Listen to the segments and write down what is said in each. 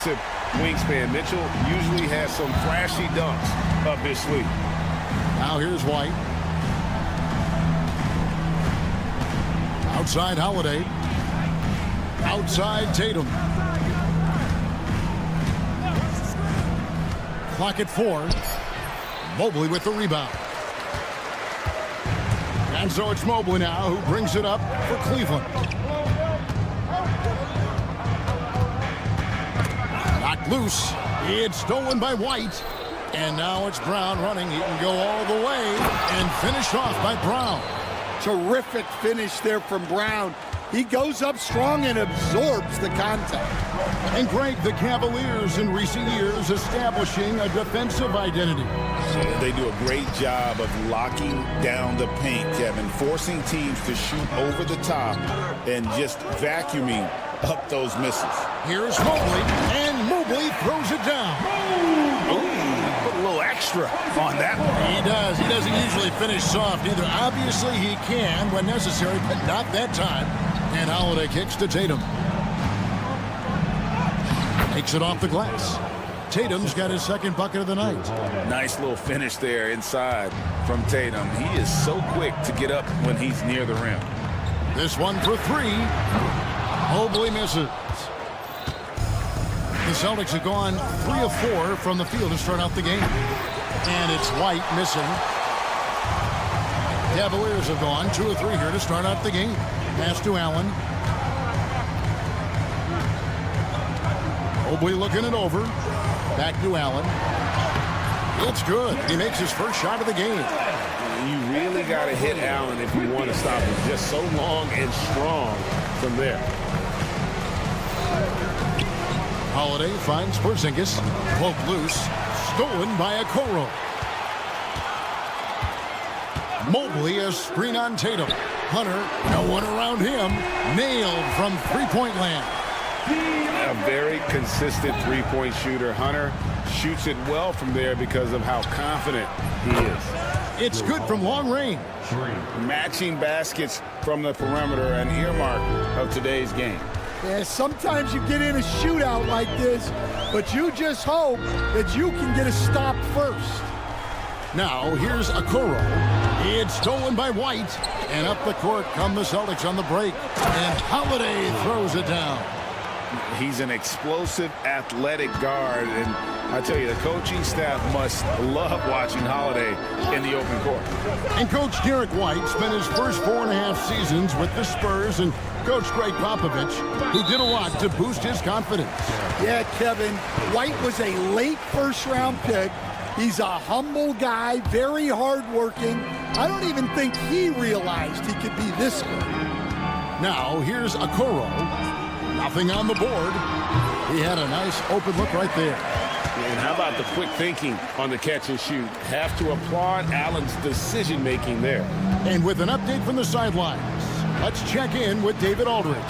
Wingspan. Mitchell usually has some flashy dunks up his sleeve. Now here's White. Outside Holiday. Outside Tatum. Clock at 4. Mobley with the rebound. And so it's Mobley now who brings it up for Cleveland. Knocked loose. It's stolen by White. And now it's Brown running. He can go all the way and finished off by Brown. Terrific finish there from Brown. He goes up strong and absorbs the contact. And Greg, the Cavaliers in recent years establishing a defensive identity. They do a great job of locking down the paint, Kevin, forcing teams to shoot over the top and just vacuuming up those misses. Here's Mobley, and Mobley throws it down. Ooh, put a little extra on that one. He does. He doesn't usually finish soft either. Obviously, he can when necessary, but not that time. And Holiday kicks to Tatum. Takes it off the glass. Tatum's got his second bucket of the night. Nice little finish there inside from Tatum. He is so quick to get up when he's near the rim. This one for 3. Mobley misses. The Celtics have gone 3 of 4 from the field to start out the game. And it's White missing. Cavaliers have gone 2 of 3 here to start out the game. Pass to Allen. Mobley looking it over. Back to Allen. It's good. He makes his first shot of the game. You really got to hit Allen if you want to stop him. Just so long and strong from there. Holiday finds Porzingis. Poke loose. Stolen by Okoro. Mobley a screen on Tatum. Hunter, no one around him. Nailed from three-point land. A very consistent three-point shooter. Hunter shoots it well from there because of how confident he is. It's good from long range. Matching baskets from the perimeter, an earmark of today's game. Yeah, sometimes you get in a shootout like this, but you just hope that you can get a stop first. Now here's Okoro. It's stolen by White. And up the court come the Celtics on the break. And Holiday throws it down. He's an explosive, athletic guard, and I tell you, the coaching staff must love watching Holiday in the open court. And Coach Derek White spent his first 4.5 seasons with the Spurs and Coach Greg Popovich, who did a lot to boost his confidence. Yeah, Kevin, White was a late first-round pick. He's a humble guy, very hardworking. I don't even think he realized he could be this good. Now here's Okoro. Nothing on the board. He had a nice open look right there. And how about the quick thinking on the catch and shoot? Have to applaud Allen's decision-making there. And with an update from the sidelines, let's check in with David Aldridge.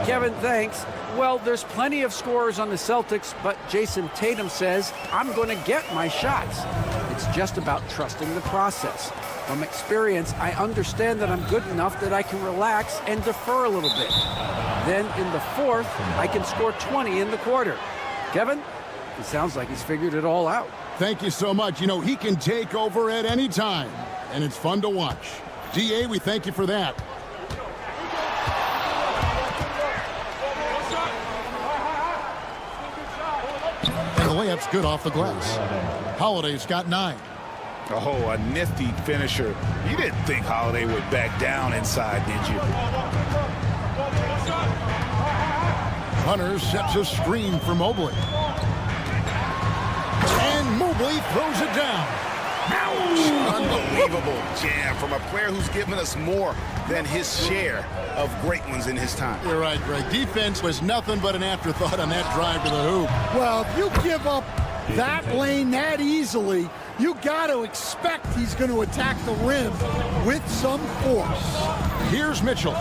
Kevin, thanks. Well, there's plenty of scorers on the Celtics, but Jason Tatum says, I'm going to get my shots. It's just about trusting the process. From experience, I understand that I'm good enough that I can relax and defer a little bit. Then in the fourth, I can score 20 in the quarter. Kevin, it sounds like he's figured it all out. Thank you so much. You know, he can take over at any time, and it's fun to watch. DA, we thank you for that. And the layup's good off the glass. Holiday's got 9. Oh, a nifty finisher. You didn't think Holiday would back down inside, did you? Hunter sets a screen for Mobley. And Mobley throws it down. Ouch! Unbelievable jam from a player who's given us more than his share of great ones in his time. You're right, Greg. Defense was nothing but an afterthought on that drive to the hoop. Well, if you give up that lane that easily, you got to expect he's going to attack the rim with some force. Here's Mitchell.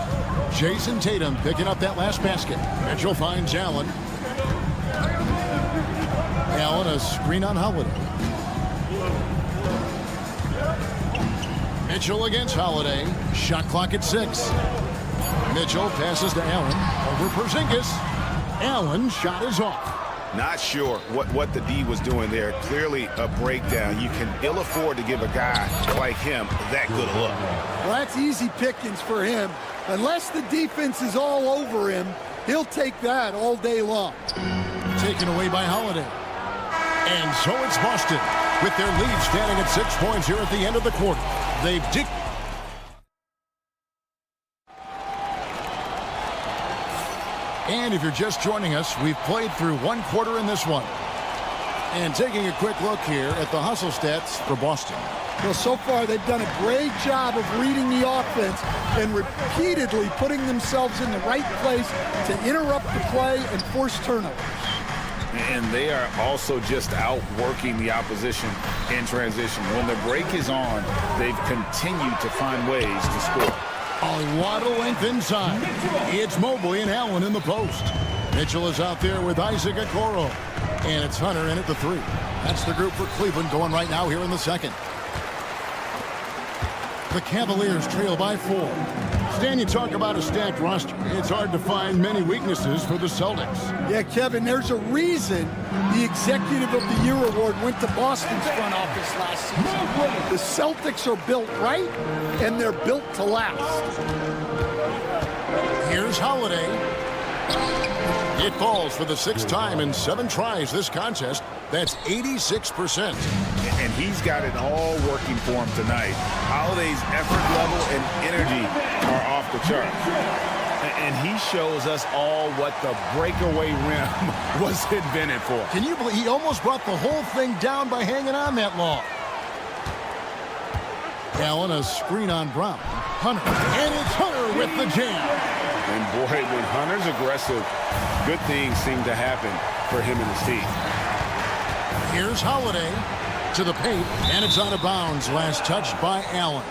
Jason Tatum picking up that last basket. Mitchell finds Allen. Allen a screen on Holiday. Mitchell against Holiday. Shot clock at 6. Mitchell passes to Allen. Over Porzingis. Allen's shot is off. Not sure what the D was doing there. Clearly a breakdown. You can ill afford to give a guy like him that good a look. Well, that's easy pickings for him. Unless the defense is all over him, he'll take that all day long. Taken away by Holiday. And so it's Boston with their lead standing at 6 points here at the end of the quarter. They've And if you're just joining us, we've played through one quarter in this one. And taking a quick look here at the hustle stats for Boston. Well, so far they've done a great job of reading the offense and repeatedly putting themselves in the right place to interrupt the play and force turnovers. And they are also just outworking the opposition in transition. When the break is on, they've continued to find ways to score. A lot of length inside. It's Mobley and Allen in the post. Mitchell is out there with Isaac Okoro. And it's Hunter in at the 3. That's the group for Cleveland going right now here in the second. The Cavaliers trail by 4. Stan, you talk about a stacked roster. It's hard to find many weaknesses for the Celtics. Yeah, Kevin, there's a reason the Executive of the Year award went to Boston's front office last season. The Celtics are built right, and they're built to last. Here's Holiday. It falls for the 6th time in 7 tries this contest. That's 86%. And he's got it all working for him tonight. Holiday's effort level and energy are off the charts. And he shows us all what the breakaway rim was invented for. Can you believe he almost brought the whole thing down by hanging on that long? Allen, a screen on Brown. Hunter. And it's Hunter with the jam. And boy, when Hunter's aggressive, good things seem to happen for him and his team. Here's Holiday to the paint, and it's out of bounds. Last touched by Allen.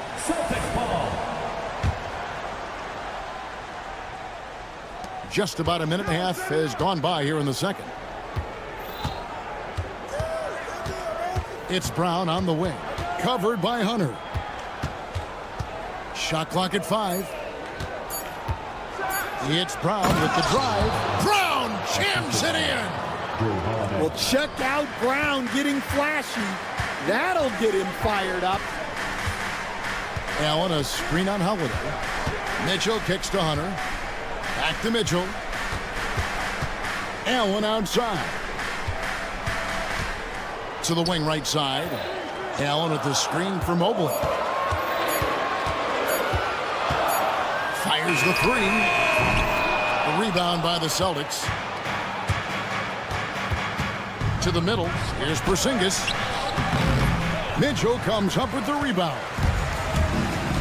Just about a minute and a half has gone by here in the second. It's Brown on the wing, covered by Hunter. Shot clock at 5. It's Brown with the drive. Brown jams it in. Well, check out Brown getting flashy. That'll get him fired up. Allen, a screen on Holiday. Mitchell kicks to Hunter. Back to Mitchell. Allen outside. To the wing right side. Allen with the screen for Mobley. Fires the 3. The rebound by the Celtics. To the middle. Here's Porzingis. Mitchell comes up with the rebound.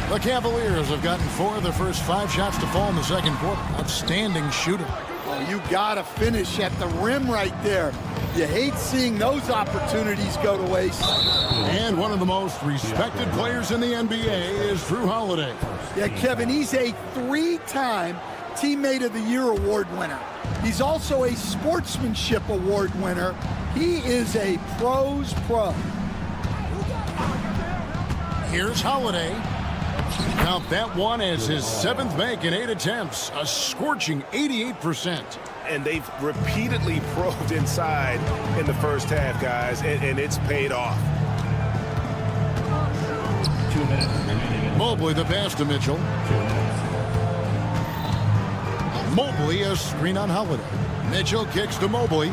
The Cavaliers have gotten 4 of their first 5 shots to fall in the second quarter. Outstanding shooting. Oh, you got to finish at the rim right there. You hate seeing those opportunities go to waste. And one of the most respected players in the NBA is Jrue Holiday. Yeah, Kevin, he's a 3-time Teammate of the Year award winner. He's also a Sportsmanship Award winner. He is a pro's pro. Here's Holiday. Count that one as his 7th make in 8 attempts. A scorching 88%. And they've repeatedly probed inside in the first half, guys, and it's paid off. 2 minutes remaining. Mobley the pass to Mitchell. Mobley a screen on Holiday. Mitchell kicks to Mobley.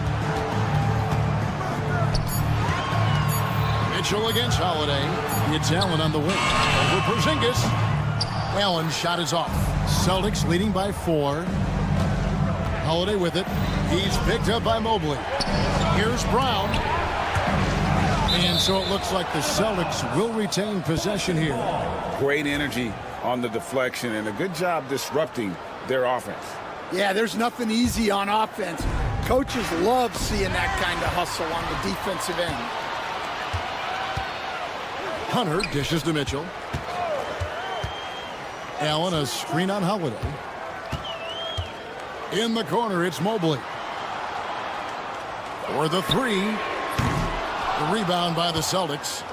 Mitchell against Holiday. It's Allen on the wing. Over Porzingis. Allen's shot is off. Celtics leading by 4. Holiday with it. He's picked up by Mobley. Here's Brown. And so it looks like the Celtics will retain possession here. Great energy on the deflection and a good job disrupting their offense. Yeah, there's nothing easy on offense. Coaches love seeing that kind of hustle on the defensive end. Hunter dishes to Mitchell. Allen a screen on Holiday. In the corner, it's Mobley. For the 3. The rebound by the Celtics.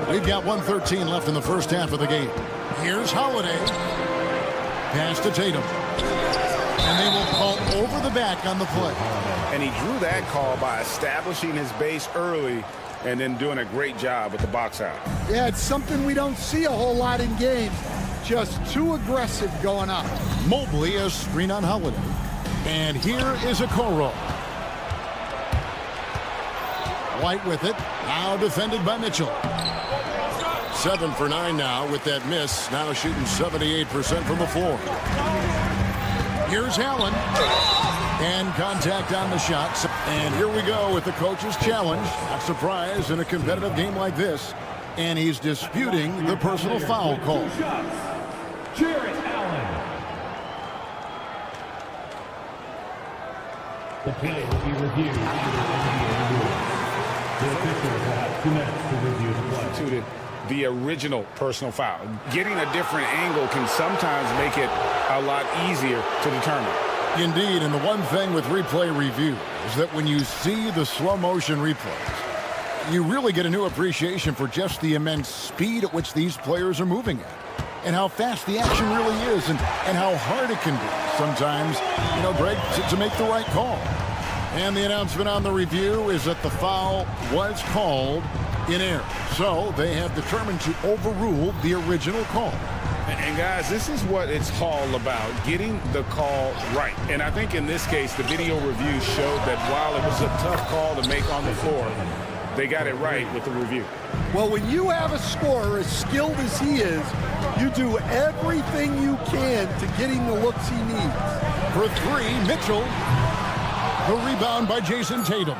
We've got 1:13 left in the first half of the game. Here's Holiday. Pass to Tatum. And they will call over the back on the play. And he drew that call by establishing his base early and then doing a great job with the box out. Yeah, it's something we don't see a whole lot in games. Just too aggressive going up. Mobley a screen on Holiday. And here is a Okoro. White with it. Now defended by Mitchell. 7 for 9 now with that miss. Now shooting 78% from the floor. Here's Allen. And contact on the shots. And here we go with the coach's challenge. Not surprised in a competitive game like this. And he's disputing the personal foul call. The play will be reviewed. The officials have 2 minutes to review the play. The original personal foul. Getting a different angle can sometimes make it a lot easier to determine. Indeed, and the one thing with replay review is that when you see the slow motion replays, you really get a new appreciation for just the immense speed at which these players are moving at, and how fast the action really is, and how hard it can be sometimes, Greg, to make the right call. And the announcement on the review is that the foul was called in error. So they have determined to overrule the original call. And guys, this is what it's all about, getting the call right. And I think in this case, the video review showed that while it was a tough call to make on the floor, they got it right with the review. Well, when you have a scorer as skilled as he is, you do everything you can to get him the looks he needs. For 3, Mitchell. The rebound by Jason Tatum.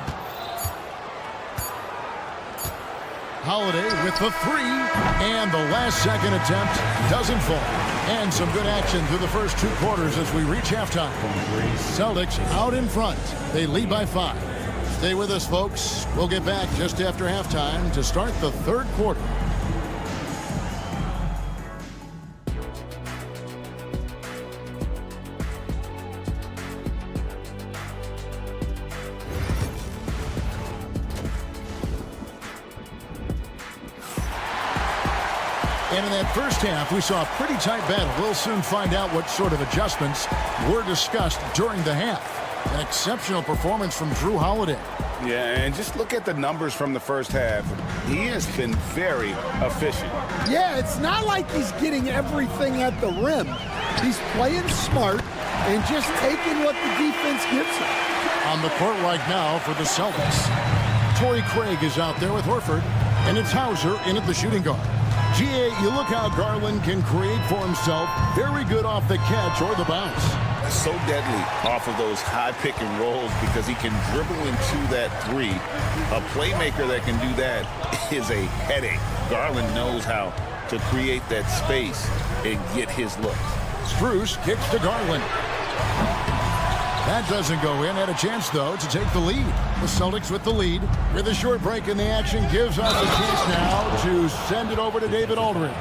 Holiday with the 3, and the last second attempt doesn't fall. And some good action through the first 2 quarters as we reach halftime. Celtics out in front. They lead by 5. Stay with us, folks. We'll get back just after halftime to start the 3rd quarter. And in that first half, we saw a pretty tight battle. We'll soon find out what sort of adjustments were discussed during the half. An exceptional performance from Jrue Holiday. Yeah, and just look at the numbers from the first half. He has been very efficient. Yeah, it's not like he's getting everything at the rim. He's playing smart and just taking what the defense gives him. On the court right now for the Celtics, Torrey Craig is out there with Horford, and it's Hauser in at the shooting guard. GA, you look how Garland can create for himself. Very good off the catch or the bounce. So deadly off of those high pick and rolls because he can dribble into that 3. A playmaker that can do that is a headache. Garland knows how to create that space and get his look. Strus kicks to Garland. That doesn't go in. Had a chance, though, to take the lead. The Celtics with the lead. With a short break in the action, gives us a chance now to send it over to David Aldridge.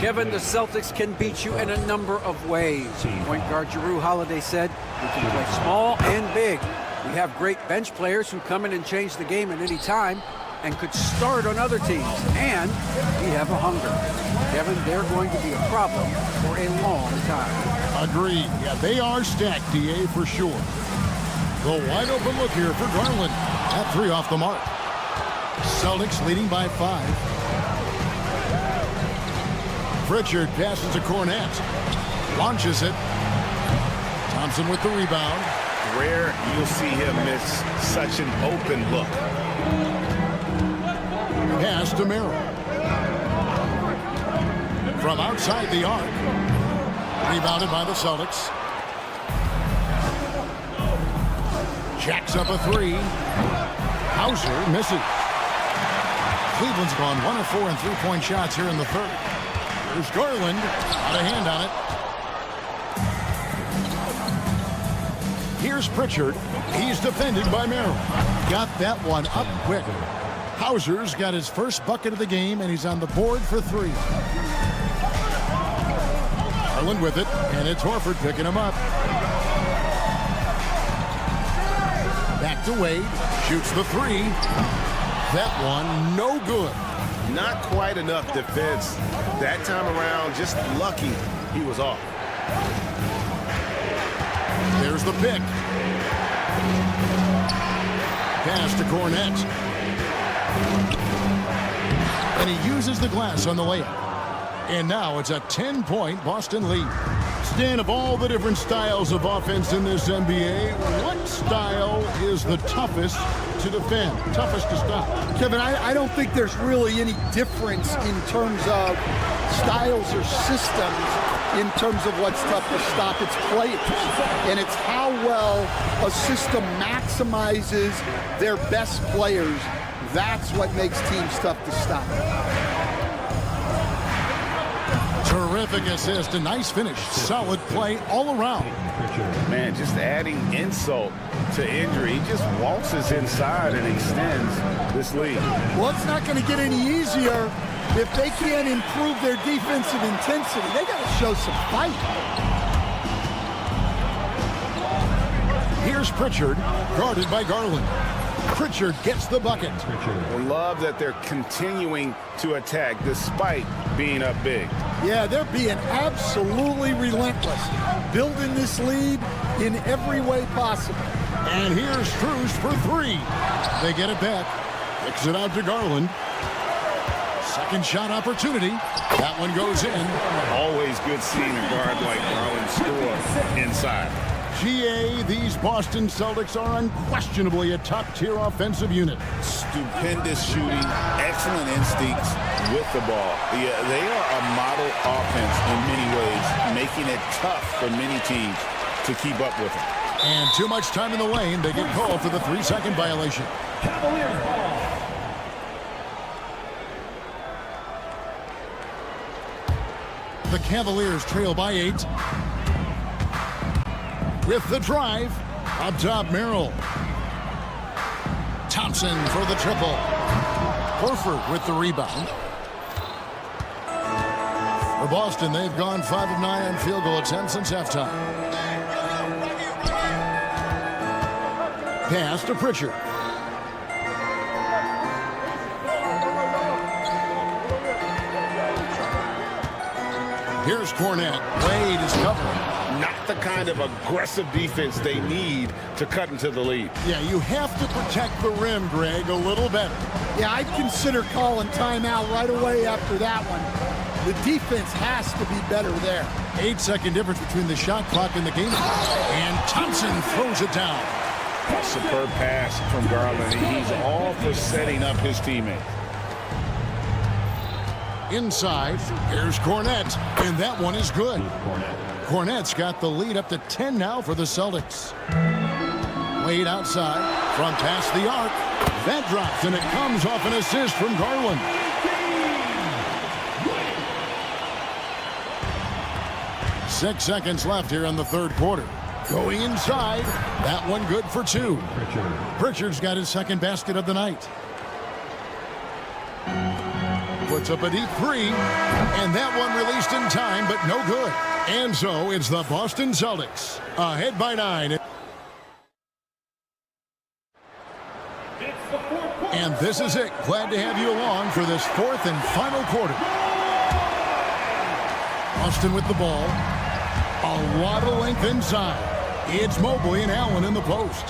Kevin, the Celtics can beat you in a number of ways. Point guard Jrue Holiday said, we can play small and big. We have great bench players who come in and change the game at any time and could start on other teams. And we have a hunger. Kevin, they're going to be a problem for a long time. Agreed. Yeah, they are stacked, DA, for sure. The wide open look here for Garland. That 3 off the mark. Celtics leading by 5. Pritchard passes to Cornette. Launches it. Thompson with the rebound. Rare you'll see him miss such an open look. Pass to Merrill. From outside the arc. Rebounded by the Celtics. Jacks up a 3. Hauser misses. Cleveland's gone 1 of 4 in 3-point shots here in the 3rd. There's Garland. Got a hand on it. Here's Pritchard. He's defended by Merrill. Got that one up quick. Hauser's got his first bucket of the game, and he's on the board for 3. Garland with it, and it's Horford picking him up. Back to Wade. Shoots the 3. That one, no good. Not quite enough defense. That time around, just lucky he was off. There's the pick. Pass to Cornette. And he uses the glass on the layup. And now it's a 10-point Boston lead. Stan, of all the different styles of offense in this NBA, what style is the toughest to defend, toughest to stop? Kevin, I don't think there's really any difference in terms of styles or systems in terms of what's tough to stop. It's players, and it's how well a system maximizes their best players. That's what makes teams tough to stop. Terrific assist, a nice finish, solid play all around. Man, just adding insult to injury. He just waltzes inside and extends this lead. Well, it's not going to get any easier if they can't improve their defensive intensity. They got to show some fight. Here's Pritchard, guarded by Garland. Pritchard gets the bucket. I love that they're continuing to attack despite being up big. Yeah, they're being absolutely relentless, building this lead in every way possible. And here's Strus for three. They get it back. Kicks it out to Garland. Second shot opportunity. That one goes in. Always good seeing a guard like Garland score inside. GA, these Boston Celtics are unquestionably a top-tier offensive unit. Stupendous shooting, excellent instincts with the ball. Yeah, they are a model offense in many ways, making it tough for many teams to keep up with them. And too much time in the lane. They get called for the 3-second violation. Cavaliers ball. The Cavaliers trail by 8. With the drive, up top Merrill. Thompson for the triple. Horford with the rebound. For Boston, they've gone 5 of 9 on field goal attempts since halftime. Pass to Pritchard. Here's Cornette. Wade is covering. Not the kind of aggressive defense they need to cut into the lead. Yeah, you have to protect the rim, Greg, a little better. Yeah, I'd consider calling timeout right away after that one. The defense has to be better there. 8-second difference between the shot clock and the game. And Thompson throws it down. A superb pass from Garland. He's all for setting up his teammates. Inside, here's Cornette, and that one is good. Cornette's got the lead up to 10 now for the Celtics. Wade outside, from past the arc. That drops, and it comes off an assist from Garland. Six seconds left here in the third quarter. Going inside, that one good for 2. Pritchard's got his second basket of the night. Puts up a deep 3, and that one released in time, but no good. And so it's the Boston Celtics ahead by 9. And this is it. Glad to have you along for this fourth and final quarter. Boston with the ball. A lot of length inside. It's Mobley and Allen in the post.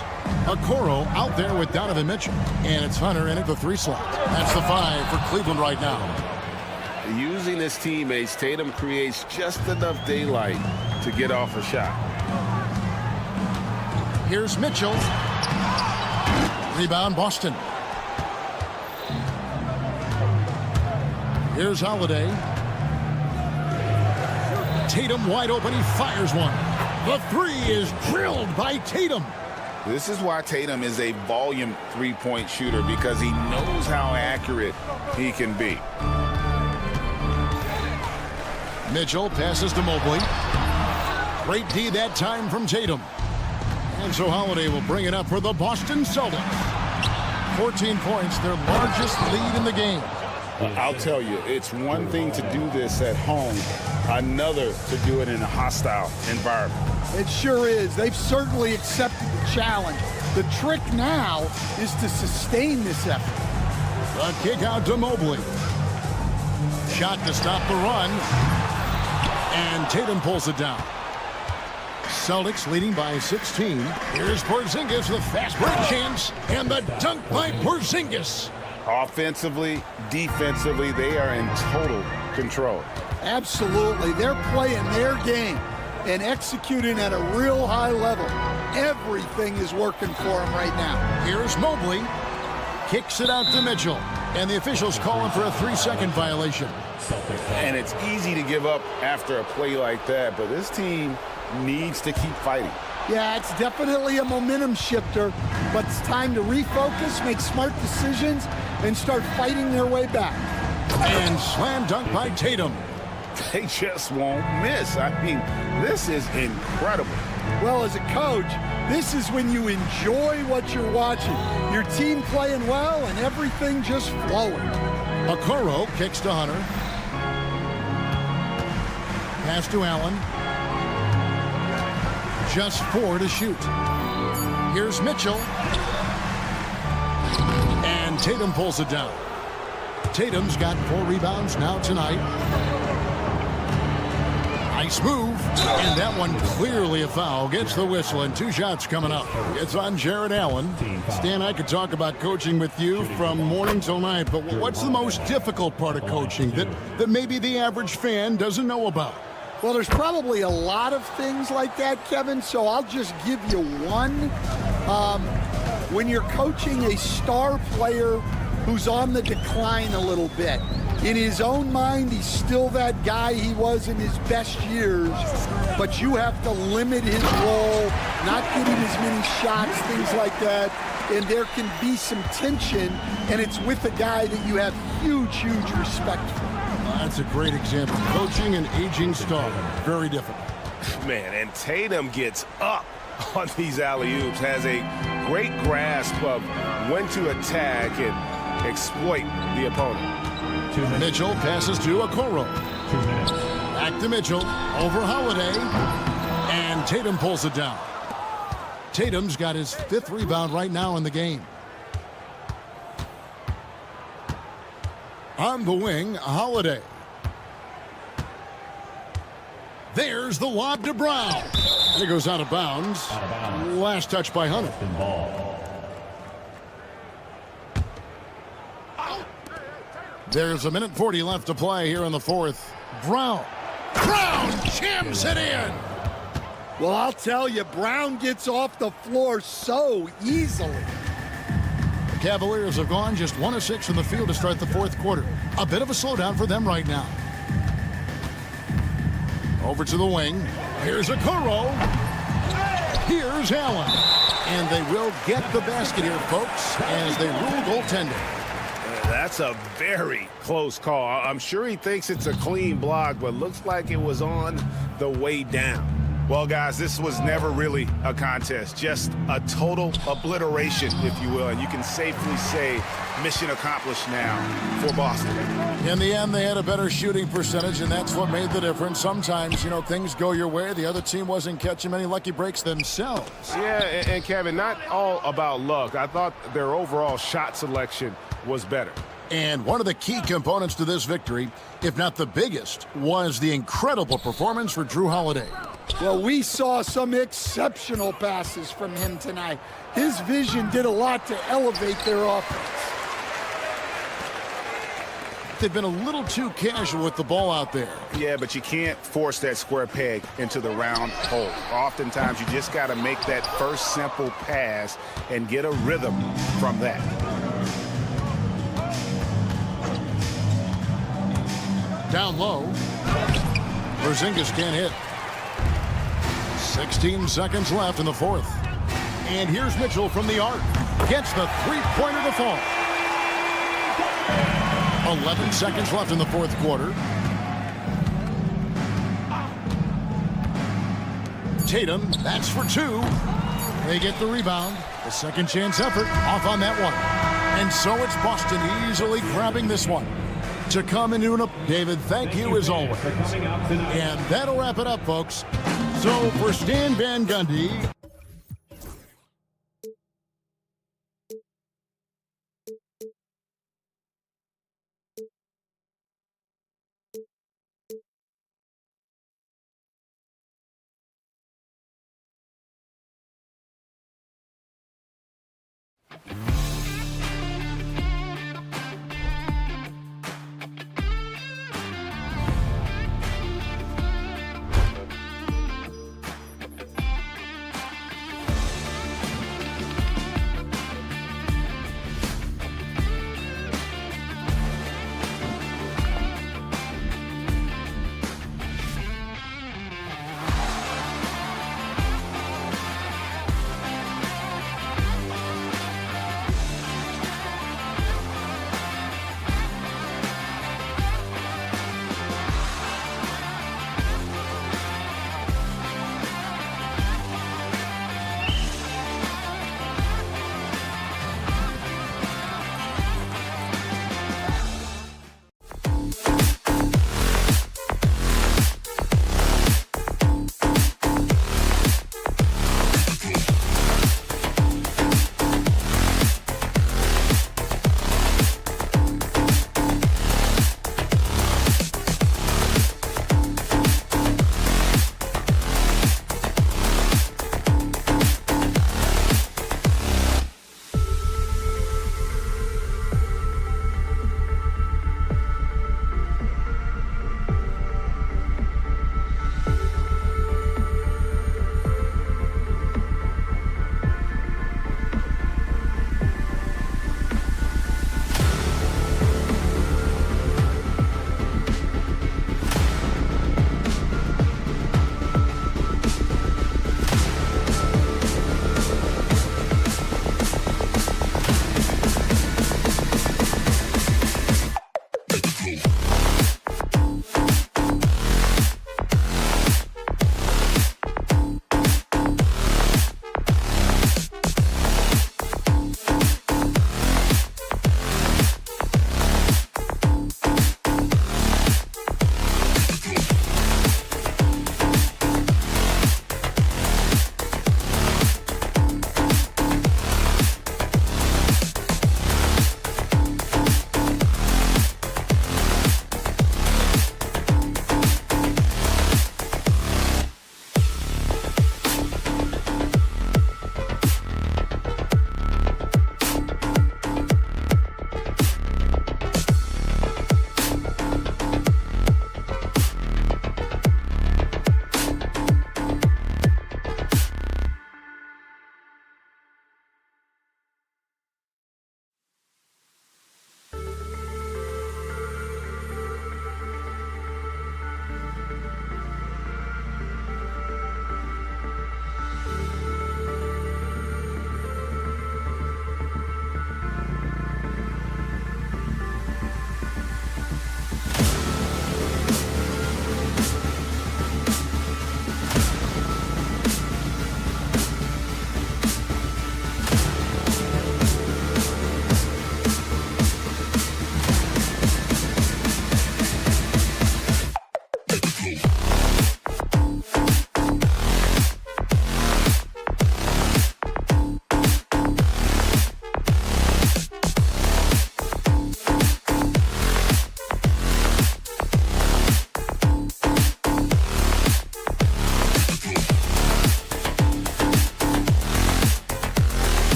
Okoro out there with Donovan Mitchell. And it's Hunter in at the 3 slot. That's the 5 for Cleveland right now. Using his teammates, Tatum creates just enough daylight to get off a shot. Here's Mitchell. Rebound Boston. Here's Holiday. Tatum wide open. He fires one. The 3 is drilled by Tatum. This is why Tatum is a volume three-point shooter, because he knows how accurate he can be. Mitchell passes to Mobley. Great D that time from Tatum. And so Holiday will bring it up for the Boston Celtics. 14 points, their largest lead in the game. I'll tell you, it's one thing to do this at home, another to do it in a hostile environment. It sure is. They've certainly accepted the challenge. The trick now is to sustain this effort. The kick out to Mobley. Shot to stop the run. And Tatum pulls it down. Celtics leading by 16. Here's Porzingis, the fast break chance, and the dunk by Porzingis. Offensively, defensively, they are in total control. Absolutely. They're playing their game and executing at a real high level. Everything is working for them right now. Here's Mobley. Kicks it out to Mitchell. And the officials calling for a 3-second violation. And it's easy to give up after a play like that, but this team needs to keep fighting. Yeah, it's definitely a momentum shifter, but it's time to refocus, make smart decisions, and start fighting their way back. And slam dunk by Tatum. They just won't miss. I mean, this is incredible. Well, as a coach, this is when you enjoy what you're watching. Your team playing well and everything just flowing. Okoro kicks to Hunter. Pass to Allen. Just 4 to shoot. Here's Mitchell. And Tatum pulls it down. Tatum's got 4 rebounds now tonight. Nice move. And that one clearly a foul. Gets the whistle and 2 shots coming up. It's on Jared Allen. Stan, I could talk about coaching with you from morning till night, but what's the most difficult part of coaching that maybe the average fan doesn't know about? Well, there's probably a lot of things like that, Kevin, so I'll just give you one. When you're coaching a star player who's on the decline a little bit, in his own mind, he's still that guy he was in his best years, but you have to limit his role, not getting as many shots, things like that, and there can be some tension, and it's with a guy that you have huge, huge respect for. That's a great example. Coaching an aging star. Very difficult. Man, and Tatum gets up on these alley-oops, has a great grasp of when to attack and exploit the opponent. Mitchell passes to Okoro. 2 minutes. Back to Mitchell. Over Holiday. And Tatum pulls it down. Tatum's got his 5th rebound right now in the game. On the wing, Holiday. There's the lob to Brown. It goes out of bounds. Out of bounds. Last touch by Hunter. Ball. There's 1:40 left to play here in the 4th. Brown jams it in. Well, I'll tell you, Brown gets off the floor so easily. The Cavaliers have gone just 1 of 6 from the field to start the 4th quarter. A bit of a slowdown for them right now. Over to the wing. Here's Okoro. Here's Allen. And they will get the basket here, folks, as they rule goaltending. That's a very close call. I'm sure he thinks it's a clean block, but looks like it was on the way down. Well, guys, this was never really a contest, just a total obliteration, if you will, and you can safely say mission accomplished now for Boston. In the end, they had a better shooting percentage, and that's what made the difference. Sometimes, things go your way. The other team wasn't catching many lucky breaks themselves. Yeah, and Kevin, not all about luck. I thought their overall shot selection was better. And one of the key components to this victory, if not the biggest, was the incredible performance for Jrue Holiday. Well, we saw some exceptional passes from him tonight. His vision did a lot to elevate their offense. They've been a little too casual with the ball out there. Yeah, but you can't force that square peg into the round hole. Oftentimes, you just got to make that first simple pass and get a rhythm from that. Down low. Porzingis can't hit. 16 seconds left in the 4th. And here's Mitchell from the arc. Gets the 3-pointer to fall. 11 seconds left in the 4th quarter. Tatum, that's for 2. They get the rebound. The second chance effort off on that one. And so it's Boston easily grabbing this one. To come into an David, thank you as always. And that'll wrap it up, folks. So for Stan Van Gundy,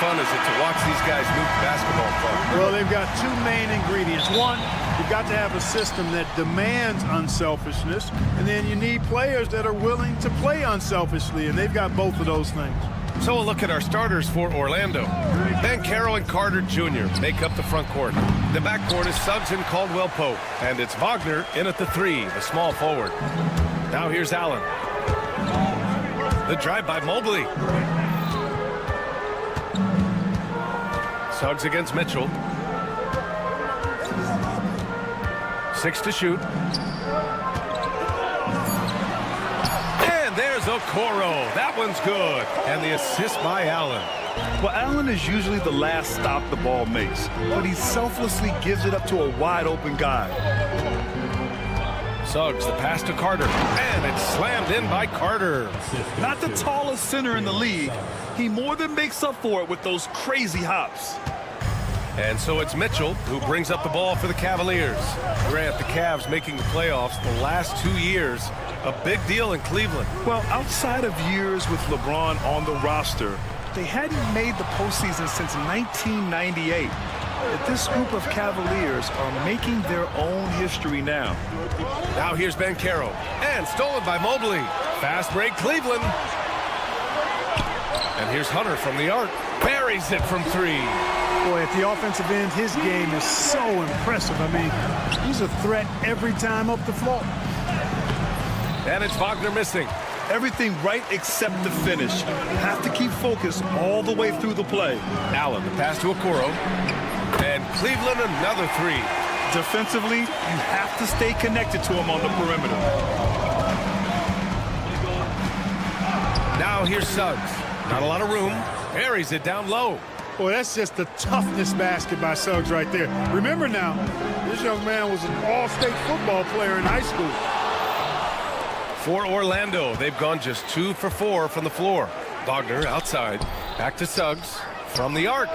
fun is it to watch these guys move the basketball far? Well, they've got two main ingredients. One, you've got to have a system that demands unselfishness, and then you need players that are willing to play unselfishly, and they've got both of those things. So we'll look at our starters for Orlando. Banchero and Carter Jr. make up the front court. The backcourt is Suggs and Caldwell Pope, and it's Wagner in at the three, the small forward. Now here's Allen. The drive by Mobley. Suggs against Mitchell. 6 to shoot. And there's Okoro. That one's good. And the assist by Allen. Well, Allen is usually the last stop the ball makes, but he selflessly gives it up to a wide-open guy. Suggs, the pass to Carter. And it's slammed in by Carter. Not the tallest center in the league. He more than makes up for it with those crazy hops. And so it's Mitchell who brings up the ball for the Cavaliers. Grant, the Cavs making the playoffs the last 2 years. A big deal in Cleveland. Well, outside of years with LeBron on the roster, they hadn't made the postseason since 1998. But this group of Cavaliers are making their own history now. Now here's Banchero. And stolen by Mobley. Fast break, Cleveland. And here's Hunter from the arc. Buries it from three. Boy, at the offensive end, his game is so impressive. I mean, he's a threat every time up the floor. And it's Wagner missing. Everything right except the finish. Have to keep focused all the way through the play. Allen, the pass to Okoro. And Cleveland, another three. Defensively, you have to stay connected to him on the perimeter. Now here's Suggs. Not a lot of room. Buries it down low. Boy, that's just the toughness basket by Suggs right there. Remember now, this young man was an all-state football player in high school. For Orlando, they've gone just 2 for 4 from the floor. Wagner outside. Back to Suggs from the arc.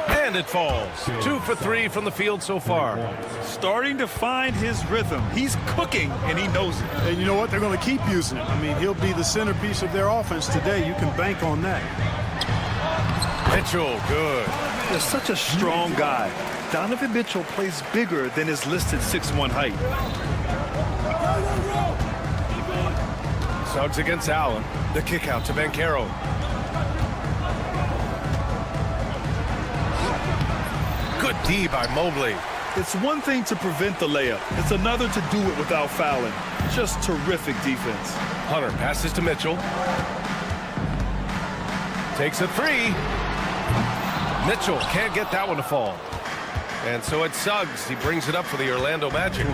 And it falls. 2 for 3 from the field so far. Starting to find his rhythm. He's cooking, and he knows it. And you know what? They're going to keep using it. I mean, he'll be the centerpiece of their offense today. You can bank on that. Mitchell, good. They're such a strong guy. Donovan Mitchell plays bigger than his listed 6'1" height. Suggs against Allen. The kick out to Banchero. Good D by Mobley. It's one thing to prevent the layup. It's another to do it without fouling. Just terrific defense. Hunter passes to Mitchell. Takes a three. Mitchell can't get that one to fall. And so it's Suggs. He brings it up for the Orlando Magic.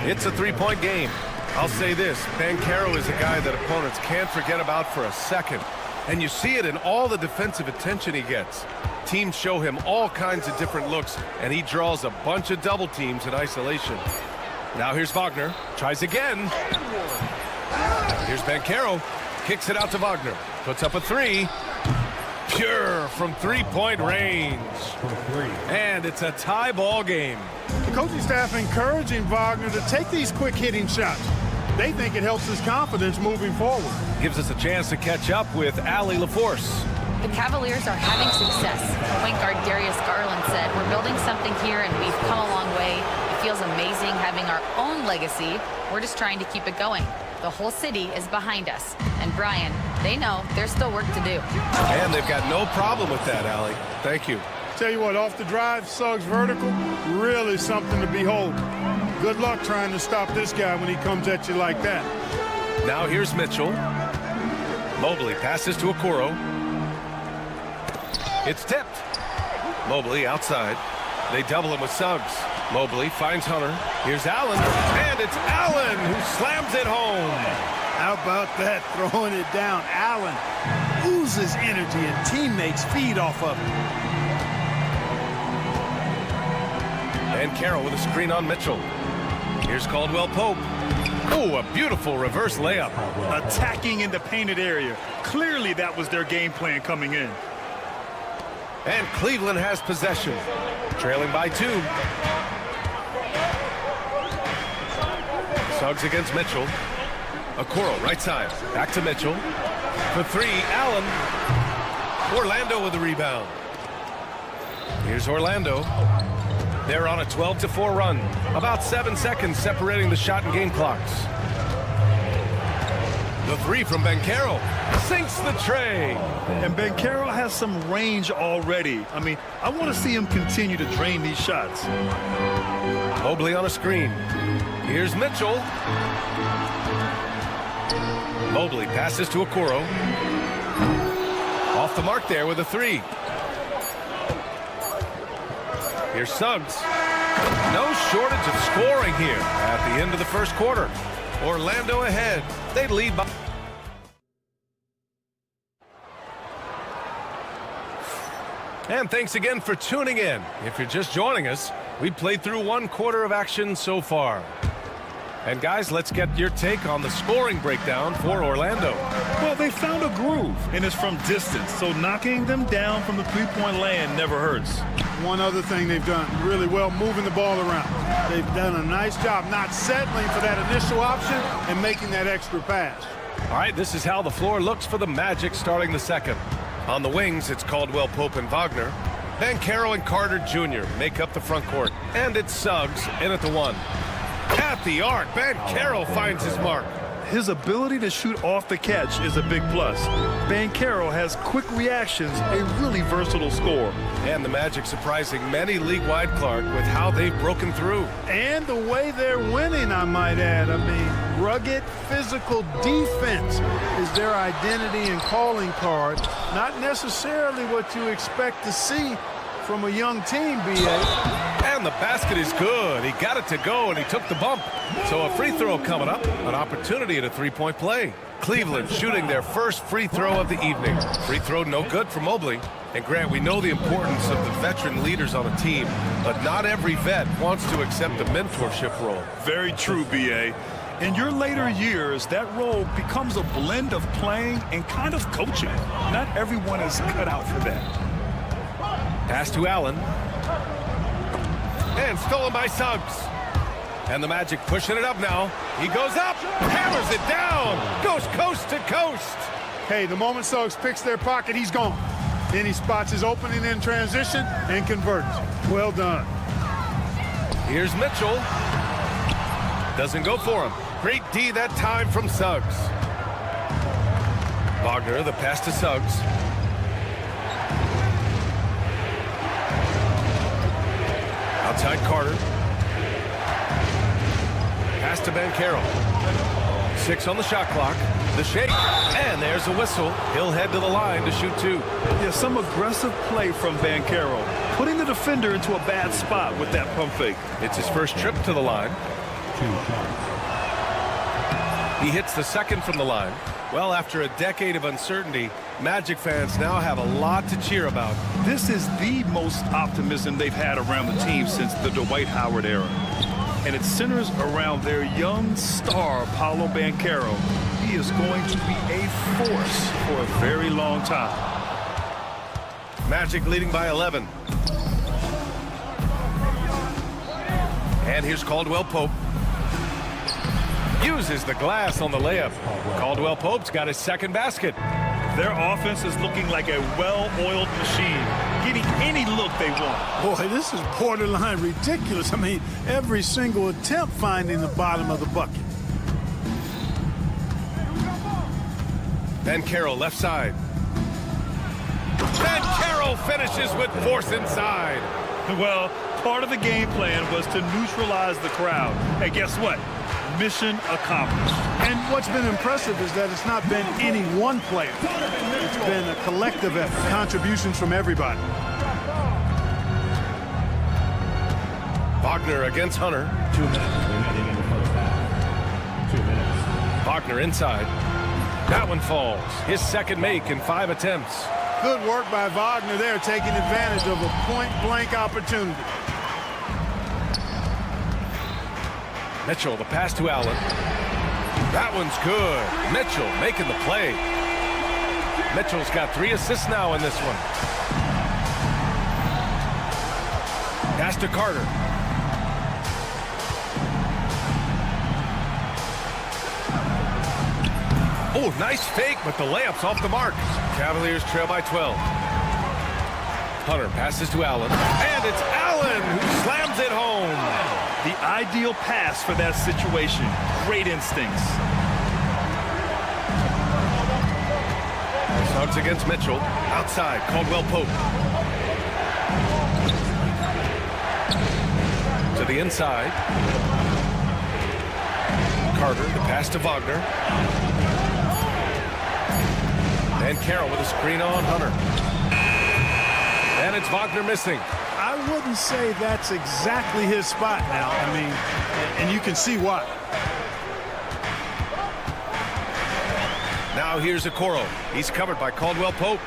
It's a three-point game. I'll say this, Banchero is a guy that opponents can't forget about for a second. And you see it in all the defensive attention he gets. Teams show him all kinds of different looks, and he draws a bunch of double teams in isolation. Now here's Wagner. Tries again. Here's Banchero. Kicks it out to Wagner. Puts up a three. Pure from three-point range. And it's a tie ball game. The coaching staff encouraging Wagner to take these quick hitting shots. They think it helps his confidence moving forward. Gives us a chance to catch up with Allie LaForce. The Cavaliers are having success. Point guard Darius Garland said, "We're building something here and we've come a long way. It feels amazing having our own legacy. We're just trying to keep it going. The whole city is behind us." And Brian, they know there's still work to do. And they've got no problem with that, Allie. Thank you. Tell you what, off the drive, Suggs vertical, really something to behold. Good luck trying to stop this guy when he comes at you like that. Now here's Mitchell. Mobley passes to Okoro. It's tipped. Mobley outside. They double him with Suggs. Mobley finds Hunter. Here's Allen. And it's Allen who slams it home. How about that, throwing it down? Allen oozes energy and teammates feed off of it. And Carroll with a screen on Mitchell. Here's Caldwell Pope. Oh, a beautiful reverse layup. Attacking in the painted area. Clearly that was their game plan coming in. And Cleveland has possession. Trailing by 2. Suggs against Mitchell. Okoro right side. Back to Mitchell. For 3, Allen. Orlando with the rebound. Here's Orlando. They're on a 12-4 run. About 7 seconds separating the shot and game clocks. The 3 from Banchero sinks the tray. And Banchero has some range already. I mean, I want to see him continue to drain these shots. Mobley on a screen. Here's Mitchell. Mobley passes to Okoro. Off the mark there with a 3. Here's Suggs. No shortage of scoring here at the end of the first quarter. Orlando ahead. They lead by... And thanks again for tuning in. If you're just joining us, we've played through 1 quarter of action so far. And guys, let's get your take on the scoring breakdown for Orlando. Well, they found a groove, and it's from distance, so knocking them down from the three-point land never hurts. One other thing they've done really well, moving the ball around. They've done a nice job not settling for that initial option and making that extra pass. All right, this is how the floor looks for the Magic starting the second. On the wings, it's Caldwell Pope and Wagner. Banchero and Carter Jr. make up the front court. And it's Suggs in at the 1. At the arc, Banchero finds his mark. his ability to shoot off the catch is a big plus. Banchero has quick reactions, a really versatile scorer. And the Magic surprising many league-wide, Clark, with how they've broken through. And the way they're winning, I might add. I mean, rugged physical defense is their identity and calling card. Not necessarily what you expect to see from a young team, B.A. And the basket is good. He got it to go, and he took the bump. So a free throw coming up, an opportunity at a three-point play. Cleveland shooting their first free throw of the evening. Free throw no good for Mobley. And Grant, we know the importance of the veteran leaders on a team, but not every vet wants to accept the mentorship role. Very true, B.A. In your later years, that role becomes a blend of playing and kind of coaching. Not everyone is cut out for that. Pass to Allen. And stolen by Suggs. And the Magic pushing it up now. He goes up, hammers it down, goes coast to coast. Hey, the moment Suggs picks their pocket, he's gone. Then he spots his opening in transition and converts. Well done. Here's Mitchell. Doesn't go for him. Great D that time from Suggs. Wagner, the pass to Suggs. Outside Carter. Pass to Banchero. 6 on the shot clock. The shake. And there's a whistle. He'll head to the line to shoot 2. Yeah, some aggressive play from Banchero, putting the defender into a bad spot with that pump fake. It's his first trip to the line. He hits the second from the line. Well, after a decade of uncertainty, Magic fans now have a lot to cheer about. This is the most optimism they've had around the team since the Dwight Howard era. And it centers around their young star, Paolo Banchero. He is going to be a force for a very long time. Magic leading by 11. And here's Caldwell Pope. Uses the glass on the layup. Caldwell Pope's got his second basket. Their offense is looking like a well-oiled machine, getting any look they want. Boy, this is borderline ridiculous. I mean, every single attempt finding the bottom of the bucket. Banchero left side. Banchero finishes with force inside. Well, part of the game plan was to neutralize the crowd. Hey, guess what? Mission accomplished. And what's been impressive is that it's not been any one player. It's been a collective effort, contributions from everybody. Wagner against Hunter. 2 minutes remaining in the first half. 2 minutes. Wagner inside. That one falls. His second make in 5 attempts. Good work by Wagner there, taking advantage of a point-blank opportunity. Mitchell, the pass to Allen. That one's good. Mitchell making the play. Mitchell's got 3 assists now in this one. Pass to Carter. Oh, nice fake, but the layup's off the mark. Cavaliers trail by 12. Hunter passes to Allen. And it's Allen who slams it home. The ideal pass for that situation. Great instincts. Suggs against Mitchell. Outside, Caldwell Pope. To the inside. Carter, the pass to Wagner. And Carroll with a screen on Hunter. And it's Wagner missing. I wouldn't say that's exactly his spot now. I mean, and you can see why. Now here's Okoro. He's covered by Caldwell Pope.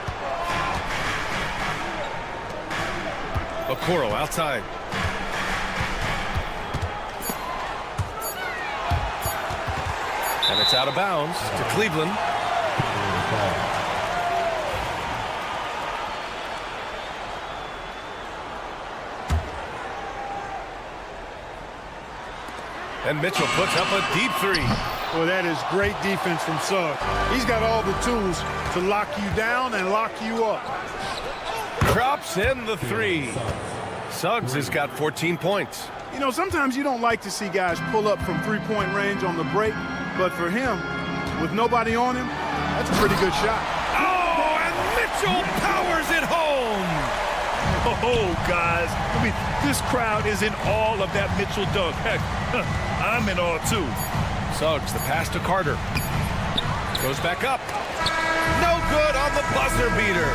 Okoro outside. And it's out of bounds to Cleveland. And Mitchell puts up a deep 3. Well, that is great defense from Suggs. He's got all the tools to lock you down and lock you up. Drops in the 3. Suggs has got 14 points. You know, sometimes you don't like to see guys pull up from three-point range on the break. But for him, with nobody on him, that's a pretty good shot. Oh, and Mitchell powers it home. Oh, guys. I mean, this crowd is in awe of that Mitchell dunk. Heck, I'm in awe, too. Suggs, the pass to Carter. Goes back up. No good on the buzzer beater.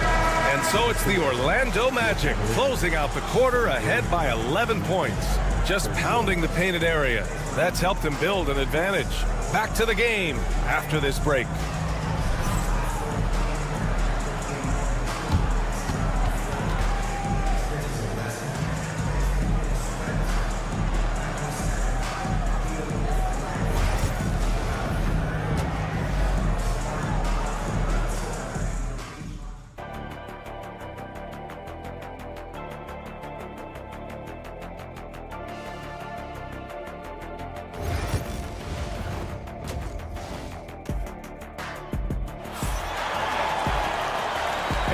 And so it's the Orlando Magic closing out the quarter ahead by 11 points. Just pounding the painted area. That's helped them build an advantage. Back to the game after this break.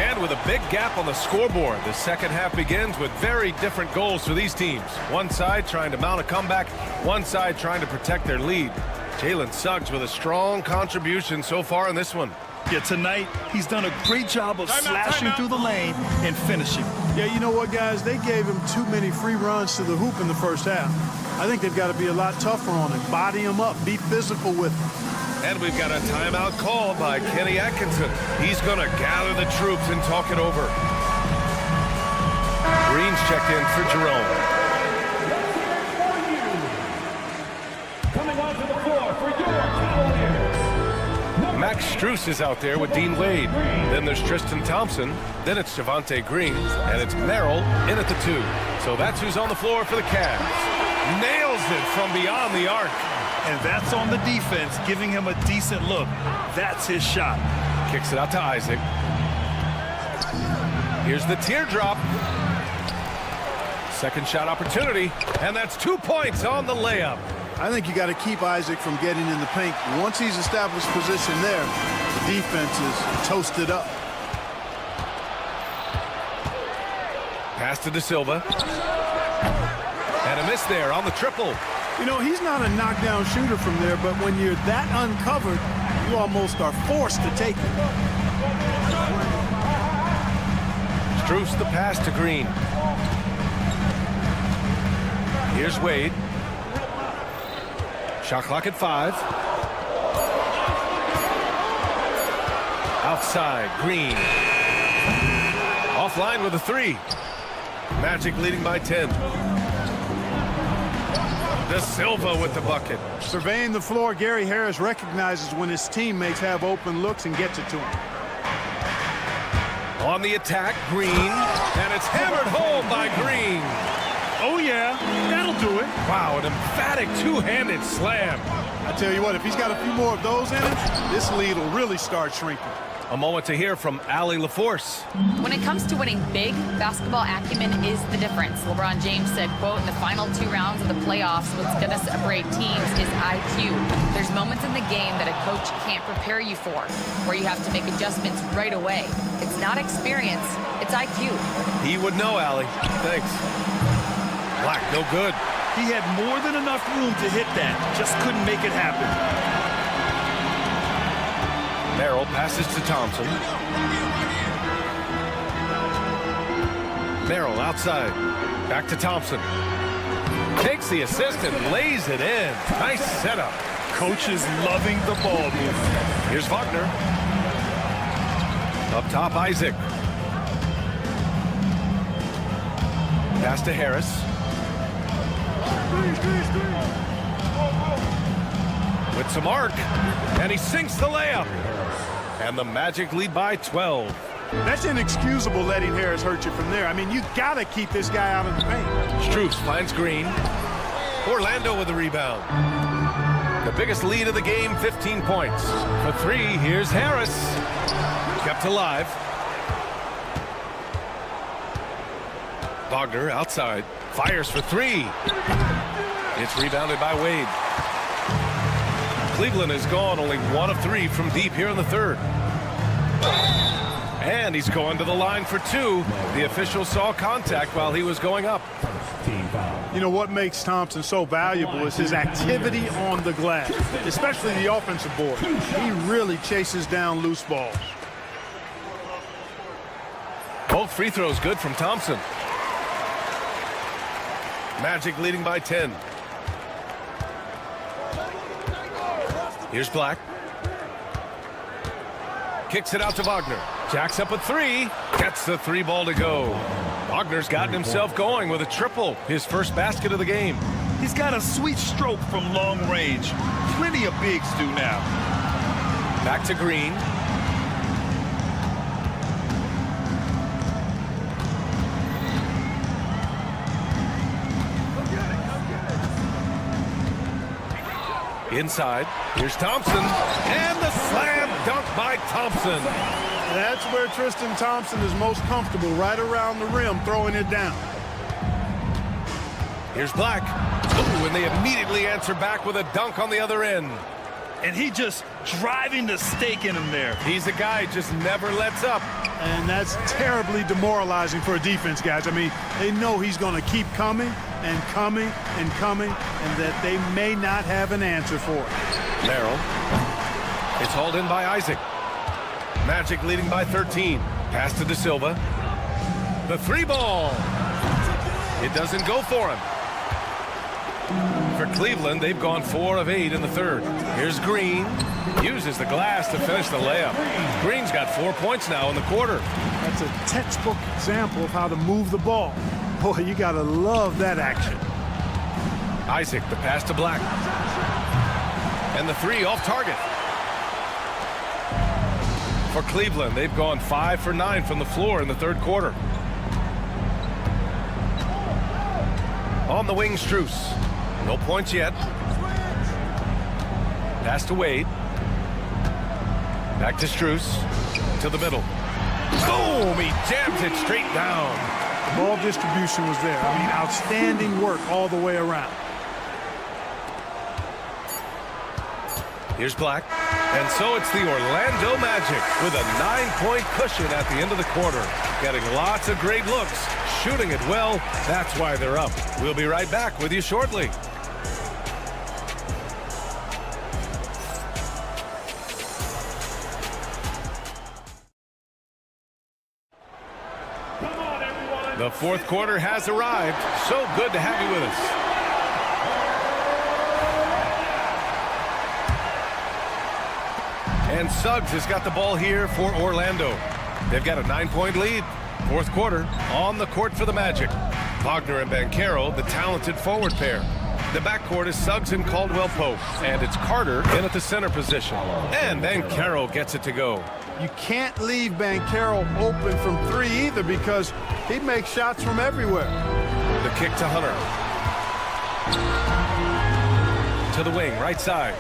And with a big gap on the scoreboard, the second half begins with very different goals for these teams. One side trying to mount a comeback, one side trying to protect their lead. Jalen Suggs with a strong contribution so far in this one. Yeah, tonight, he's done a great job of slashing through the lane and finishing. Yeah, you know what, guys? They gave him too many free runs to the hoop in the first half. I think they've got to be a lot tougher on him, body him up, be physical with him. And we've got a timeout called by Kenny Atkinson. He's going to gather the troops and talk it over. Green's checked in for Jerome. Coming onto the floor for your Cavaliers. Max Strus is out there with Dean Wade. Then there's Tristan Thompson. Then it's Javonte Green. And it's Merrill in at the 2. So that's who's on the floor for the Cavs. Nails it from beyond the arc. And that's on the defense, giving him a decent look. That's his shot. Kicks it out to Isaac. Here's the teardrop. Second shot opportunity. And that's 2 points on the layup. I think you got to keep Isaac from getting in the paint. Once he's established position there, the defense is toasted up. Pass to De Silva. And a miss there on the triple. You know, he's not a knockdown shooter from there, but when you're that uncovered, you almost are forced to take it. Strus the pass to Green. Here's Wade. Shot clock at 5. Outside, Green. Offline with a 3. Magic leading by 10. De Silva with the bucket. Surveying the floor, Gary Harris recognizes when his teammates have open looks and gets it to him. On the attack, Green. And it's hammered home by Green. Oh, yeah, that'll do it. Wow, an emphatic two-handed slam. I tell you what, if he's got a few more of those in him, this lead will really start shrinking. A moment to hear from Allie LaForce. When it comes to winning big, basketball acumen is the difference. LeBron James said, quote, in the final 2 rounds of the playoffs, what's going to separate teams is IQ. There's moments in the game that a coach can't prepare you for, where you have to make adjustments right away. It's not experience, it's IQ. He would know, Allie. Thanks. Black, no good. He had more than enough room to hit that, just couldn't make it happen. Merrill passes to Thompson. Merrill outside. Back to Thompson. Takes the assist and lays it in. Nice setup. Coach is loving the ball movement. Here's Wagner. Up top, Isaac. Pass to Harris. With some arc. And he sinks the layup. And the Magic lead by 12. That's inexcusable letting Harris hurt you from there. I mean, you got to keep this guy out of the paint. Strus finds Green. Orlando with the rebound. The biggest lead of the game, 15 points. For 3, here's Harris. Kept alive. Wagner outside. Fires for 3. It's rebounded by Wade. Cleveland has gone only 1 of 3 from deep here in the third. And he's going to the line for two. The official saw contact while he was going up. Team foul. You know what makes Thompson so valuable is his activity on the glass, especially the offensive board. He really chases down loose balls. Both free throws good from Thompson. Magic leading by 10. Here's Black. Kicks it out to Wagner. Jacks up a three. Gets the three ball to go. Wagner's gotten himself going with a triple. His first basket of the game. He's got a sweet stroke from long range. Plenty of bigs do now. Back to Green. Inside, here's Thompson, and the slam dunk by Thompson. That's where Tristan Thompson is most comfortable, right around the rim, throwing it down. Here's Black. Ooh, and they immediately answer back with a dunk on the other end. And he just driving the stake in him there. He's a guy who just never lets up. And that's terribly demoralizing for a defense, guys. I mean, they know he's going to keep coming and coming and coming, and that they may not have an answer for it. Merrill. It's hauled in by Isaac. Magic leading by 13. Pass to De Silva. The three ball. It doesn't go for him. For Cleveland, they've gone 4 of 8 in the third. Here's Green. Uses the glass to finish the layup. Green's got 4 points now in the quarter. That's a textbook example of how to move the ball. Boy, you got to love that action. Isaac, the pass to Black. And the three off target. For Cleveland, they've gone 5 for 9 from the floor in the third quarter. On the wing, Strus. No points yet. Pass to Wade. Back to Strus. To the middle. Boom! He jams it straight down. The ball distribution was there. I mean, outstanding work all the way around. Here's Black. And so it's the Orlando Magic with a 9-point cushion at the end of the quarter. Getting lots of great looks. Shooting it well. That's why they're up. We'll be right back with you shortly. The fourth quarter has arrived. So good to have you with us. And Suggs has got the ball here for Orlando. They've got a 9-point lead. Fourth quarter on the court for the Magic. Wagner and Banchero, the talented forward pair. The backcourt is Suggs and Caldwell Pope. And it's Carter in at the center position. And Banchero gets it to go. You can't leave Banchero open from three either, because he makes shots from everywhere. The kick to Hunter. To the wing, right side.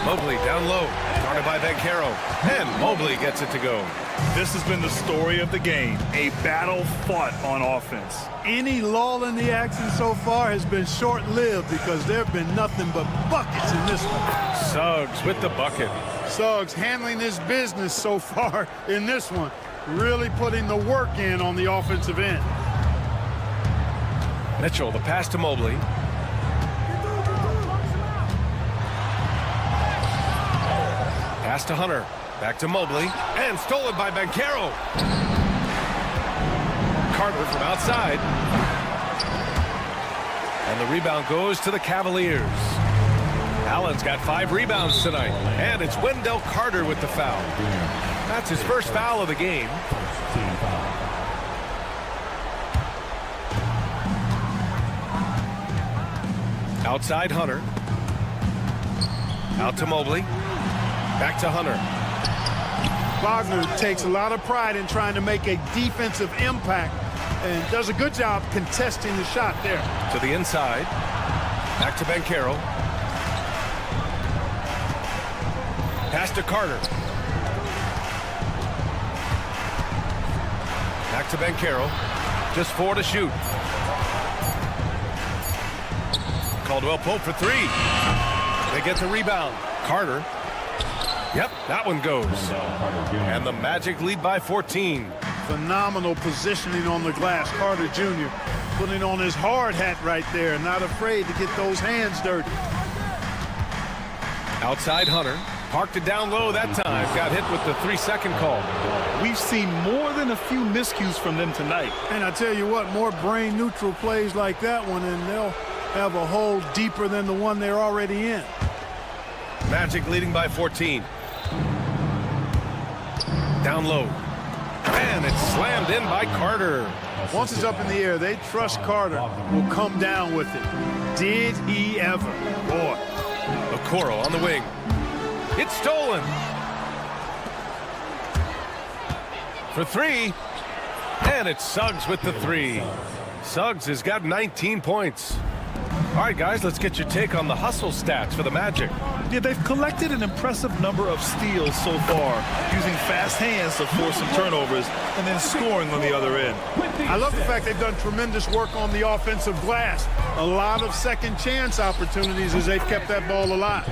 Mobley down low. Guarded by Banchero. And Mobley gets it to go. This has been the story of the game. A battle fought on offense. Any lull in the action so far has been short-lived, because there have been nothing but buckets in this one. Suggs with the bucket. Suggs handling his business so far in this one. Really putting the work in on the offensive end. Mitchell, the pass to Mobley. Pass to Hunter. Back to Mobley. And stolen by Banchero. Carter from outside. And the rebound goes to the Cavaliers. Allen's got 5 rebounds tonight. And it's Wendell Carter with the foul. That's his first foul of the game. Outside Hunter. Out to Mobley. Back to Hunter. Wagner takes a lot of pride in trying to make a defensive impact and does a good job contesting the shot there. To the inside. Back to Banchero. Pass to Carter. Back to Banchero. Just 4 to shoot. Caldwell Pope for 3. They get the rebound. Carter Yep, that one goes. And the Magic lead by 14. Phenomenal positioning on the glass. Carter Jr. putting on his hard hat right there, not afraid to get those hands dirty. Outside Hunter. Parked it down low that time. Got hit with the 3-second call. We've seen more than a few miscues from them tonight. And I tell you what, more brain-neutral plays like that one, and they'll have a hole deeper than the one they're already in. Magic leading by 14. Down low. And it's slammed in by Carter. Once it's up in the air, they trust Carter will come down with it. Did he ever? Boy. Okoro on the wing. It's stolen. For 3. And it's Suggs with the 3. Suggs has got 19 points. All right, guys, let's get your take on the hustle stats for the Magic. Yeah, they've collected an impressive number of steals so far, using fast hands to force some turnovers and then scoring on the other end. I love the fact they've done tremendous work on the offensive glass. A lot of second chance opportunities as they've kept that ball alive.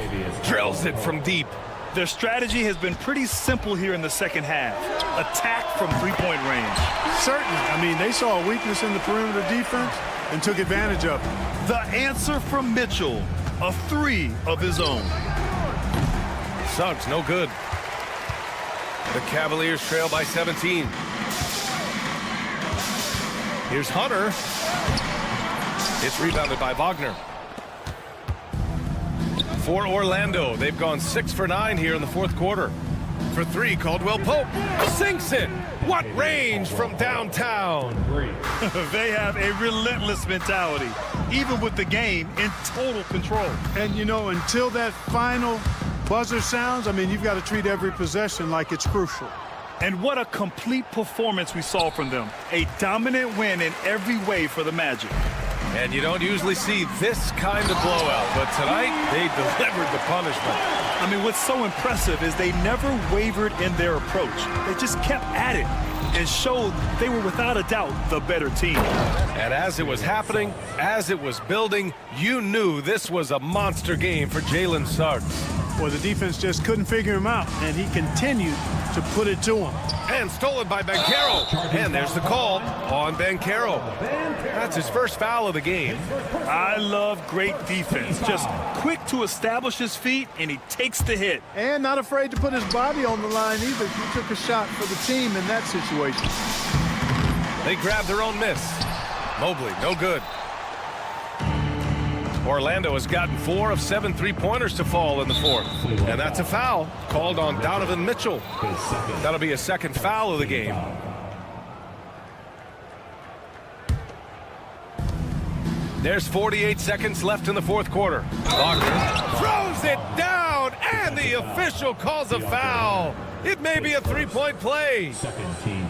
Drills it from deep. Their strategy has been pretty simple here in the second half. Attack from three-point range. Certainly. I mean, they saw a weakness in the perimeter defense and took advantage of it. The answer from Mitchell, a 3 of his own. Suggs, no good. The Cavaliers trail by 17. Here's Hunter. It's rebounded by Wagner. For Orlando, they've gone 6 for 9 here in the fourth quarter. For 3, Caldwell Pope sinks it. What range from downtown. They have a relentless mentality, even with the game in total control. And, you know, until that final buzzer sounds, I mean, you've got to treat every possession like it's crucial. And what a complete performance we saw from them. A dominant win in every way for the Magic. And you don't usually see this kind of blowout, but tonight they delivered the punishment. I mean, what's so impressive is they never wavered in their approach. They just kept at it and showed they were without a doubt the better team. And as it was happening, as it was building, you knew this was a monster game for Jalen Suggs. Well, the defense just couldn't figure him out, and he continued to put it to him. And stolen by Banchero. And there's the call on Banchero. That's his first foul of the game. I love great defense. Just quick to establish his feet, and he takes the hit. And not afraid to put his body on the line either. He took a shot for the team in that situation. They grabbed their own miss. Mobley, no good. Orlando has gotten 4 of 7 3-pointers to fall in the fourth. And that's a foul called on Donovan Mitchell. That'll be a second foul of the game. There's 48 seconds left in the fourth quarter. Wagner throws it down, and the official calls a foul. It may be a 3-point play.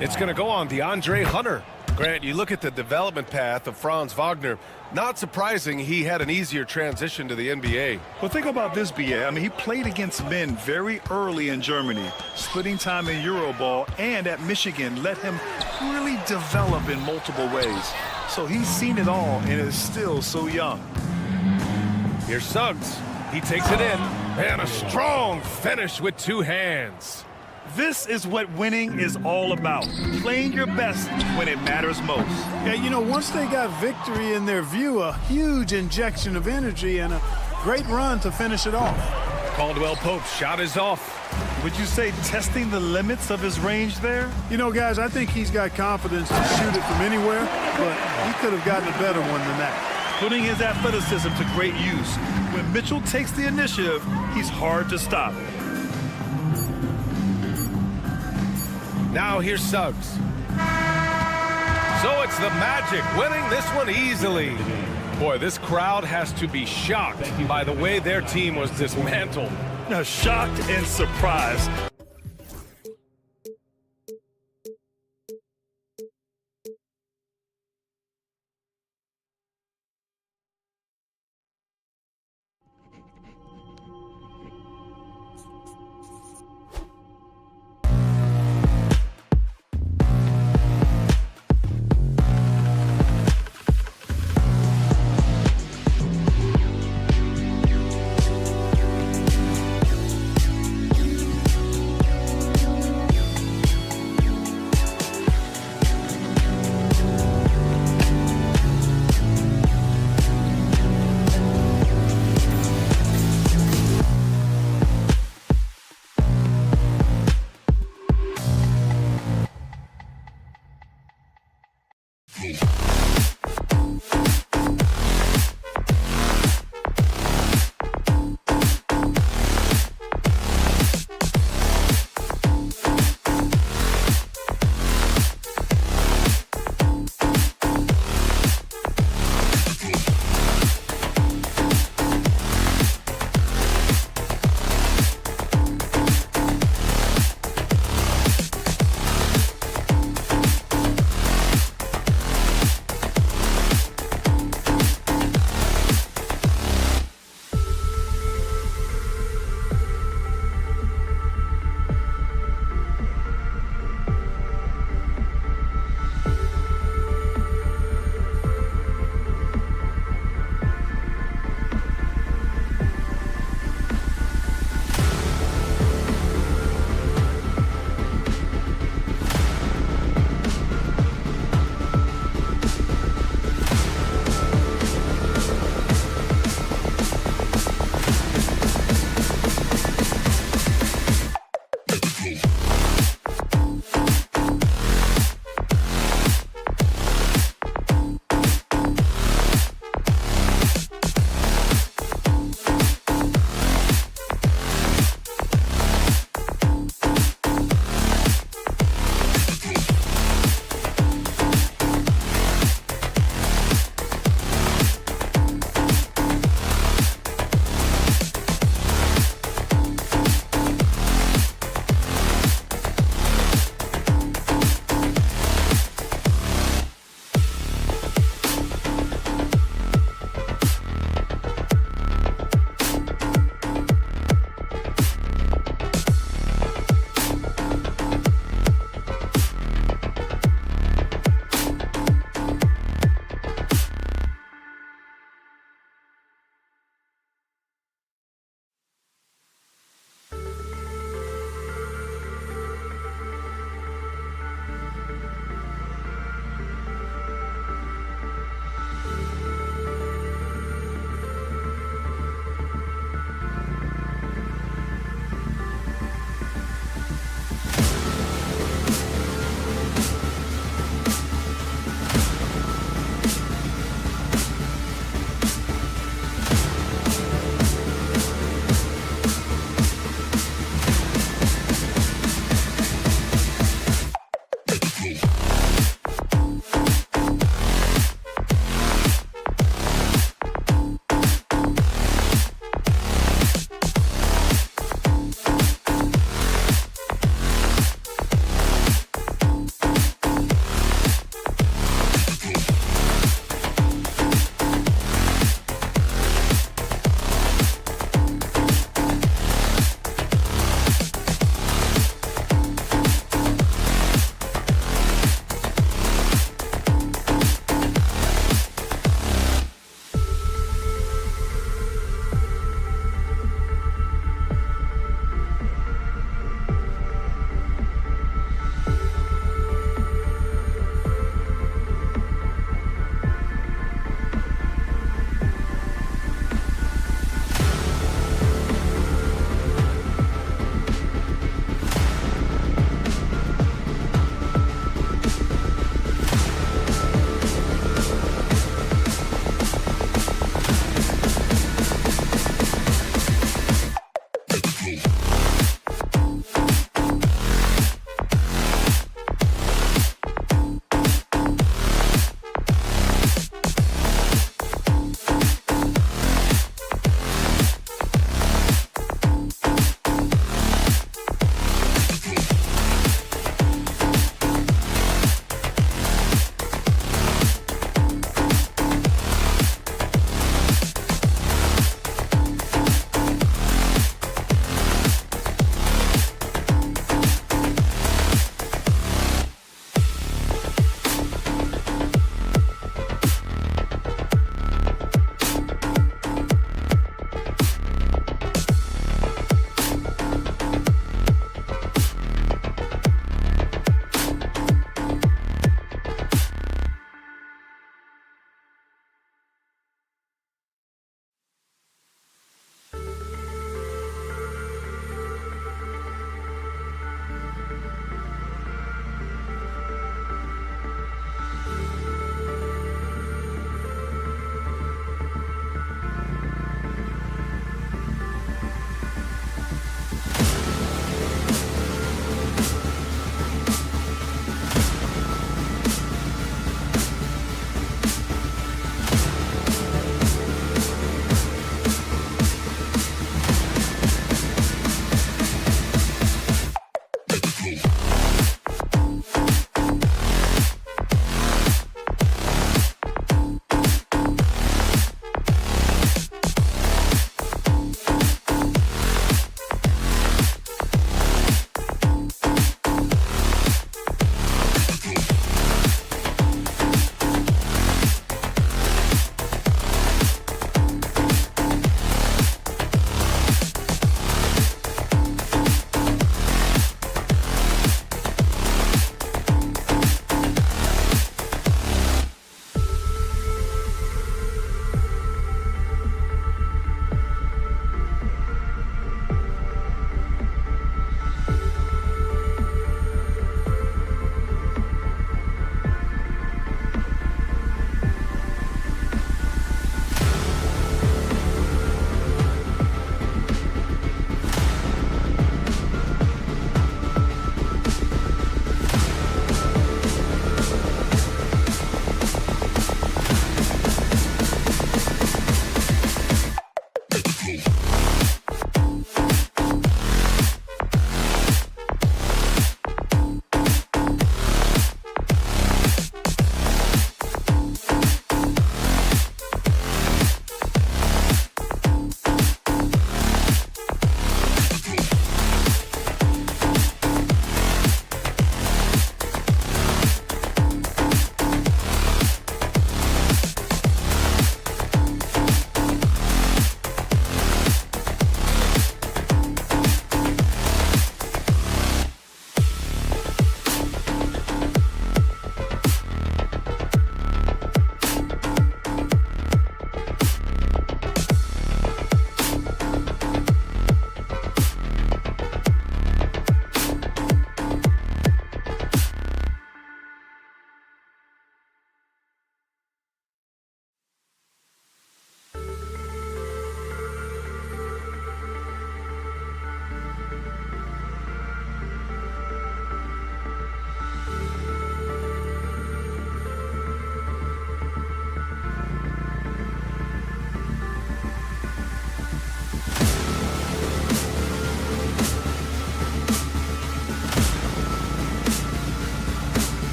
It's going to go on DeAndre Hunter. Grant, you look at the development path of Franz Wagner. Not surprising he had an easier transition to the NBA. Well, think about this, B.A. I mean, he played against men very early in Germany, splitting time in Euroball, and at Michigan let him really develop in multiple ways. So he's seen it all and is still so young. Here's Suggs. He takes it in, and a strong finish with 2 hands. This is what winning is all about, playing your best when it matters most. Yeah, you know, once they got victory in their view, a huge injection of energy and a great run to finish it off. Caldwell Pope's shot is off. Would you say testing the limits of his range there? You know, guys, I think he's got confidence to shoot it from anywhere, but he could have gotten a better one than that. Putting his athleticism to great use. When Mitchell takes the initiative, he's hard to stop. Now here's Suggs. So it's the Magic winning this one easily. Boy, this crowd has to be shocked by the way their team was dismantled. Shocked and surprised.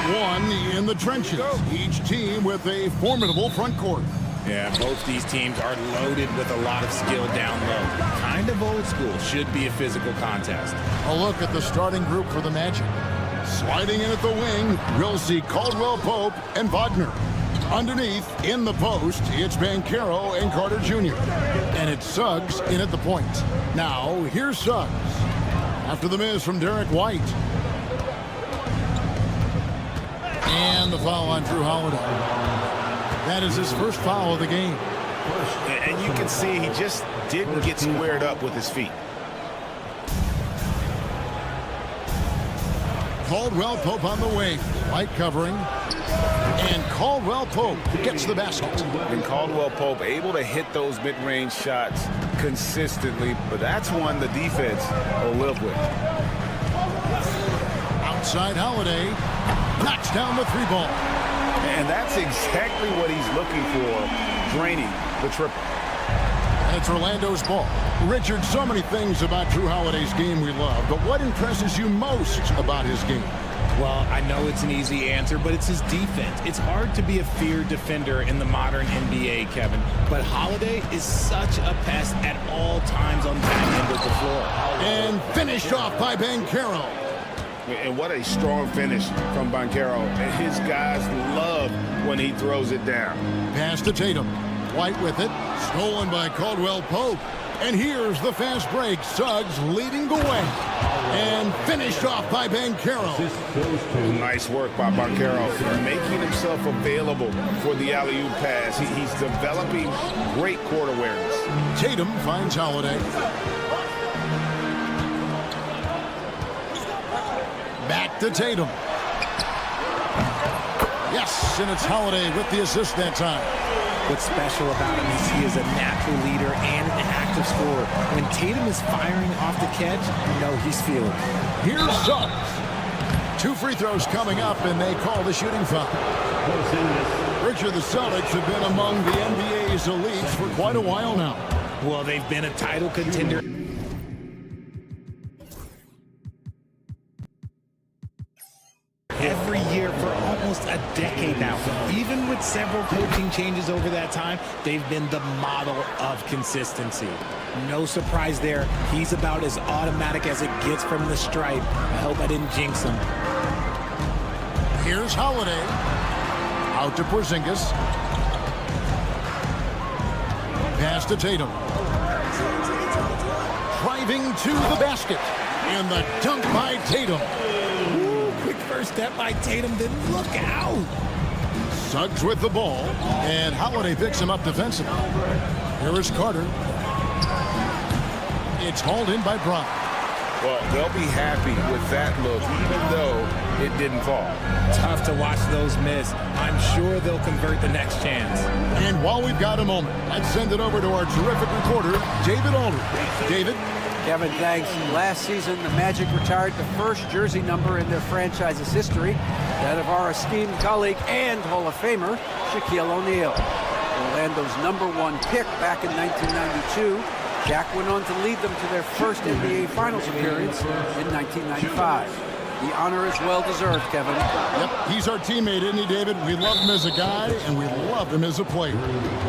One in the trenches. Each team with a formidable front court. Yeah, both these teams are loaded with a lot of skill down low. Kind of old school. Should be a physical contest. A look at the starting group for the Magic. Sliding in at the wing, we'll see Caldwell Pope and Wagner. Underneath, in the post, it's Banchero and Carter Jr. And it's Suggs in at the point. Now, here's Suggs. After the miss from Derek White. And the foul on Drew Holiday. That is his first foul of the game. And you can see he just didn't get squared up with his feet. Caldwell Pope on the wing. White covering. And Caldwell Pope gets the basket. And Caldwell Pope able to hit those mid-range shots consistently, but that's one the defense will live with. Outside Holiday. Knocks down the three ball. And that's exactly what he's looking for, draining the triple. And it's Orlando's ball. Richard, so many things about Drew Holiday's game we love, but what impresses you most about his game? Well, I know it's an easy answer, but it's his defense. It's hard to be a feared defender in the modern NBA, Kevin. But Holiday is such a pest at all times on that end of the floor. And finished off by Banchero. And what a strong finish from Banchero. His guys love when he throws it down. Pass to Tatum. White with it. Stolen by Caldwell Pope. And here's the fast break. Suggs leading the way. And finished off by Banchero. Nice work by Banchero, making himself available for the alley-oop pass. He's developing great court awareness. Tatum finds Holiday. Back to Tatum. Yes, and it's Holiday with the assist that time. What's special about him is he is a natural leader and an active scorer. When Tatum is firing off the catch, you know he's feeling it. Here's Suggs. 2 free throws coming up, and they call the shooting foul. Richard, the Celtics have been among the NBA's elites for quite a while now. Well, they've been a title contender every year for almost a decade now. Even with several coaching changes over that time, they've been the model of consistency. No surprise there. He's about as automatic as it gets from the stripe. I hope I didn't jinx him. Here's Holiday. Out to Porzingis. Pass to Tatum. Driving to the basket. And the dunk by Tatum. Quick first step by Tatum, then look out. Suggs with the ball, and Holiday picks him up defensively. Here is Carter. It's hauled in by Brown. Well, they'll be happy with that look, even though it didn't fall. Tough to watch those miss. I'm sure they'll convert the next chance. And while we've got a moment, let's send it over to our terrific reporter, David Aldridge. David? Kevin, thanks. Last season, the Magic retired the first jersey number in their franchise's history, that of our esteemed colleague and Hall of Famer, Shaquille O'Neal. Orlando's #1 pick back in 1992, Jack went on to lead them to their first NBA Finals appearance in 1995. The honor is well-deserved, Kevin. Yep, he's our teammate, isn't he, David? We love him as a guy, and we love him as a player.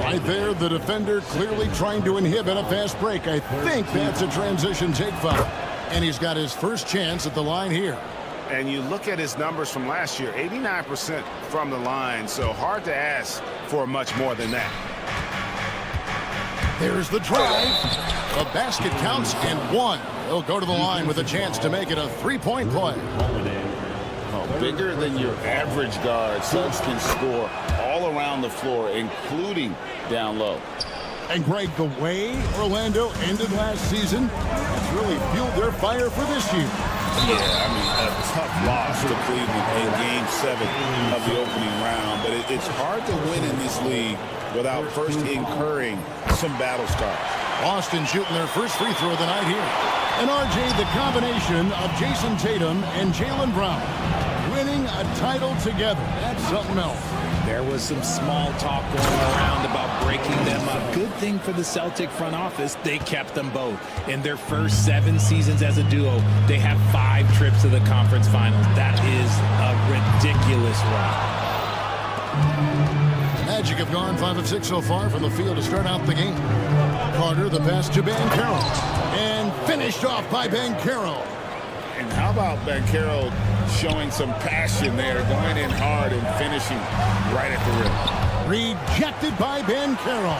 Right there, the defender clearly trying to inhibit a fast break. I think that's a transition take foul. And he's got his first chance at the line here. And you look at his numbers from last year, 89% from the line, so hard to ask for much more than that. There's the drive. The basket counts and one. He'll go to the line with a chance to make it a three-point play. Oh, bigger than your average guard, Suggs can score all around the floor, including down low. And Greg, the way Orlando ended last season has really fueled their fire for this year. Yeah, I mean, a tough loss to Cleveland in Game 7 of the opening round, but it's hard to win in this league without first incurring some battle scars. Boston shooting their first free throw of the night here. And RJ, the combination of Jason Tatum and Jaylen Brown winning a title together. That's something else. There was some small talk going around about breaking them up. Good thing for the Celtic front office, they kept them both. In their first 7 seasons as a duo, they have 5 trips to the conference finals. That is a ridiculous run. Magic have gone 5 of 6 so far from the field to start out the game. Carter, the pass to Banchero. And finished off by Banchero. And how about Banchero showing some passion there, going in hard and finishing right at the rim. Rejected by Banchero.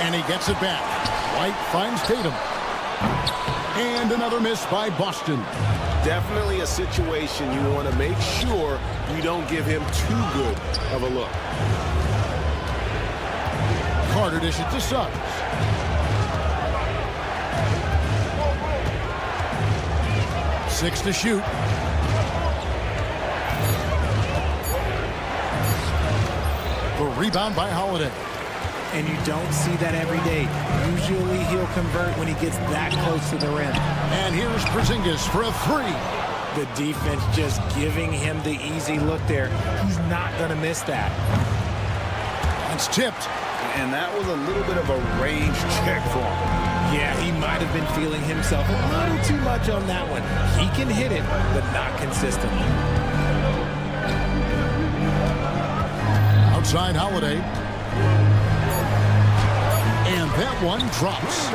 And he gets it back. White finds Tatum. And another miss by Boston. Definitely a situation you want to make sure you don't give him too good of a look. Carter dishes to Suggs. Six to shoot. The rebound by Holiday. And you don't see that every day. Usually he'll convert when he gets that close to the rim. And here's Porzingis for a 3. The defense just giving him the easy look there. He's not going to miss that. It's tipped. And that was a little bit of a range check for him. Yeah, he might have been feeling himself a little too much on that one. He can hit it, but not consistently. Outside Holiday. And that one drops.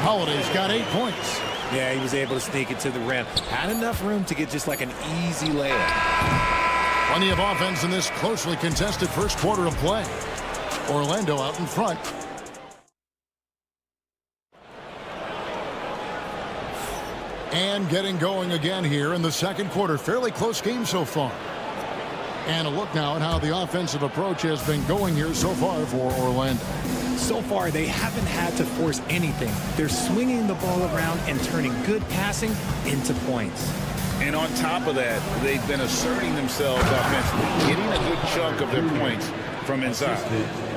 Holiday's got 8 points. Yeah, he was able to sneak it to the rim. Had enough room to get just like an easy layup. Plenty of offense in this closely contested first quarter of play. Orlando out in front. And getting going again here in the second quarter. Fairly close game so far. And a look now at how the offensive approach has been going here so far for Orlando. So far, they haven't had to force anything. They're swinging the ball around and turning good passing into points. And on top of that, they've been asserting themselves offensively, getting a good chunk of their points from inside.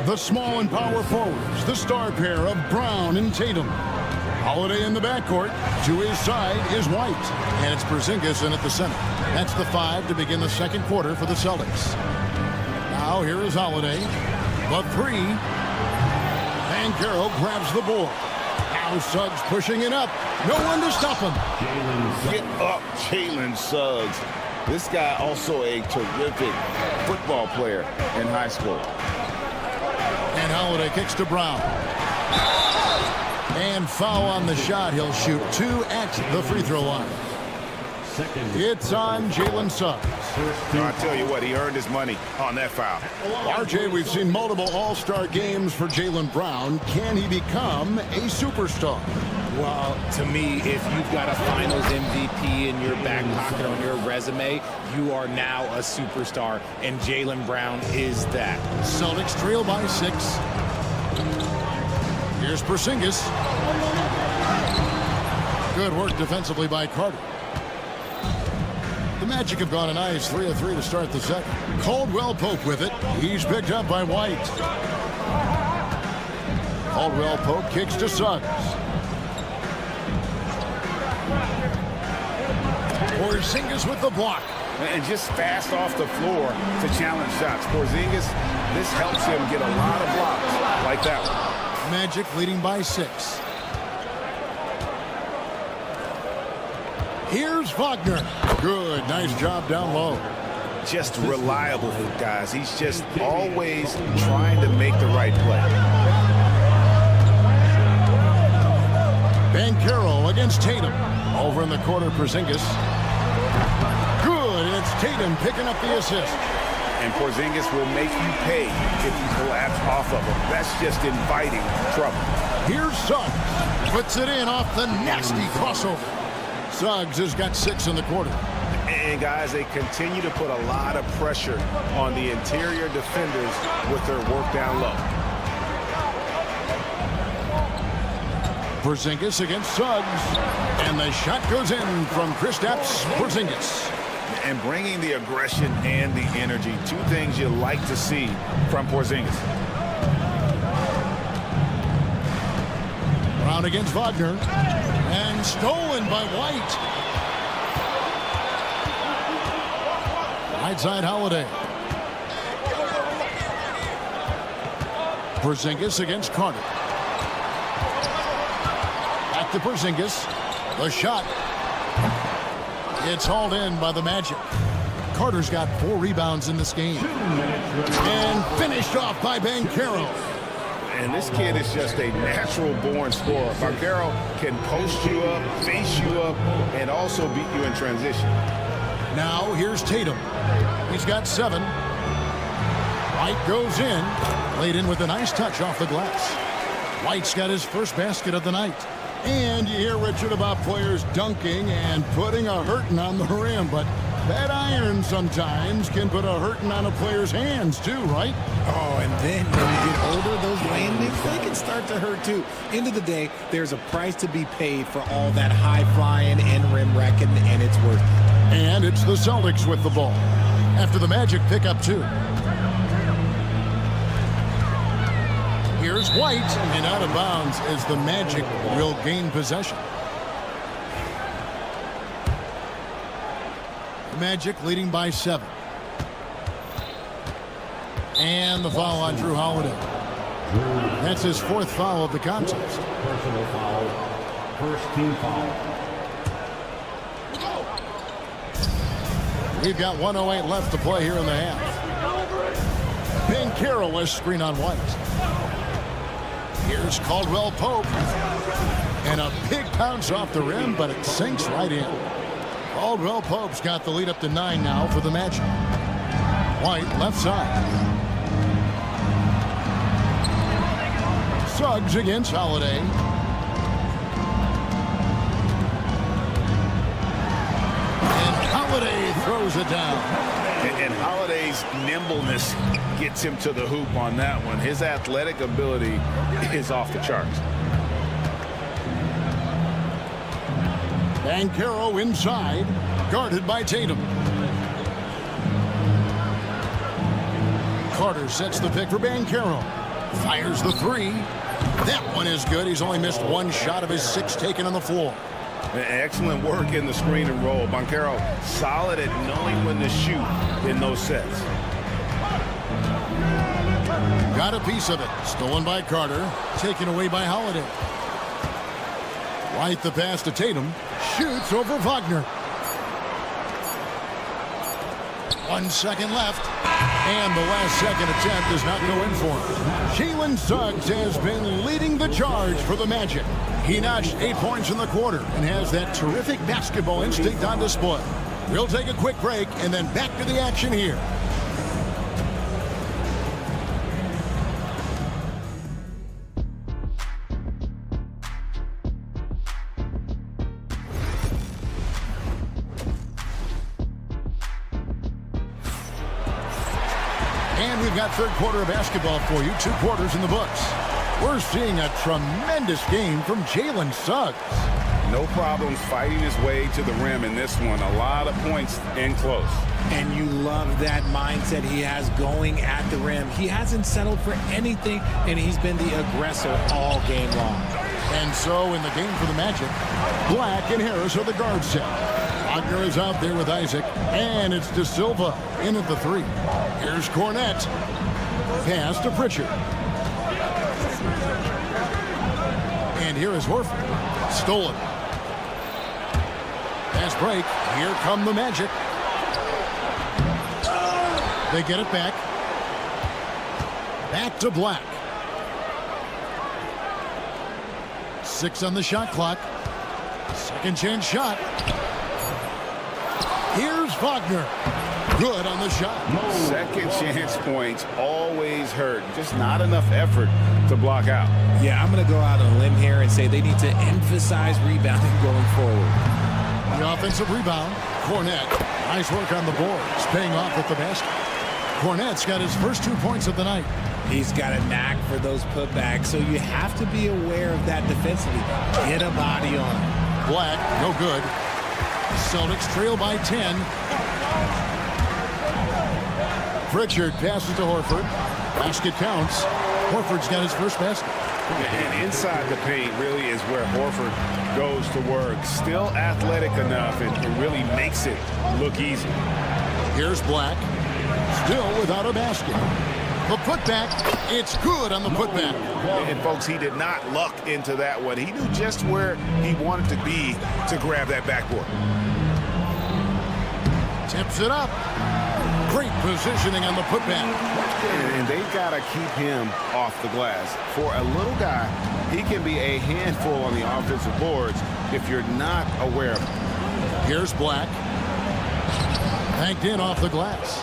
The small and power forwards, the star pair of Brown and Tatum. Holiday in the backcourt. To his side is White. And it's Porzingis in at the center. That's the 5 to begin the second quarter for the Celtics. Now here is Holiday. The 3. Banchero grabs the board. Now Suggs pushing it up. No one to stop him. Get up, Jalen Suggs. This guy also a terrific football player in high school. And Holiday kicks to Brown. And foul on the shot. He'll shoot 2 at the free throw line. It's on Jalen Suggs. I tell you what, he earned his money on that foul. RJ, we've seen multiple all-star games for Jaylen Brown. Can he become a superstar? Well, to me, if you've got a finals MVP in your back pocket on your resume, you are now a superstar, and Jaylen Brown is that. Celtics trail by 6. Here's Porzingis. Good work defensively by Carter. The Magic have gone a nice 3 of 3 to start the second. Caldwell Pope with it. He's picked up by White. Caldwell Pope kicks to Suggs. Porzingis with the block. And just fast off the floor to challenge shots. Porzingis, this helps him get a lot of blocks like that one. Magic leading by 6. Here's Wagner. Good, nice job down low. Just reliable, guys. He's just always trying to make the right play. Banchero against Tatum. Over in the corner, Porzingis. Good, and it's Tatum picking up the assist. And Porzingis will make you pay if you collapse off of him. That's just inviting trouble. Here's Suggs. Puts it in off the nasty crossover. Suggs has got 6 in the quarter. And guys, they continue to put a lot of pressure on the interior defenders with their work down low. Porzingis against Suggs. And the shot goes in from Kristaps Porzingis. And bringing the aggression and the energy, 2 things you like to see from Porzingis. Brown against Wagner. And stolen by White. Right side, Holiday. Porzingis against Carter. Back to Porzingis. The shot. It's hauled in by the Magic. Carter's got 4 rebounds in this game. And finished off by Banchero. And this kid is just a natural-born scorer. Banchero can post you up, face you up, and also beat you in transition. Now here's Tatum. He's got 7. White goes in. Laid in with a nice touch off the glass. White's got his first basket of the night. And you hear, Richard, about players dunking and putting a hurting on the rim, but that iron sometimes can put a hurting on a player's hands too, right? Oh, and then when you get older, those landings, they can start to hurt too. End of the day, there's a price to be paid for all that high-flying and rim wrecking, and it's worth it. And it's the Celtics with the ball. After the Magic pick up 2. Here's White, and out of bounds as the Magic will gain possession. The Magic leading by 7. And the foul on Drew Holiday. That's his 4th foul of the contest. Personal foul. First team foul. We've got 1:08 left to play here in the half. Banchero was screen on White. Here's Caldwell Pope. And a big bounce off the rim, but it sinks right in. Caldwell Pope's got the lead up to 9 now for the Magic. White left side. Suggs against Holiday. And Holiday throws it down. And Holiday's nimbleness gets him to the hoop on that one. His athletic ability is off the charts. Banchero inside, guarded by Tatum. Carter sets the pick for Banchero. Fires the 3. That one is good. He's only missed 1 shot of his 6 taken on the floor. Excellent work in the screen and roll. Banchero solid at knowing when to shoot in those sets. Got a piece of it. Stolen by Carter. Taken away by Holiday. White the pass to Tatum. Shoots over Wagner. 1 second left. And the last second attempt does not go in for him. Jalen Suggs has been leading the charge for the Magic. He notched 8 points in the quarter and has that terrific basketball instinct on display. We'll take a quick break and then back to the action here. And we've got 3rd quarter of basketball for you. 2 quarters in the books. We're seeing a tremendous game from Jalen Suggs. No problems fighting his way to the rim in this one. A lot of points in close. And you love that mindset he has going at the rim. He hasn't settled for anything, and he's been the aggressor all game long. And so in the game for the Magic, Black and Harris are the guard set. Wagner is out there with Isaac, and it's De Silva in at the 3. Here's Cornette. Pass to Pritchard. And here is Horford. Stolen. Fast break. Here come the Magic. They get it back. Back to Black. 6 on the shot clock. Second chance shot. Here's Wagner. Good on the shot. Second chance points always hurt. Just not enough effort to block out. Yeah, I'm going to go out on a limb here and say they need to emphasize rebounding going forward. The offensive rebound. Cornette. Nice work on the boards. Paying off with the basket. Cornette's got his first 2 points of the night. He's got a knack for those putbacks, so you have to be aware of that defensively. Get a body on him. Black, no good. Celtics trail by 10. Pritchard passes to Horford. Basket counts. Horford's got his first basket. And inside the paint really is where Horford goes to work. Still athletic enough and really makes it look easy. Here's Black. Still without a basket. The putback. It's good on the putback. And, folks, he did not luck into that one. He knew just where he wanted to be to grab that backboard. Tips it up. Great positioning on the putback. And they've got to keep him off the glass. For a little guy, he can be a handful on the offensive boards if you're not aware of him. Here's Black. Banked in off the glass.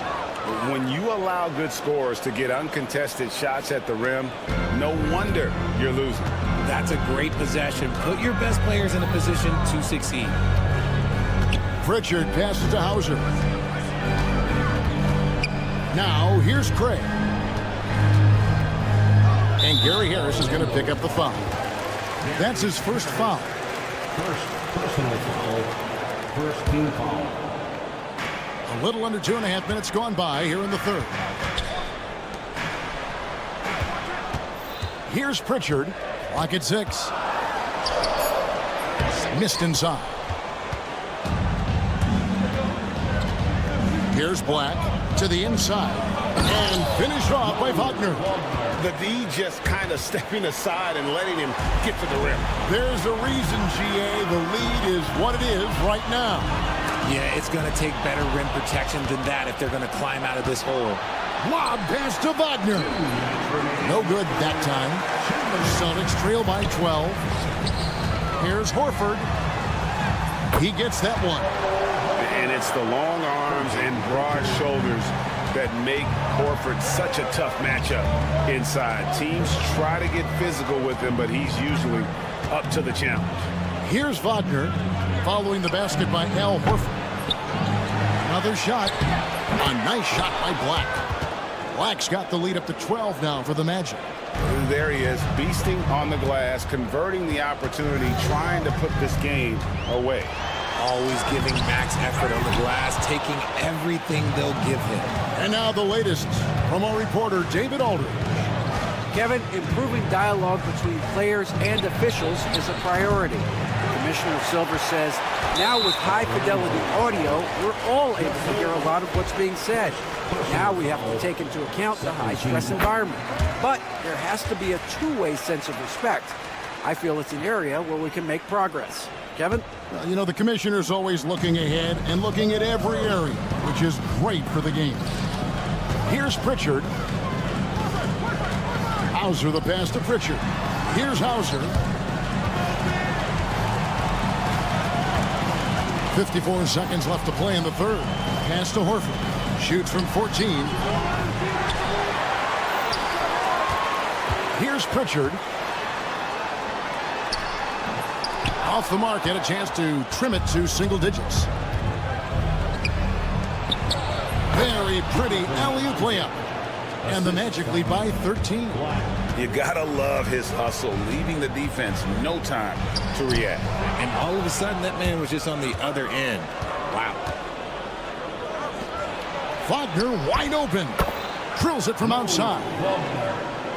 When you allow good scorers to get uncontested shots at the rim, no wonder you're losing. That's a great possession. Put your best players in a position to succeed. Pritchard passes to Hauser. Now, here's Craig. And Gary Harris is going to pick up the foul. That's his first foul. First personal foul. First team foul. A little under 2.5 minutes gone by here in the third. Here's Pritchard. Clock at 6. Missed inside. Here's Black to the inside. And finished off by Wagner. The D just kind of stepping aside and letting him get to the rim. There's a reason, GA. The lead is what it is right now. Yeah, it's going to take better rim protection than that if they're going to climb out of this hole. Lob pass to Wagner. No good that time. The Celtics trail by 12. Here's Horford. He gets that one. And it's the long arms and broad shoulders that make Horford such a tough matchup inside. Teams try to get physical with him, but he's usually up to the challenge. Here's Wagner following the basket by Al Horford. Another shot. A nice shot by Black. Black's got the lead up to 12 now for the Magic. There he is, beasting on the glass, converting the opportunity, trying to put this game away. Always giving max effort on the glass, taking everything they'll give him. And now the latest from our reporter, David Aldridge. Kevin, improving dialogue between players and officials is a priority. Commissioner Silver says, now with high-fidelity audio, we're all able to hear a lot of what's being said. Now we have to take into account the high-stress environment. But there has to be a two-way sense of respect. I feel it's an area where we can make progress. Kevin? Well, you know, the commissioner's always looking ahead and looking at every area, which is great for the game. Here's Pritchard. Hauser the pass to Pritchard. Here's Hauser. 54 seconds left to play in the third. Pass to Horford. Shoots from 14. Here's Pritchard. Off the mark, had a chance to trim it to single digits. Very pretty alley-oop layup. And the Magic lead by 13. You gotta love his hustle, leaving the defense no time to react. And all of a sudden, that man was just on the other end. Wow. Wagner wide open. Drills it from outside.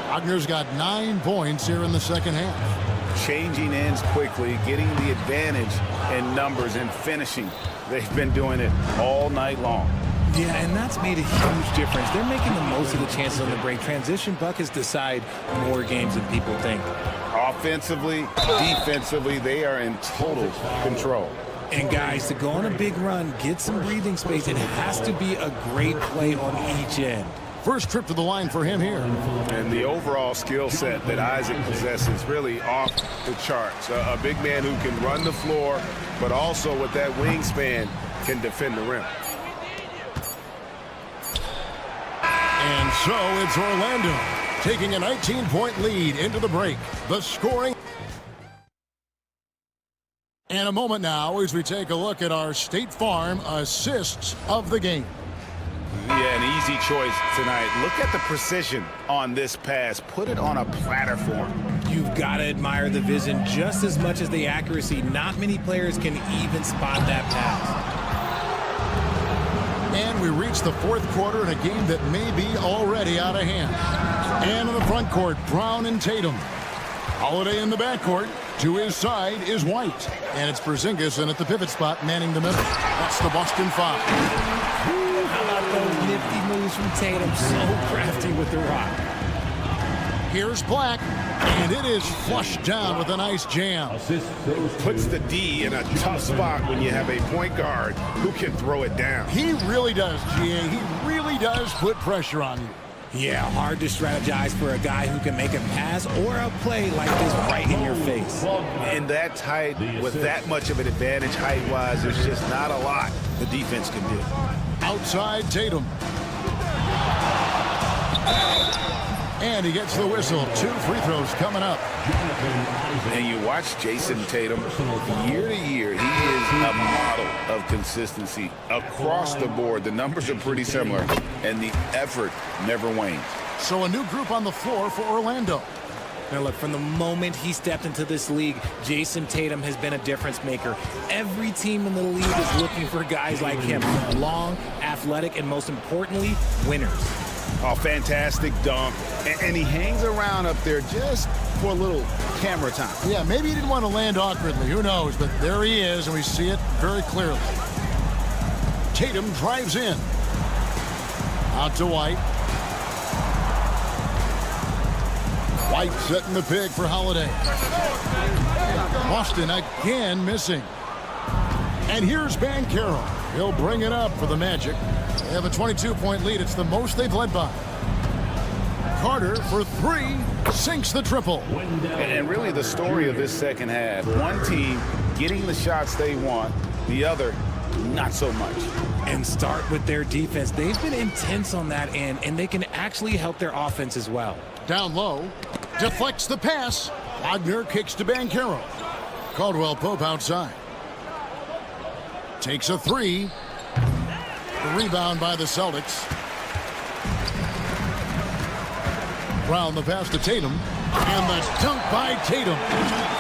Wagner's got 9 points here in the second half. Changing ends quickly, getting the advantage in numbers and finishing. They've been doing it all night long. Yeah, and that's made a huge difference. They're making the most of the chances on the break. Transition buckets decide more games than people think. Offensively, defensively, they are in total control. And guys, to go on a big run, get some breathing space, it has to be a great play on each end. First trip to the line for him here. And the overall skill set that Isaac possesses really off the charts. A big man who can run the floor, but also with that wingspan can defend the rim. And so it's Orlando taking a 19-point lead into the break. The scoring. And a moment now as we take a look at our State Farm assists of the game. Yeah, an easy choice tonight. Look at the precision on this pass. Put it on a platter form. You've got to admire the vision just as much as the accuracy. Not many players can even spot that pass. And we reach the fourth quarter in a game that may be already out of hand. And in the front court, Brown and Tatum. Holiday in the backcourt. To his side is White. And it's Porzingis in at the pivot spot, manning the middle. That's the Boston Five. How about nifty moves from Tatum. So crafty with the rock. Here's Black, and it is flushed down with a nice jam. Puts the D in a tough spot when you have a point guard who can throw it down. He really does, GA. He really does put pressure on you. Yeah, hard to strategize for a guy who can make a pass or a play like this right in your face. And that height, with that much of an advantage height-wise, there's just not a lot the defense can do. Outside Tatum. And he gets the whistle. 2 free throws coming up. And you watch Jason Tatum, year to year, he is a model of consistency across the board. The numbers are pretty similar, and the effort never wanes. So a new group on the floor for Orlando. Now look, from the moment he stepped into this league, Jason Tatum has been a difference maker. Every team in the league is looking for guys like him. Long, athletic, and most importantly, winners. Oh, fantastic dunk. And he hangs around up there just for a little camera time. Yeah, maybe he didn't want to land awkwardly. Who knows? But there he is, and we see it very clearly. Tatum drives in. Out to White. White setting the pick for Holiday. Boston again missing. And here's Banchero. He'll bring it up for the Magic. They have a 22-point lead. It's the most they've led by. Carter for 3, sinks the triple. And really the story of this second half, one team getting the shots they want, the other not so much. And start with their defense. They've been intense on that end, and they can actually help their offense as well. Down low, deflects the pass. Wagner kicks to Banchero. Caldwell Pope outside. Takes a 3. The rebound by the Celtics. Brown the pass to Tatum. And the dunk by Tatum.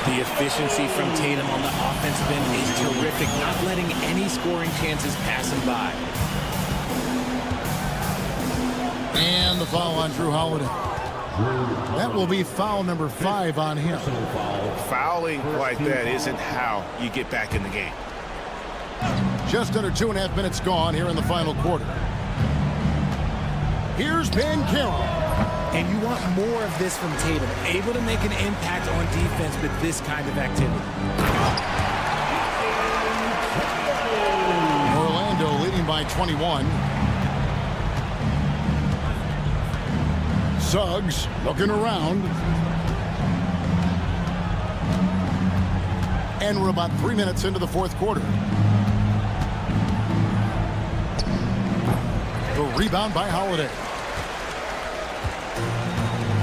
The efficiency from Tatum on the offensive end is terrific, not letting any scoring chances pass him by. And the foul on Drew Holiday. That will be foul number 5 on him. Fouling like that isn't how you get back in the game. Just under 2.5 minutes gone here in the final quarter. Here's Banchero. And you want more of this from Tatum, able to make an impact on defense with this kind of activity. Orlando leading by 21. Suggs looking around. And we're about 3 minutes into the fourth quarter. The rebound by Holiday.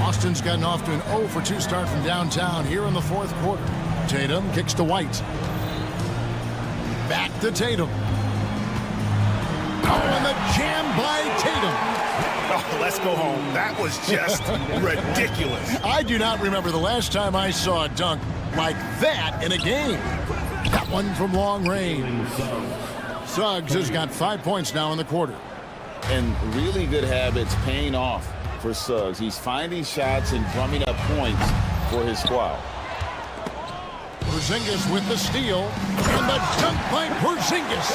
Austin's gotten off to an 0 for 2 start from downtown here in the fourth quarter. Tatum kicks to White. Back to Tatum. Oh, and the jam by Tatum. Oh, let's go home. That was just ridiculous. I do not remember the last time I saw a dunk like that in a game. That one from long range. Suggs has got 5 points now in the quarter. And really good habits paying off for Suggs. He's finding shots and drumming up points for his squad. Porzingis with the steal. And the dunk by Porzingis.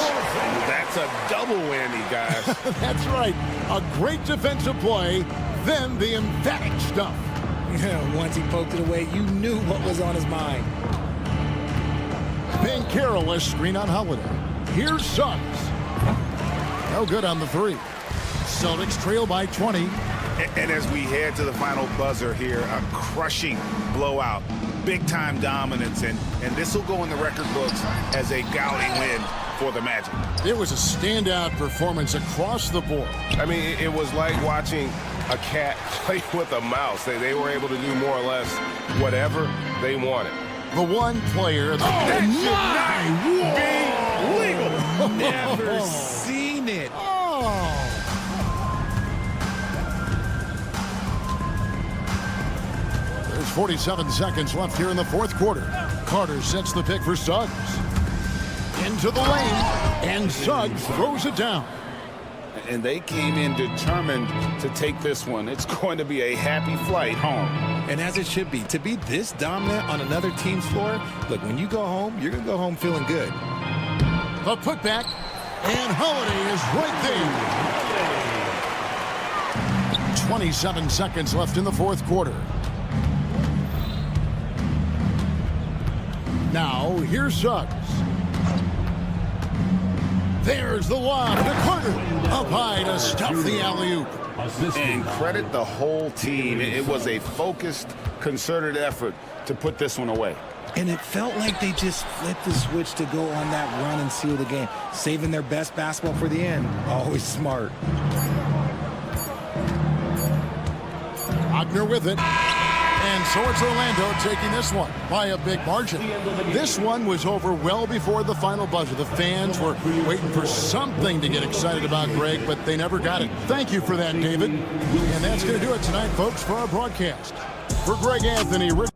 That's a double whammy, guys. That's right. A great defensive play, then the emphatic stuff. Yeah, once he poked it away, you knew what was on his mind. Banchero, a screen on Holiday. Here's Suggs. No good on the 3. Celtics trail by 20. And as we head to the final buzzer here, a crushing blowout, big-time dominance, and this will go in the record books as a gaudy win for the Magic. It was a standout performance across the board. I mean, it was like watching a cat play with a mouse. They were able to do more or less whatever they wanted. The one player that Be legal. Never seen it. Oh. There's 47 seconds left here in the fourth quarter. Carter sets the pick for Suggs. Into the lane, and Suggs throws it down. And they came in determined to take this one. It's going to be a happy flight home. And as it should be, to be this dominant on another team's floor, look, when you go home, you're going to go home feeling good. The putback, and Holiday is right there. 27 seconds left in the fourth quarter. Now, here's Suggs. There's the lob to Carter. Up high to stuff the alley-oop. And credit the whole team. It was a focused, concerted effort to put this one away. And it felt like they just flipped the switch to go on that run and seal the game, saving their best basketball for the end. Always smart. Wagner with it. And so it's Orlando taking this one by a big margin. This one was over well before the final buzzer. The fans were waiting for something to get excited about, Greg, but they never got it. Thank you for that, David. And that's going to do it tonight, folks, for our broadcast. For Greg Anthony, Rick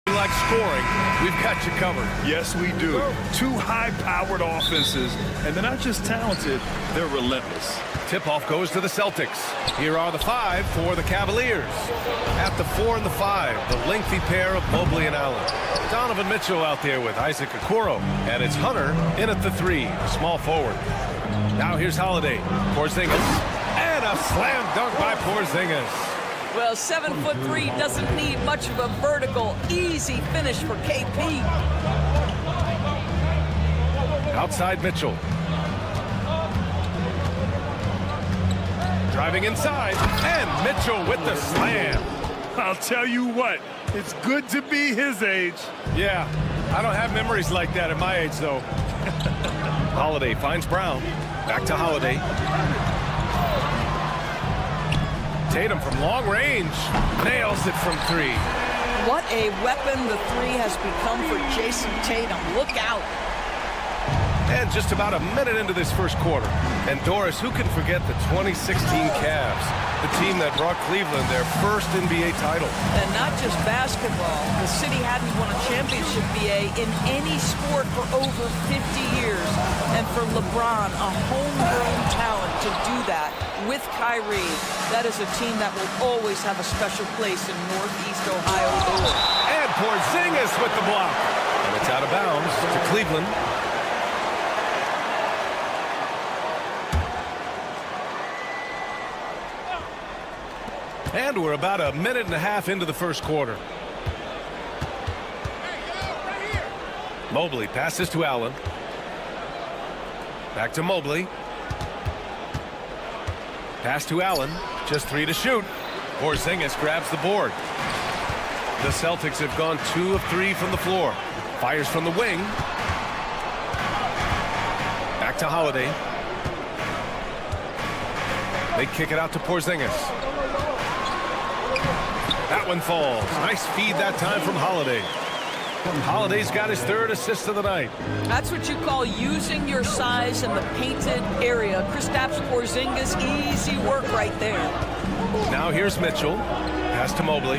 Like scoring, we've got you covered. Yes, we do. Two high-powered offenses, and they're not just talented, they're relentless. Tip-off goes to the Celtics. Here are the 5 for the Cavaliers. At the 4 and the 5, the lengthy pair of Mobley and Allen. Donovan Mitchell out there with Isaac Okoro. And it's Hunter in at the 3, small forward. Now here's Holiday. Porzingis. And a slam dunk by Porzingis. Well, 7'3" doesn't need much of a vertical, easy finish for KP. Outside Mitchell. Driving inside, and Mitchell with the slam. I'll tell you what, it's good to be his age. Yeah, I don't have memories like that at my age, though. Holiday finds Brown. Back to Holiday. Tatum from long range. Nails it from 3. What a weapon the 3 has become for Jason Tatum. Look out. And just about a minute into this first quarter. And Doris, who can forget the 2016 Cavs? The team that brought Cleveland their first NBA title. And not just basketball. The city hadn't won a championship, BA, in any sport for over 50 years. And for LeBron, a homegrown talent to do that with Kyrie, that is a team that will always have a special place in Northeast Ohio. And Porzingis with the block. And it's out of bounds to Cleveland. And we're about a minute and a half into the first quarter. Mobley passes to Allen. Back to Mobley. Pass to Allen. Just 3 to shoot. Porzingis grabs the board. The Celtics have gone 2 of 3 from the floor. Fires from the wing. Back to Holiday. They kick it out to Porzingis. That one falls. Nice feed that time from Holiday. Holiday's got his 3rd assist of the night. That's what you call using your size in the painted area. Kristaps Porzingis, easy work right there. Now here's Mitchell. Pass to Mobley.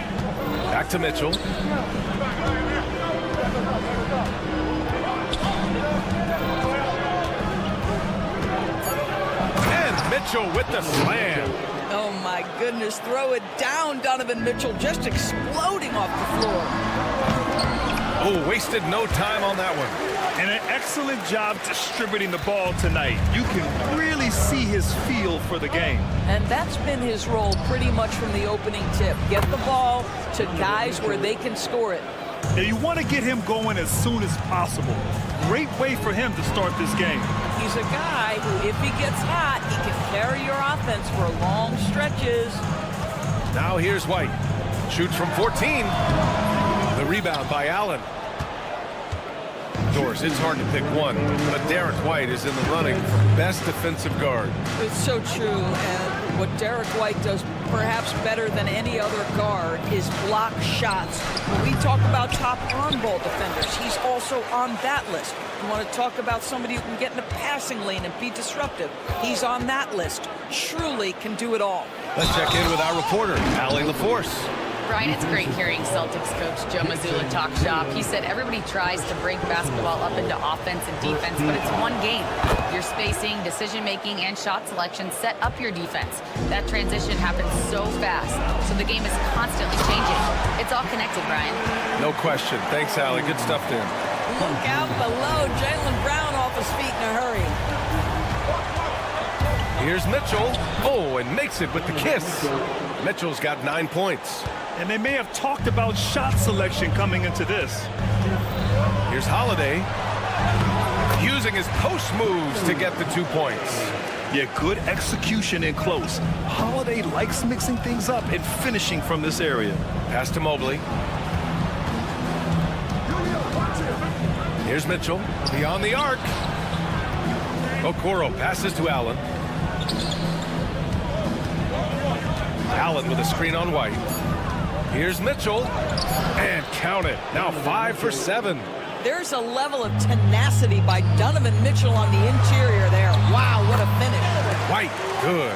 Back to Mitchell. And Mitchell with the slam. Oh, my goodness. Throw it down, Donovan Mitchell, just exploding off the floor. Oh, wasted no time on that one. And an excellent job distributing the ball tonight. You can really see his feel for the game. And that's been his role pretty much from the opening tip. Get the ball to guys where they can score it. Now you want to get him going as soon as possible. Great way for him to start this game. He's a guy who, if he gets hot, he can carry your offense for long stretches. Now here's White. Shoots from 14. The rebound by Allen. Doris, it's hard to pick one, but Derek White is in the running for best defensive guard. It's so true, and what Derek White does perhaps better than any other guard is block shots. When we talk about top on-ball defenders, he's also on that list. You want to talk about somebody who can get in the passing lane and be disruptive. He's on that list. Truly can do it all. Let's check in with our reporter, Allie LaForce. Brian, it's great hearing Celtics coach Joe Mazzulla talk shop. He said everybody tries to break basketball up into offense and defense, but it's one game. Your spacing, decision-making, and shot selection set up your defense. That transition happens so fast, so the game is constantly changing. It's all connected, Brian. No question. Thanks, Allie. Good stuff, Dan. Look out below. Jaylen Brown off his feet in a hurry. Here's Mitchell. Oh, and makes it with the kiss. Mitchell's got 9 points. And they may have talked about shot selection coming into this. Here's Holiday. Using his post moves to get the 2 points. Yeah, good execution in close. Holiday likes mixing things up and finishing from this area. Pass to Mobley. Here's Mitchell. Beyond the arc. Okoro passes to Allen. Allen with a screen on White. Here's Mitchell. And count it. Now 5 for 7. There's a level of tenacity by Donovan Mitchell on the interior there. Wow, what a finish. White, good.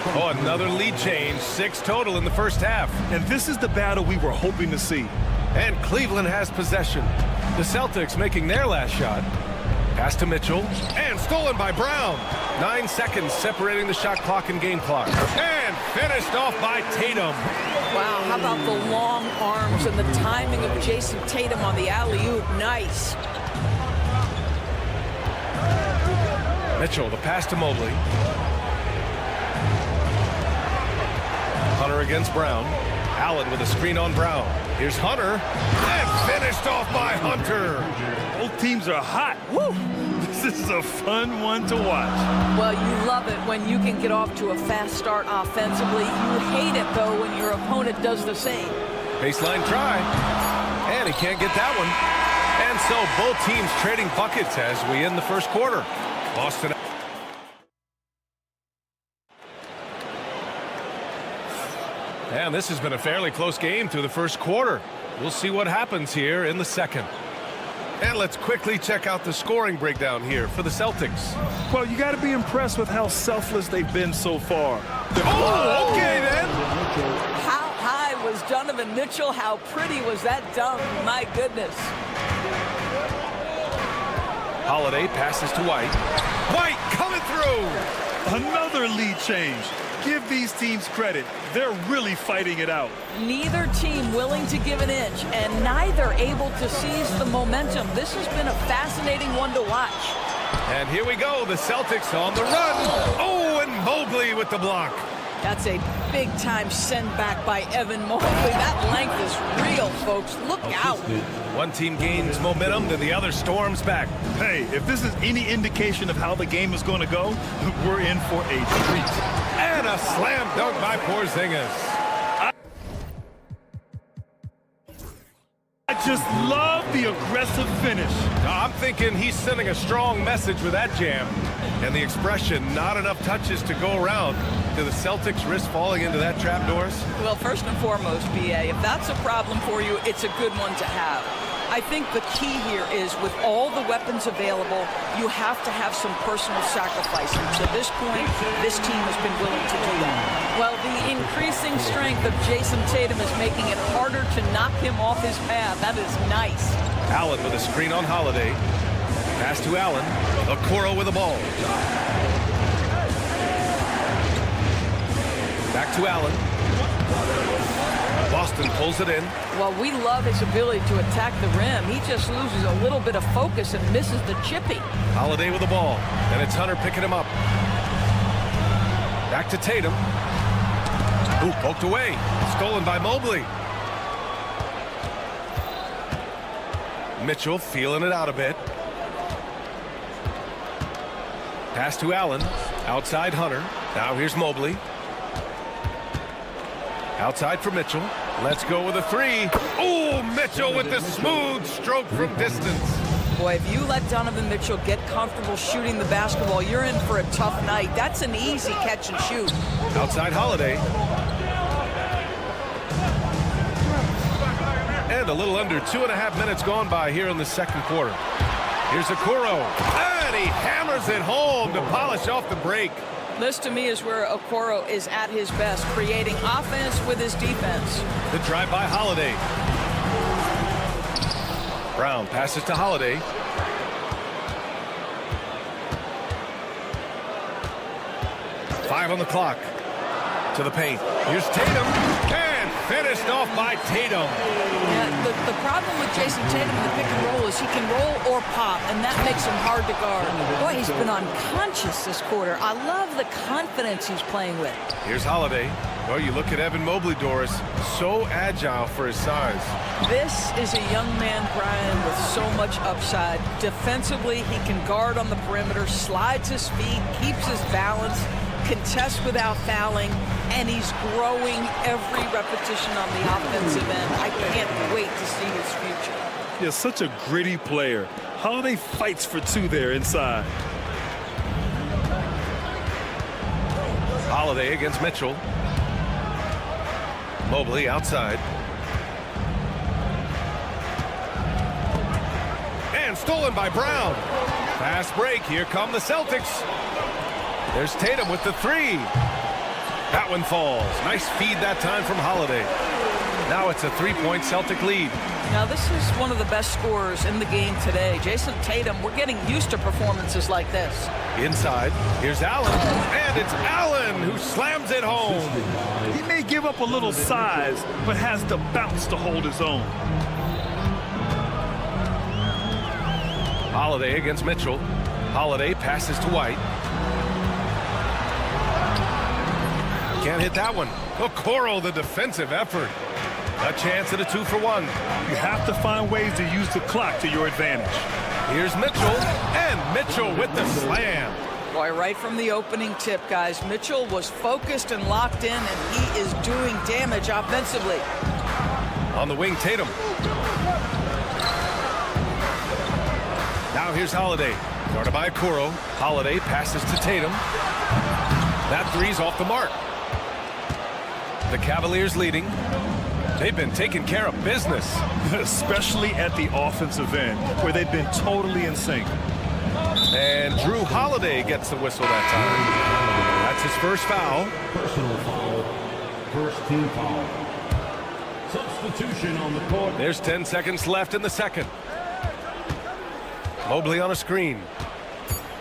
Oh, another lead change. 6 total in the first half. And this is the battle we were hoping to see. And Cleveland has possession. The Celtics making their last shot. Pass to Mitchell. And stolen by Brown. 9 seconds separating the shot clock and game clock. And finished off by Tatum. Wow, how about the long arms and the timing of Jason Tatum on the alley-oop? Nice. Mitchell, the pass to Mobley. Hunter against Brown. Allen with a screen on Brown. Here's Hunter. And finished off by Hunter. Both teams are hot. Woo! This is a fun one to watch. Well, you love it when you can get off to a fast start offensively. You hate it, though, when your opponent does the same. Baseline try. And he can't get that one. And so both teams trading buckets as we end the first quarter. Boston. And this has been a fairly close game through the first quarter. We'll see what happens here in the second. And let's quickly check out the scoring breakdown here for the Celtics. Well, you got to be impressed with how selfless they've been so far. Oh, okay then. How high was Donovan Mitchell? How pretty was that dunk? My goodness. Holiday passes to White. White coming through. Another lead change. Give these teams credit. They're really fighting it out. Neither team willing to give an inch, and neither able to seize the momentum. This has been a fascinating one to watch. And here we go, the Celtics on the run. Oh, and Mobley with the block. That's a big-time send-back by Evan Mobley. That length is real, folks. Look out. One team gains momentum, then the other storms back. Hey, if this is any indication of how the game is going to go, we're in for a treat. And a slam dunk by Porzingis. I just love the aggressive finish. I'm thinking he's sending a strong message with that jam. And the expression, not enough touches to go around. Do the Celtics risk falling into that trap, Doris? Well, first and foremost, BA, if that's a problem for you, it's a good one to have. I think the key here is with all the weapons available, you have to have some personal sacrifice. And to this point, this team has been willing to do that. Well, the increasing strength of Jason Tatum is making it harder to knock him off his path. That is nice. Allen with a screen on Holiday. Pass to Allen. Okoro with the ball. Back to Allen. Boston pulls it in. Well, we love his ability to attack the rim. He just loses a little bit of focus and misses the chippy. Holiday with the ball. And it's Hunter picking him up. Back to Tatum. Ooh, poked away. Stolen by Mobley. Mitchell feeling it out a bit. Pass to Allen. Outside Hunter. Now here's Mobley. Outside for Mitchell. Let's go with a three. Oh, Mitchell with the smooth stroke from distance. Boy, if you let Donovan Mitchell get comfortable shooting the basketball, you're in for a tough night. That's an easy catch and shoot. Outside Holiday. And a little under 2.5 minutes gone by here in the second quarter. Here's Okoro. And he hammers it home to polish off the break. This, to me, is where Okoro is at his best, creating offense with his defense. The drive by Holiday. Brown passes to Holiday. Five on the clock. To the paint. Here's Tatum. And finished off by Tatum. Yeah, the problem with Jason Tatum in the pick and roll is he can roll or pop, and that makes him hard to guard. Boy, he's been unconscious this quarter. I love the confidence he's playing with. Here's Holiday. Well, you look at Evan Mobley, Doris. So agile for his size. This is a young man, Brian, with so much upside. Defensively, he can guard on the perimeter, slides his feet, keeps his balance, contests without fouling, and he's growing every repetition on the offensive end. I can't wait to see his future. Yeah, such a gritty player. Holiday fights for two there inside. Holiday against Mitchell. Mobley outside. And stolen by Brown. Fast break. Here come the Celtics. There's Tatum with the three. That one falls. Nice feed that time from Holiday. Now it's a 3-point Celtic lead. Now this is one of the best scorers in the game today. Jason Tatum, we're getting used to performances like this. Inside, here's Allen, and it's Allen who slams it home. He may give up a little size, but has the bounce to hold his own. Holiday against Mitchell. Holiday passes to White. Can't hit that one. Okoro, the defensive effort. A chance at a 2-for-1. You have to find ways to use the clock to your advantage. Here's Mitchell, and Mitchell with the slam. Boy, right from the opening tip, guys, Mitchell was focused and locked in, and he is doing damage offensively. On the wing, Tatum. Now here's Holiday. Guarded by Okoro. Holiday passes to Tatum. That three's off the mark. The Cavaliers leading. They've been taking care of business. Especially at the offensive end, where they've been totally in sync. And Drew Holiday gets the whistle that time. That's his first foul. Personal foul. First team foul. Substitution on the court. There's 10 seconds left in the second. Mobley on a screen.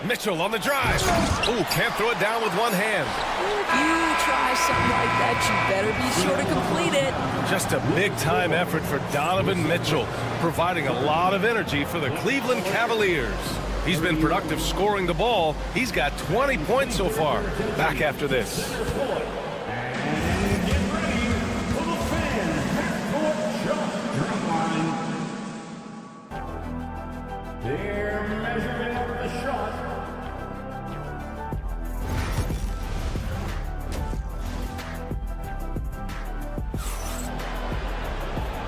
Mitchell on the drive. Ooh, can't throw it down with one hand. If you try something like that, you better be sure to complete it. Just a big-time effort for Donovan Mitchell, providing a lot of energy for the Cleveland Cavaliers. He's been productive scoring the ball. He's got 20 points so far. Back after this. Their measurement of the shot.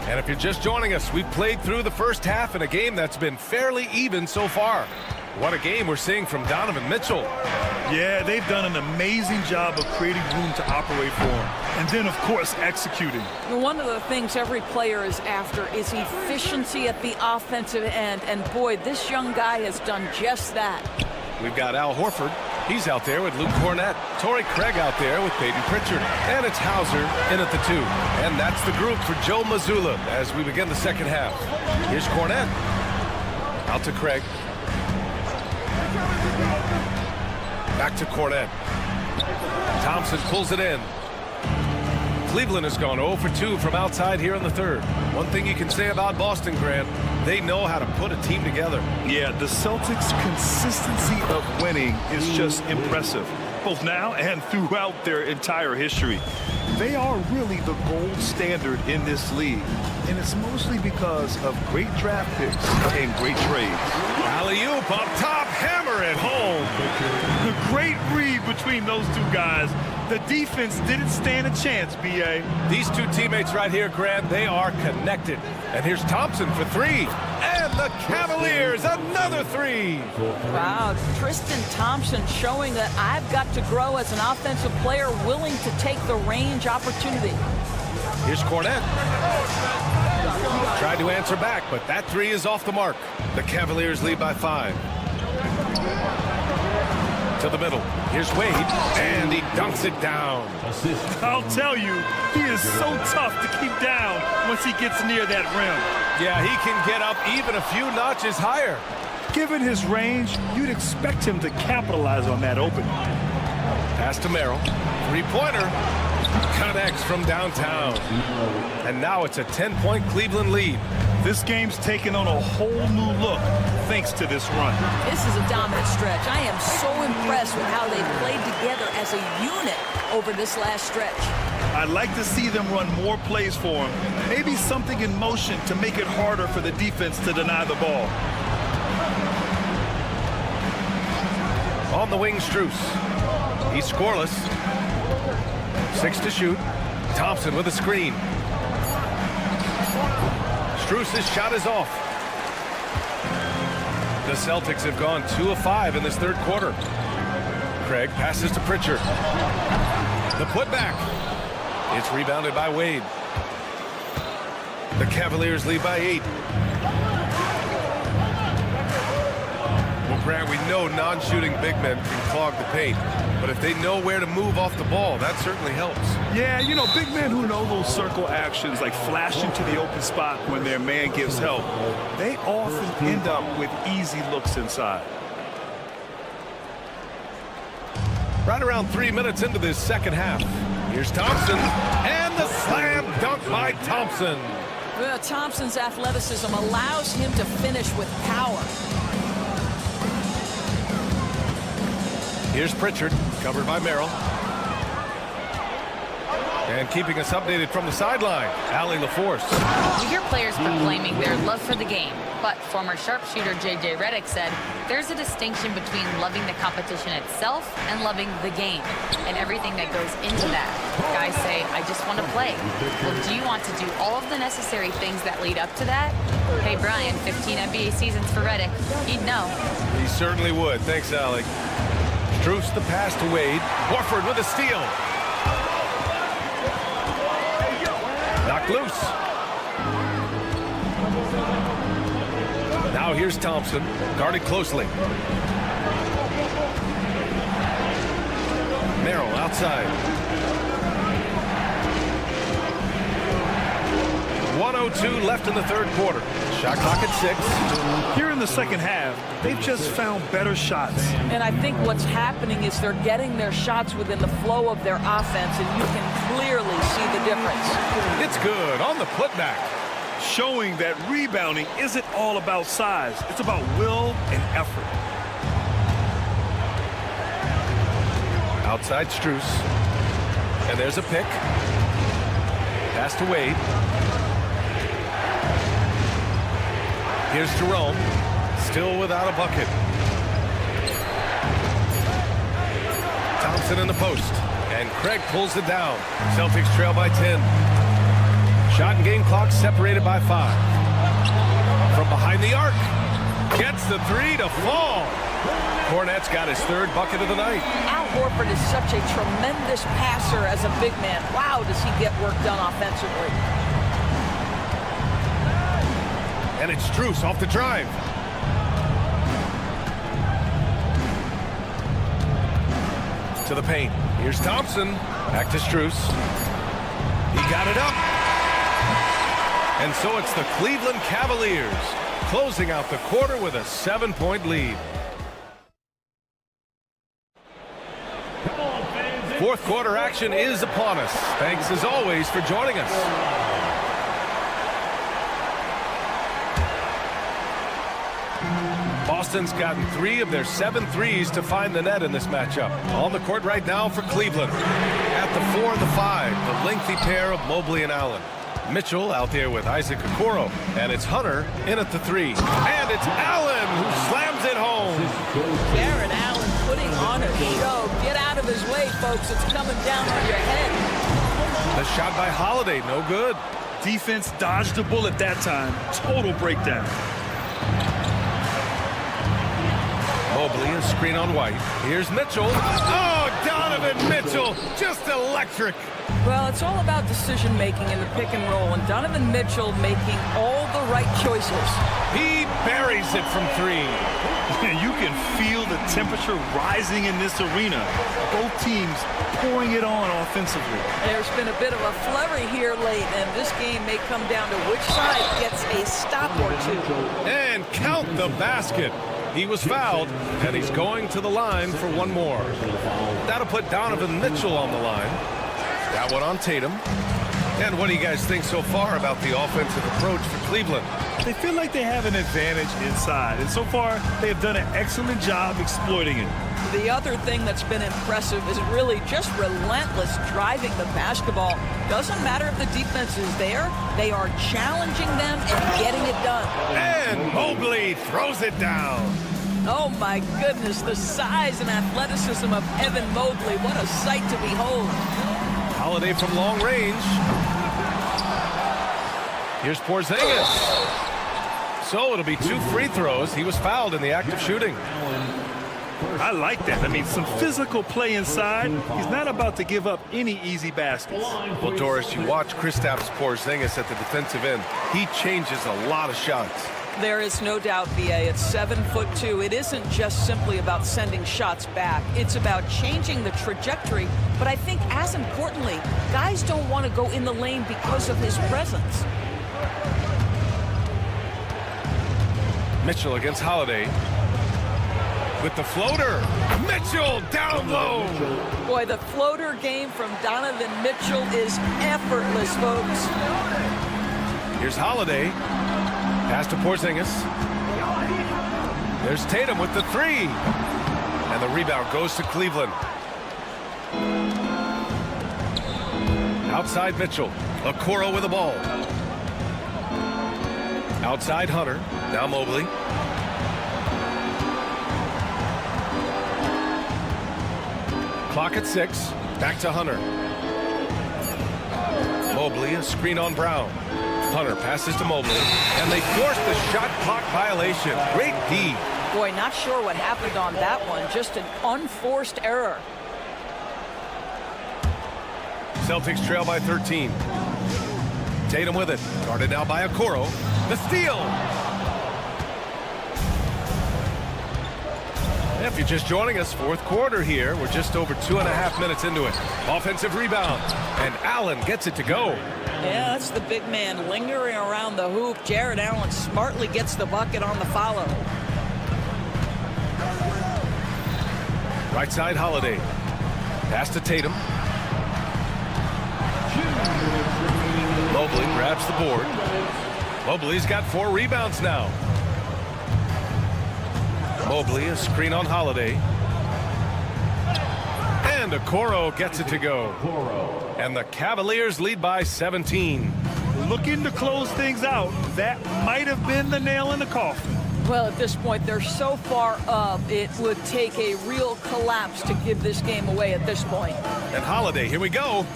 And if you're just joining us, we've played through the first half in a game that's been fairly even so far. What a game we're seeing from Donovan Mitchell. Yeah, they've done an amazing job of creating room to operate for him. And then, of course, executing. One of the things every player is after is efficiency at the offensive end. And boy, this young guy has done just that. We've got Al Horford. He's out there with Luke Cornett. Torrey Craig out there with Peyton Pritchard. And it's Hauser in at the 2. And that's the group for Joe Mazzulla as we begin the second half. Here's Cornett. Out to Craig. Back to Cornett. Thompson pulls it in. Cleveland has gone 0 for 2 from outside here in the third. One thing you can say about Boston, Grant, they know how to put a team together. Yeah, the Celtics' consistency of winning is just impressive, both now and throughout their entire history. They are really the gold standard in this league, and it's mostly because of great draft picks and great trades. Alley-oop up top, hammer it home. The great read between those two guys. The defense didn't stand a chance, B.A. These two teammates right here, Grant, they are connected. And here's Thompson for 3. And the Cavaliers, another 3. Wow, Tristan Thompson showing that I've got to grow as an offensive player, willing to take the range opportunity. Here's Cornett. Tried to answer back, but that 3 is off the mark. The Cavaliers lead by 5. To the middle. Here's Wade, and he dunks it down. I'll tell you, he is so tough to keep down once he gets near that rim. Yeah, he can get up even a few notches higher. Given his range, you'd expect him to capitalize on that opening. Pass to Merrill. 3-pointer. Connects from downtown. And now it's a 10-point Cleveland lead. This game's taken on a whole new look thanks to this run. This is a dominant stretch. I am so impressed with how they've played together as a unit over this last stretch. I'd like to see them run more plays for him. Maybe something in motion to make it harder for the defense to deny the ball. On the wing, Strus. He's scoreless. 6 to shoot. Thompson with a screen. Strus's shot is off. The Celtics have gone 2 of 5 in this third quarter. Craig passes to Pritchard. The putback. It's rebounded by Wade. The Cavaliers lead by 8. Well, Grant, we know non-shooting big men can clog the paint. But if they know where to move off the ball, that certainly helps. Yeah, you know, big men who know those circle actions, like flashing to the open spot when their man gives help, they often end up with easy looks inside. Right around 3 minutes into this second half. Here's Thompson, and the slam dunk by Thompson. Thompson's athleticism allows him to finish with power. Here's Pritchard, covered by Merrill. And keeping us updated from the sideline, Allie LaForce. We hear players proclaiming their love for the game, but former sharpshooter J.J. Redick said there's a distinction between loving the competition itself and loving the game and everything that goes into that. Guys say, I just want to play. Well, do you want to do all of the necessary things that lead up to that? Hey, Brian, 15 NBA seasons for Redick. He'd know. He certainly would. Thanks, Allie. Struess the pass to Wade. Horford with a steal. Knocked loose. Now here's Thompson, guarded closely. Merrill outside. 1:02 left in the third quarter. Shot clock at 6. Here in the second half, they've just found better shots. And I think what's happening is they're getting their shots within the flow of their offense, and you can clearly see the difference. It's good on the putback. Showing that rebounding isn't all about size. It's about will and effort. Outside Struess. And there's a pick. Pass to Wade. Here's Jerome. Still without a bucket. Thompson in the post. And Craig pulls it down. Celtics trail by 10. Shot and game clock separated by 5. From behind the arc. Gets the 3 to fall. Cornette's got his 3rd bucket of the night. Al Horford is such a tremendous passer as a big man. Wow, does he get work done offensively. And it's Struess off the drive. To the paint. Here's Thompson. Back to Struess. He got it up. And so it's the Cleveland Cavaliers closing out the quarter with a 7-point lead. Fourth quarter action is upon us. Thanks as always for joining us. Boston's gotten 3 of their 7 threes to find the net in this matchup. On the court right now for Cleveland. At the 4 and the 5, the lengthy pair of Mobley and Allen. Mitchell out there with Isaac Okoro. And it's Hunter in at the 3. And it's Allen who slams it home. Jared Allen putting on a show. Get out of his way, folks. It's coming down on your head. The shot by Holiday, no good. Defense dodged the bullet that time. Total breakdown. Mobley, a screen on White. Here's Mitchell. Oh, Donovan Mitchell, just electric. Well, it's all about decision-making in the pick and roll, and Donovan Mitchell making all the right choices. He buries it from 3. You can feel the temperature rising in this arena. Both teams pouring it on offensively. There's been a bit of a flurry here late, and this game may come down to which side gets a stop or 2. And count the basket. He was fouled, and he's going to the line for 1 more. That'll put Donovan Mitchell on the line. That one on Tatum. And what do you guys think so far about the offensive approach for Cleveland? They feel like they have an advantage inside, and so far they have done an excellent job exploiting it. The other thing that's been impressive is really just relentless driving the basketball. Doesn't matter if the defense is there, they are challenging them and getting it done. And Mobley throws it down. Oh my goodness, the size and athleticism of Evan Mobley. What a sight to behold. Holiday from long range. Here's Porzingis. So it'll be 2 free throws. He was fouled in the act of shooting. I like that. I mean, some physical play inside. He's not about to give up any easy baskets. Well, Doris, you watch Kristaps Porzingis at the defensive end. He changes a lot of shots. There is no doubt, BA. It's 7'2". It isn't just simply about sending shots back. It's about changing the trajectory. But I think as importantly, guys don't want to go in the lane because of his presence. Mitchell against Holiday. With the floater. Mitchell down low. Boy, the floater game from Donovan Mitchell is effortless, folks. Here's Holiday. Pass to Porzingis. There's Tatum with the three. And the rebound goes to Cleveland. Outside Mitchell. Okoro with the ball. Outside Hunter. Now Mobley. Clock at 6. Back to Hunter. Mobley, a screen on Brown. Hunter passes to Mobley, and they force the shot clock violation. Great D. Boy, not sure what happened on that one. Just an unforced error. Celtics trail by 13. Tatum with it. Guarded now by Okoro. The steal. If you're just joining us, fourth quarter here. We're just over 2.5 minutes into it. Offensive rebound, and Allen gets it to go. Yeah, that's the big man lingering around the hoop. Jared Allen smartly gets the bucket on the follow. Right side Holiday. Pass to Tatum. Mobley grabs the board. Mobley's got 4 rebounds now. Mobley, a screen on Holiday. And Okoro gets it to go. And the Cavaliers lead by 17. Looking to close things out. That might have been the nail in the coffin. Well, at this point, they're so far up, it would take a real collapse to give this game away at this point. And Holiday, here we go.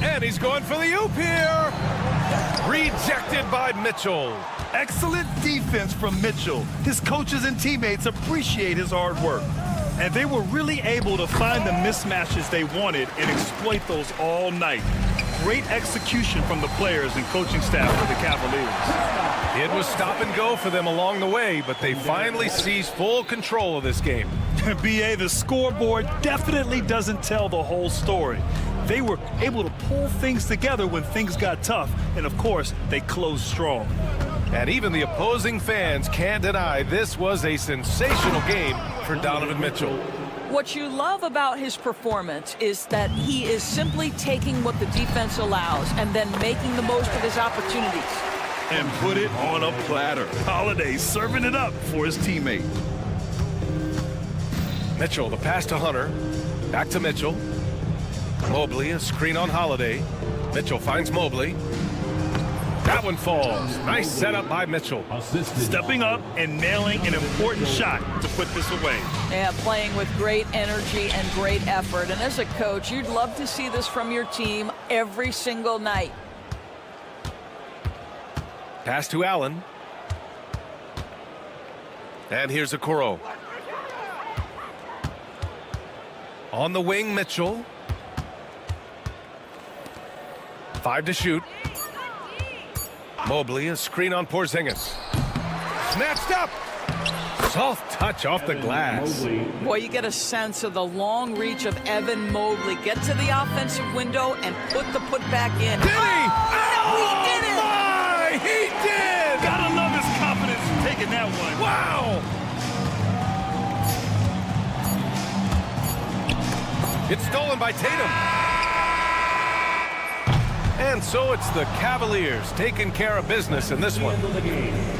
And he's going for the oop here. Rejected by Mitchell. Excellent defense from Mitchell. His coaches and teammates appreciate his hard work. And they were really able to find the mismatches they wanted and exploit those all night. Great execution from the players and coaching staff for the Cavaliers. It was stop and go for them along the way, but they finally seized full control of this game. BA, the scoreboard definitely doesn't tell the whole story. They were able to pull things together when things got tough, and of course, they closed strong. And even the opposing fans can't deny this was a sensational game for Donovan Mitchell. What you love about his performance is that he is simply taking what the defense allows and then making the most of his opportunities. And put it on a platter. Holiday serving it up for his teammate. Mitchell, the pass to Hunter. Back to Mitchell. Mobley, a screen on Holiday. Mitchell finds Mobley. That one falls. Nice setup by Mitchell. Stepping up and nailing an important shot to put this away. Yeah, playing with great energy and great effort. And as a coach, you'd love to see this from your team every single night. Pass to Allen. And here's Okoro. On the wing, Mitchell. 5 to shoot. Mobley, a screen on Porzingis. Snatched up. Soft touch off the glass. Boy, you get a sense of the long reach of Evan Mobley. Get to the offensive window and put the putback in. Did he? Oh, he did it! My, he did! Gotta love his confidence taking that one. Wow! It's stolen by Tatum. And so it's the Cavaliers taking care of business in this one.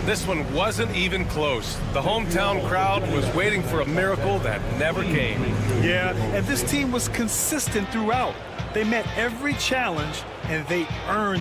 This one wasn't even close. The hometown crowd was waiting for a miracle that never came. Yeah, and this team was consistent throughout. They met every challenge, and they earned.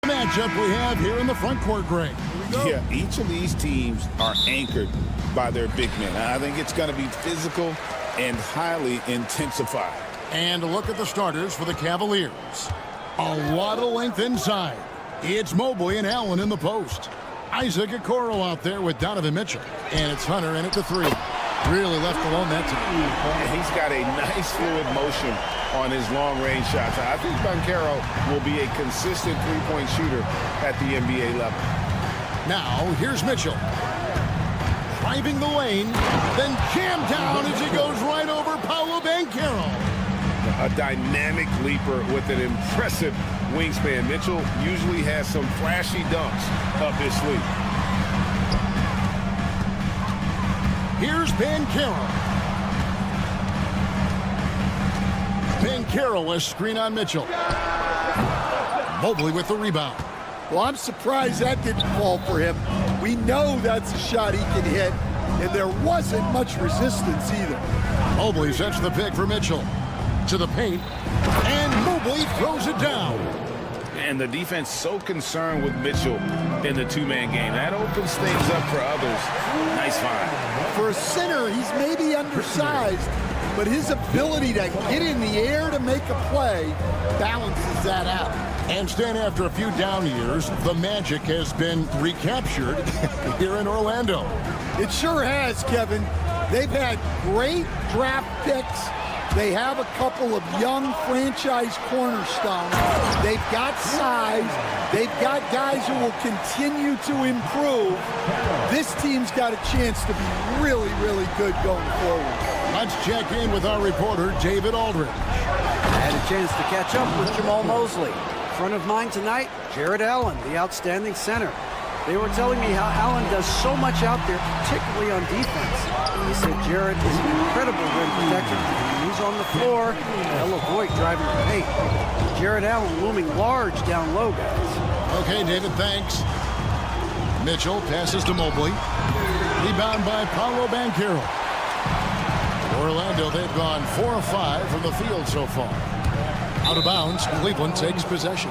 Matchup we have here in the front court, Greg. Yeah, each of these teams are anchored by their big men. I think it's going to be physical and highly intensified. And a look at the starters for the Cavaliers. A lot of length inside. It's Mobley and Allen in the post. Isaac Okoro out there with Donovan Mitchell. And it's Hunter in at the 3. Really left alone that time. He's got a nice fluid motion on his long-range shots. I think Banchero will be a consistent three-point shooter at the NBA level. Now, here's Mitchell. Driving the lane, then jammed down as he goes right over Paolo Banchero. A dynamic leaper with an impressive wingspan. Mitchell usually has some flashy dunks up his sleeve. Here's Banchero. Banchero, a screen on Mitchell. Mobley with the rebound. Well, I'm surprised that didn't fall for him. We know that's a shot he can hit, and there wasn't much resistance either. Mobley sets the pick for Mitchell. To the paint, and Mobley throws it down. And the defense so concerned with Mitchell in the two-man game. That opens things up for others. Nice find. For a center, he's maybe undersized, but his ability to get in the air to make a play balances that out. And stand after a few down years, the magic has been recaptured here in Orlando. It sure has, Kevin. They've had great draft picks. They have a couple of young franchise cornerstones. They've got size. They've got guys who will continue to improve. This team's got a chance to be really, really good going forward. Let's check in with our reporter, David Aldridge. I had a chance to catch up with Jamal Mosley. Front of mind tonight, Jared Allen, the outstanding center. They were telling me how Allen does so much out there, particularly on defense. He said Jared is an incredible rim protector. When he's on the floor, they'll avoid driving the paint. Jared Allen looming large down low, guys. Okay, David, thanks. Mitchell passes to Mobley. Rebound by Paolo Banchero. Orlando, they've gone 4 of 5 from the field so far. Out of bounds, Cleveland takes possession.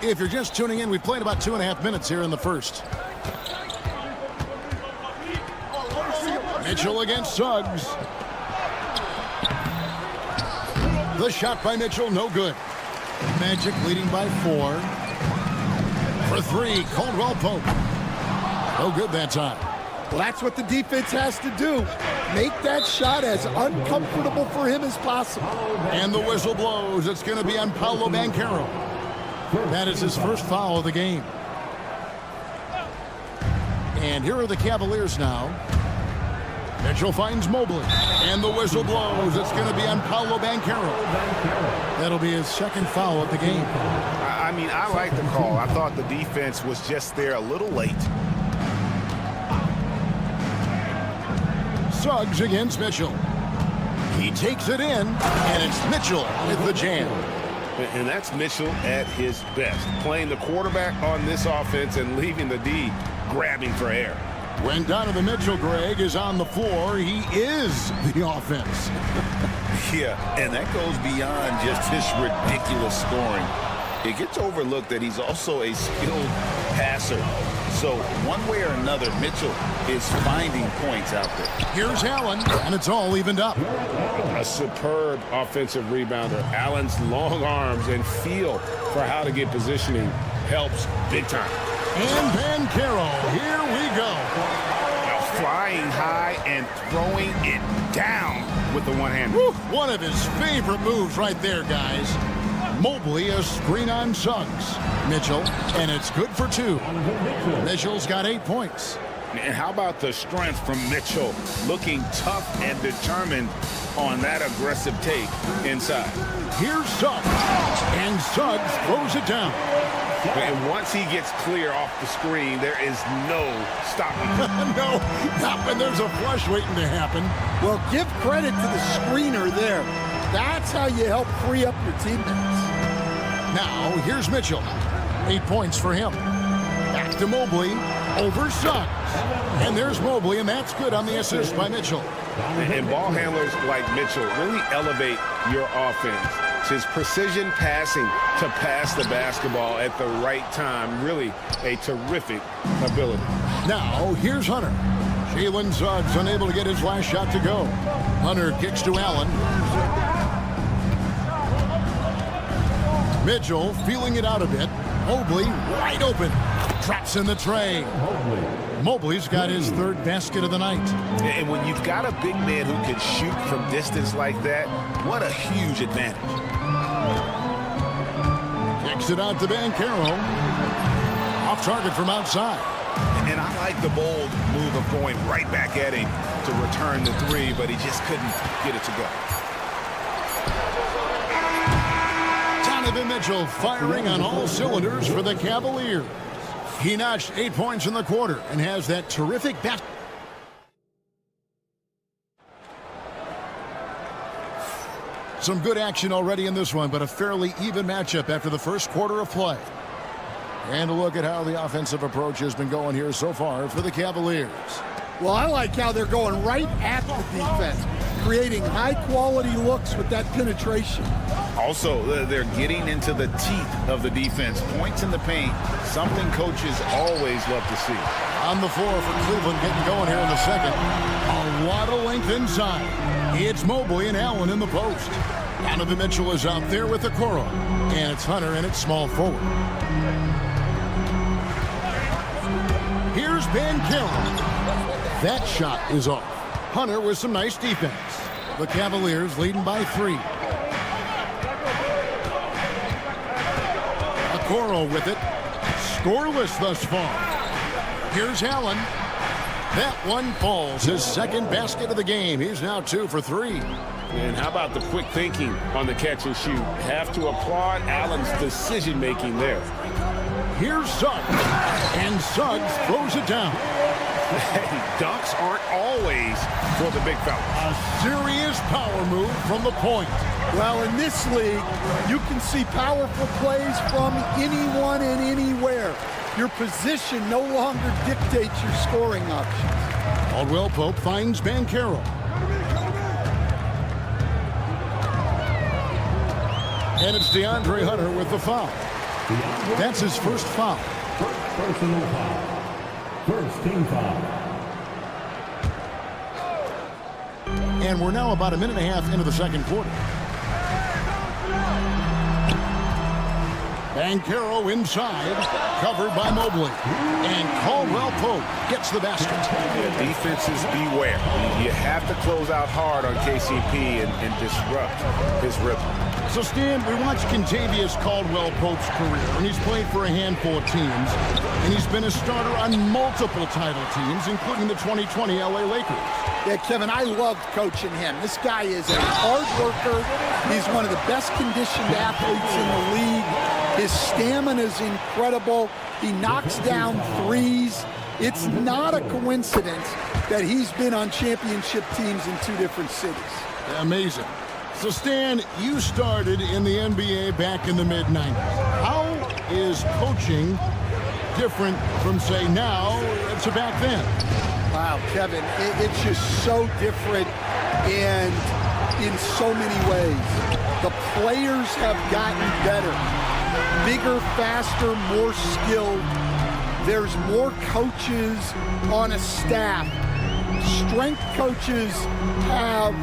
If you're just tuning in, we played about 2.5 minutes here in the first. Mitchell against Suggs. The shot by Mitchell, no good. Magic leading by 4. For 3, Caldwell Pope. No good that time. Well, that's what the defense has to do. Make that shot as uncomfortable for him as possible. And the whistle blows. It's going to be on Paolo Banchero. That is his first foul of the game. And here are the Cavaliers now. Mitchell finds Mobley. And the whistle blows. It's going to be on Paolo Banchero. That'll be his second foul of the game. I mean, I like the call. I thought the defense was just there a little late. Suggs against Mitchell. He takes it in, and it's Mitchell with the jam. And that's Mitchell at his best, playing the quarterback on this offense and leaving the D grabbing for air. When Donovan Mitchell, Greg, is on the floor, he is the offense. Yeah, and that goes beyond just his ridiculous scoring. It gets overlooked that he's also a skilled passer. So one way or another, Mitchell is finding points out there. Here's Allen, and it's all evened up. A superb offensive rebounder. Allen's long arms and feel for how to get positioning helps big time. And Banchero, here we go. Now flying high and throwing it down with the one-hand. One of his favorite moves right there, guys. Mobley, a screen on Suggs. Mitchell, and it's good for 2. Mitchell's got 8 points. And how about the strength from Mitchell? Looking tough and determined on that aggressive take inside. Here's Suggs, and Suggs throws it down. And once he gets clear off the screen, there is no stopping. No, not when there's a flush waiting to happen. Well, give credit to the screener there. That's how you help free up your teammates. Now, here's Mitchell. 8 points for him. That Back to Mobley. Over Suggs. And there's Mobley, and that's good on the assist by Mitchell. And ball handlers like Mitchell really elevate your offense. It's his precision passing to pass the basketball at the right time. Really a terrific ability. Now, here's Hunter. Jalen Suggs unable to get his last shot to go. Hunter kicks to Allen. Mitchell feeling it out a bit. Mobley wide open. Traps in the tray. Mobley's got his third basket of the night. And when you've got a big man who can shoot from distance like that, what a huge advantage. Kicks it out to Banchero. Off target from outside. And I like the bold move of going right back at him to return the three, but he just couldn't get it to go. Donovan Mitchell firing on all cylinders for the Cavaliers. He notched 8 points in the quarter and has that terrific basket. Some good action already in this one, but a fairly even matchup after the first quarter of play. And a look at how the offensive approach has been going here so far for the Cavaliers. Well, I like how they're going right at the defense, creating high-quality looks with that penetration. Also, they're getting into the teeth of the defense. Points in the paint, something coaches always love to see. On the floor for Cleveland, getting going here in the second. A lot of length inside. It's Mobley and Allen in the post. Donovan Mitchell is out there with the Okoro. And it's Hunter and it's small forward. Here's Banchero. That shot is off. Hunter with some nice defense. The Cavaliers leading by 3. Okoro with it. Scoreless thus far. Here's Allen. That one falls. His second basket of the game. He's now 2 for 3. And how about the quick thinking on the catch and shoot? Have to applaud Allen's decision-making there. Here's Suggs. And Suggs throws it down. Hey, dunks aren't always for the big fella. A serious power move from the point. Well, in this league, you can see powerful plays from anyone and anywhere. Your position no longer dictates your scoring options. Caldwell Pope finds Banchero. And it's DeAndre Hunter with the foul. That's his first foul. Personal foul. First team foul. And we're now about a minute and a half into the second quarter. Banchero inside, covered by Mobley. And Caldwell Pope gets the basket. Yeah, defenses beware. You have to close out hard on KCP and disrupt his rhythm. So, Stan, we watched Kentavious Caldwell Pope's career, and he's played for a handful of teams, and he's been a starter on multiple title teams, including the 2020 LA Lakers. Yeah, Kevin, I loved coaching him. This guy is a hard worker. He's one of the best conditioned athletes in the league. His stamina is incredible. He knocks down threes. It's not a coincidence that he's been on championship teams in 2 different cities. Amazing. So, Stan, you started in the NBA back in the mid-90s. How is coaching different from, say, now to back then? Wow, Kevin, it's just so different and in so many ways. The players have gotten better. Bigger, faster, more skilled. There's more coaches on a staff. Strength coaches have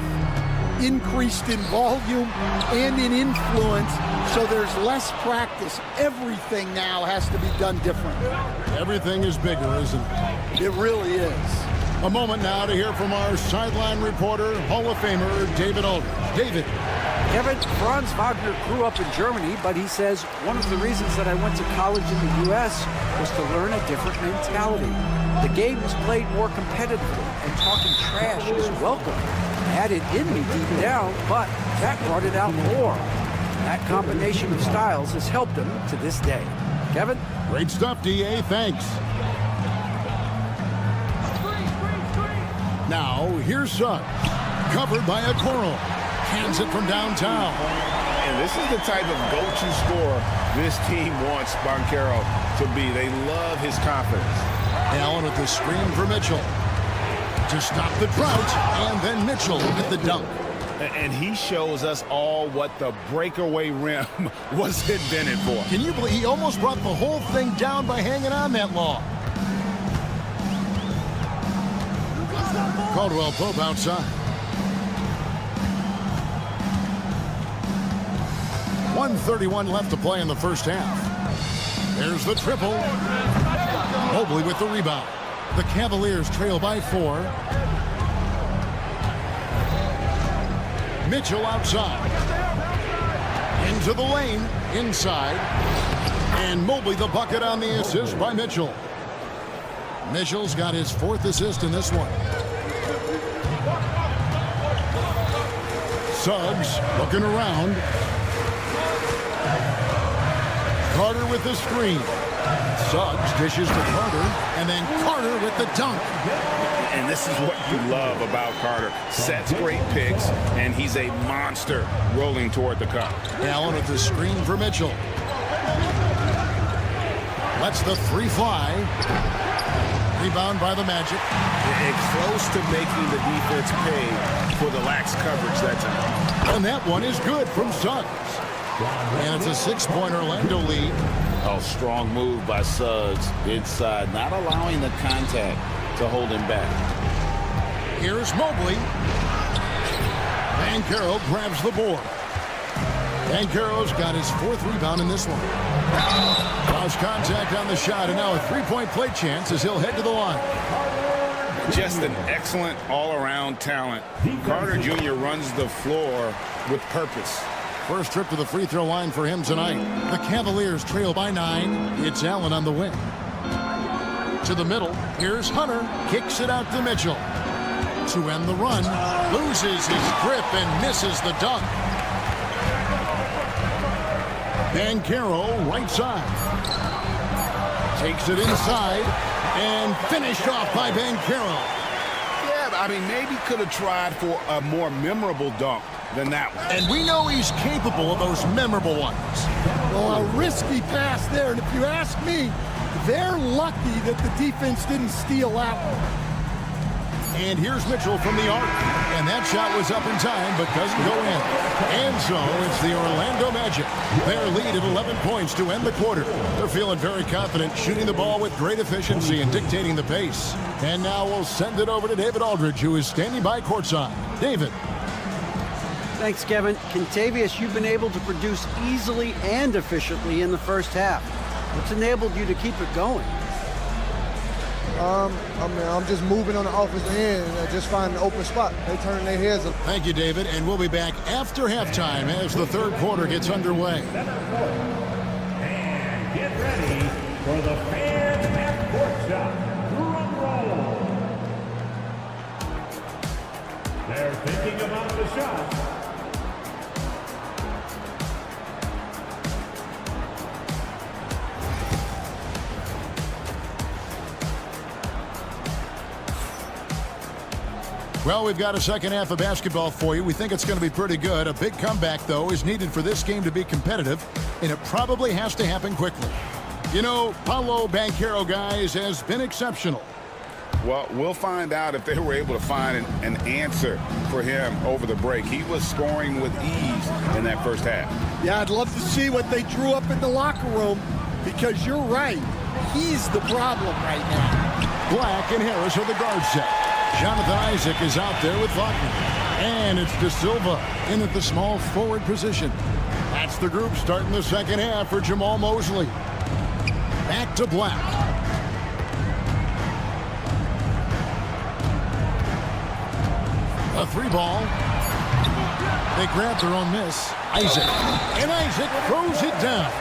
increased in volume and in influence, so there's less practice. Everything now has to be done differently. Everything is bigger, isn't it? It really is. A moment now to hear from our sideline reporter, Hall of Famer David Aldridge. David. Kevin, Franz Wagner grew up in Germany, but he says one of the reasons that I went to college in the U.S. was to learn a different mentality. The game is played more competitively, and talking trash is welcome. I had it in me deep down, but that brought it out more. That combination of styles has helped him to this day. Kevin? Great stuff, D.A. Thanks. Now, here's Suggs. Covered by Okoro. Hands it from downtown. And This is the type of go-to scorer this team wants Banchero to be. They love his confidence. Allen with the screen for Mitchell to stop the drought, and then Mitchell with the dunk. And he shows us all what the breakaway rim was invented for. Can you believe he almost brought the whole thing down by hanging on that long? Caldwell Pope outside. 1:31 left to play in the first half. There's the triple. Mobley with the rebound. The Cavaliers trail by 4. Mitchell outside. Into the lane. Inside. And Mobley the bucket on the assist by Mitchell. Mitchell's got his 4th assist in this one. Suggs looking around. Carter with the screen. Suggs dishes to Carter, and then Carter with the dunk. And this is what you love about Carter. Sets great picks, and he's a monster rolling toward the cup. Allen with the screen for Mitchell. Lets the 3 fly. Rebound by the Magic. It's close to making the defense pay for the lax coverage that time. And that one is good from Suggs. And it's a 6-point Orlando lead. Oh, strong move by Suggs inside, not allowing the contact to hold him back. Here's Mobley. Banchero grabs the board. Banchero's got his 4th rebound in this one. Lost contact on the shot, and now a 3-point play chance as he'll head to the line. Just an excellent all-around talent. Carter Jr. runs the floor with purpose. First trip to the free throw line for him tonight. The Cavaliers trail by 9. It's Allen on the wing. To the middle. Here's Hunter. Kicks it out to Mitchell. To end the run. Loses his grip and misses the dunk. Banchero right side. Takes it inside. And finished off by Banchero. Yeah, I mean, maybe could have tried for a more memorable dunk than that one. And we know he's capable of those memorable ones. Well, a risky pass there, and if you ask me, they're lucky that the defense didn't steal that one. And here's Mitchell from the arc. And that shot was up in time, but doesn't go in. And so it's the Orlando Magic. Their lead at 11 points to end the quarter. They're feeling very confident, shooting the ball with great efficiency and dictating the pace. And now we'll send it over to David Aldridge, who is standing by courtside. David. Thanks, Kevin. Kentavious, you've been able to produce easily and efficiently in the first half. What's enabled you to keep it going? I'm just moving on the offensive end and just finding an open spot. They turn their heads up. Thank you, David. And we'll be back after halftime as the third quarter gets underway. And get ready for the fans at courtside. Drum roll. They're thinking about the shot. Well, we've got a second half of basketball for you. We think it's going to be pretty good. A big comeback, though, is needed for this game to be competitive, and it probably has to happen quickly. You know, Paolo Banchero, guys, has been exceptional. Well, we'll find out if they were able to find an answer for him over the break. He was scoring with ease in that first half. Yeah, I'd love to see what they drew up in the locker room, because you're right. He's the problem right now. Black and Harris are the guard set. Jonathan Isaac is out there with Wagner. And it's De Silva in at the small forward position. That's the group starting the second half for Jamal Mosley. Back to Black. A 3-ball. They grab their own miss. Isaac. And Isaac throws it down.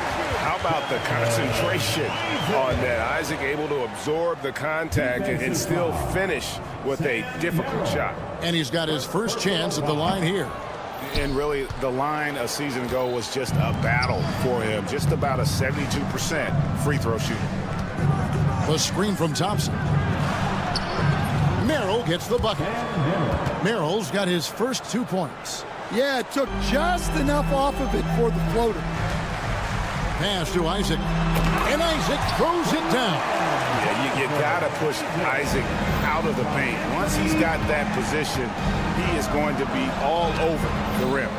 How about the concentration on that? Isaac able to absorb the contact and still finish with a difficult shot. And he's got his first chance at the line here. And really, the line a season ago was just a battle for him. Just about a 72% free throw shooting. The screen from Thompson. Merrill gets the bucket. Merrill's got his first 2 points. Yeah, it took just enough off of it for the floater. Pass to Isaac. And Isaac throws it down. Yeah, you got to push Isaac out of the paint. Once he's got that position, he is going to be all over the rim.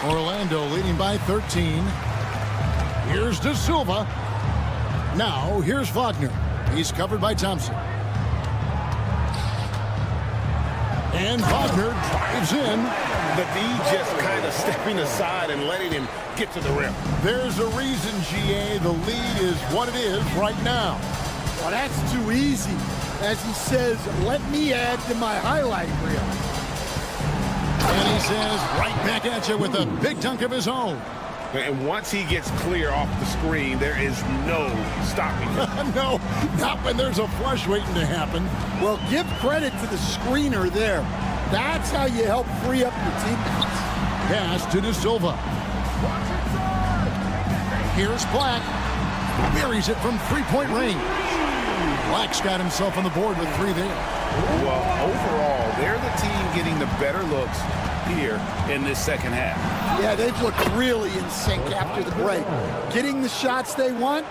Orlando leading by 13. Here's De Silva. Now, here's Wagner. He's covered by Thompson. And Wagner drives in. The D just kind of stepping aside and letting him get to the rim. There's a reason, GA, the lead is what it is right now. Well, that's too easy. As he says, let me add to my highlight reel. And he says, right back at you with a big dunk of his own. And once he gets clear off the screen, there is no stopping him. No, not when there's a flush waiting to happen. Well, give credit to the screener there. That's how you help free up your teammates. Pass to De Silva. Here's Black. Buries it from three-point range. Black's got himself on the board with 3 there. Well, overall, they're the team getting the better looks here in this second half. Yeah, they've looked really in sync after the break. Getting the shots they want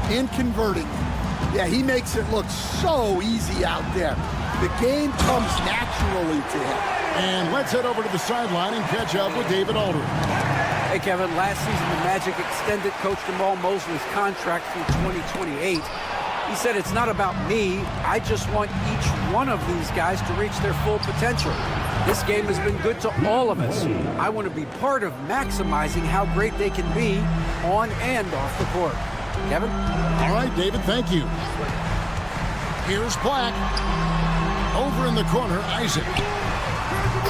and converting them. Yeah, he makes it look so easy out there. The game comes naturally to him. And let's head over to the sideline and catch up with David Aldridge. Hey, Kevin, last season the Magic extended Coach Jamal Mosley's contract through 2028. He said, it's not about me. I just want each one of these guys to reach their full potential. This game has been good to all of us. I want to be part of maximizing how great they can be on and off the court. Kevin? All right, David, thank you. Here's Black. Over in the corner, Isaac.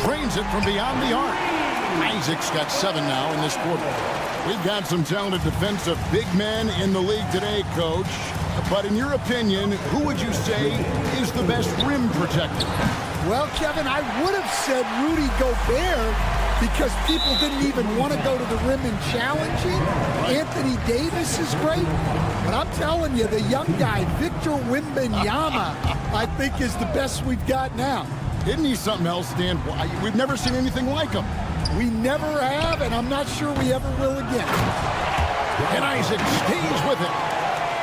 Drains it from beyond the arc. Isaac's got 7 now in this quarter. We've got some talented defensive big men in the league today, Coach. But in your opinion, who would you say is the best rim protector? Well, Kevin, I would have said Rudy Gobert because people didn't even want to go to the rim and challenge him. Anthony Davis is great. But I'm telling you, the young guy, Victor Wembanyama, I think is the best we've got now. Isn't he something else, Dan? We've never seen anything like him. We never have, and I'm not sure we ever will again. And Isaac stays with it.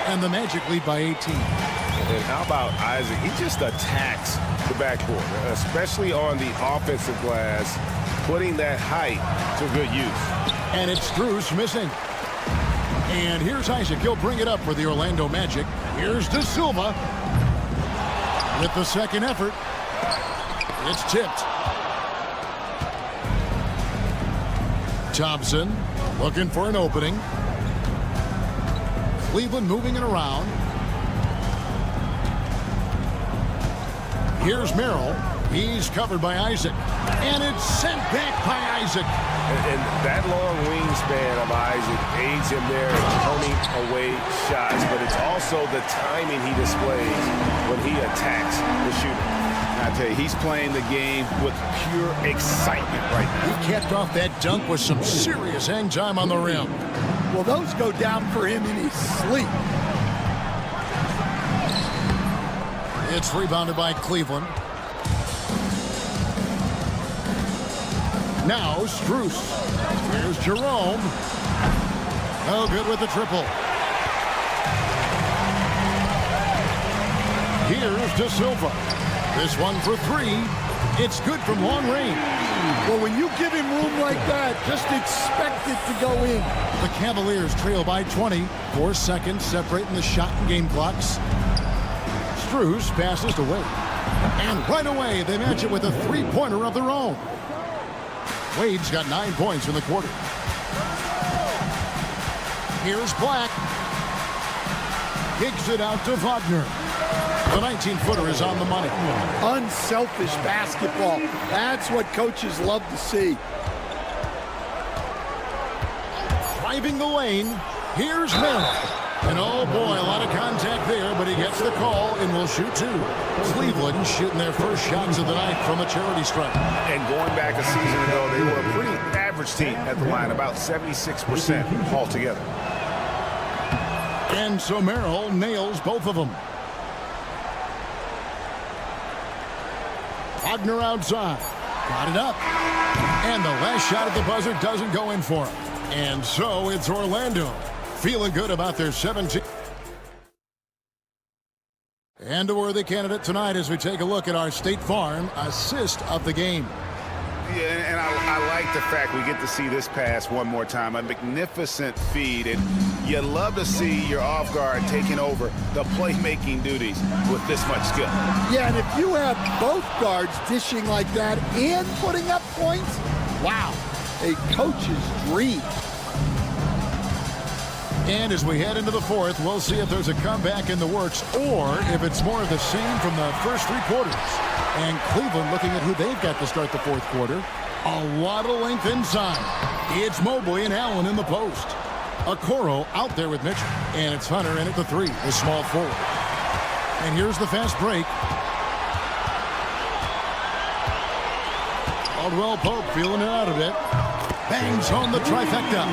And the Magic lead by 18. And how about Isaac? He just attacks the backcourt, especially on the offensive glass, putting that height to good use. And it's Strus missing. And here's Isaac. He'll bring it up for the Orlando Magic. Here's De Silva with the second effort. It's tipped. Thompson looking for an opening. Cleveland moving it around. Here's Merrill. He's covered by Isaac. And it's sent back by Isaac. And that long wingspan of Isaac aids him there in turning away shots. But it's also the timing he displays when he attacks the shooter. I tell you, he's playing the game with pure excitement right now. He capped off that dunk with some serious hang time on the rim. Well, those go down for him in his sleep. It's rebounded by Cleveland. Now Strus. Here's Jerome. No good with the triple. Here's De Silva. This one for 3. It's good from long range. Well, when you give him room like that, just expect it to go in. The Cavaliers trail by 20. 4 seconds separating the shot and game clocks. Strus passes to Wade. And right away, they match it with a 3-pointer of their own. Wade's got 9 points in the quarter. Here's Black. Kicks it out to Wagner. The 19-footer is on the money. Unselfish basketball. That's what coaches love to see. Driving the lane. Here's Merrill. And oh boy, a lot of contact there, but he gets the call and will shoot 2. Cleveland shooting their first shots of the night from a charity stripe. And going back a season ago, they were a pretty average team at the line, about 76% altogether. And so Merrill nails both of them. Wagner outside. Got it up. And the last shot at the buzzer doesn't go in for him. And so it's Orlando feeling good about their 17. And a worthy candidate tonight as we take a look at our State Farm assist of the game. Yeah, and I like the fact we get to see this pass one more time. A magnificent feed, and you love to see your off guard taking over the playmaking duties with this much skill. Yeah, and if you have both guards dishing like that and putting up points, wow, a coach's dream. And as we head into the fourth, we'll see if there's a comeback in the works or if it's more of the same from the first 3 quarters. And Cleveland looking at who they've got to start the fourth quarter. A lot of length inside. It's Mobley and Allen in the post. Okoro out there with Mitchell. And it's Hunter in at the 3, the small forward. And here's the fast break. Caldwell Pope feeling it out a bit. Bangs home the trifecta.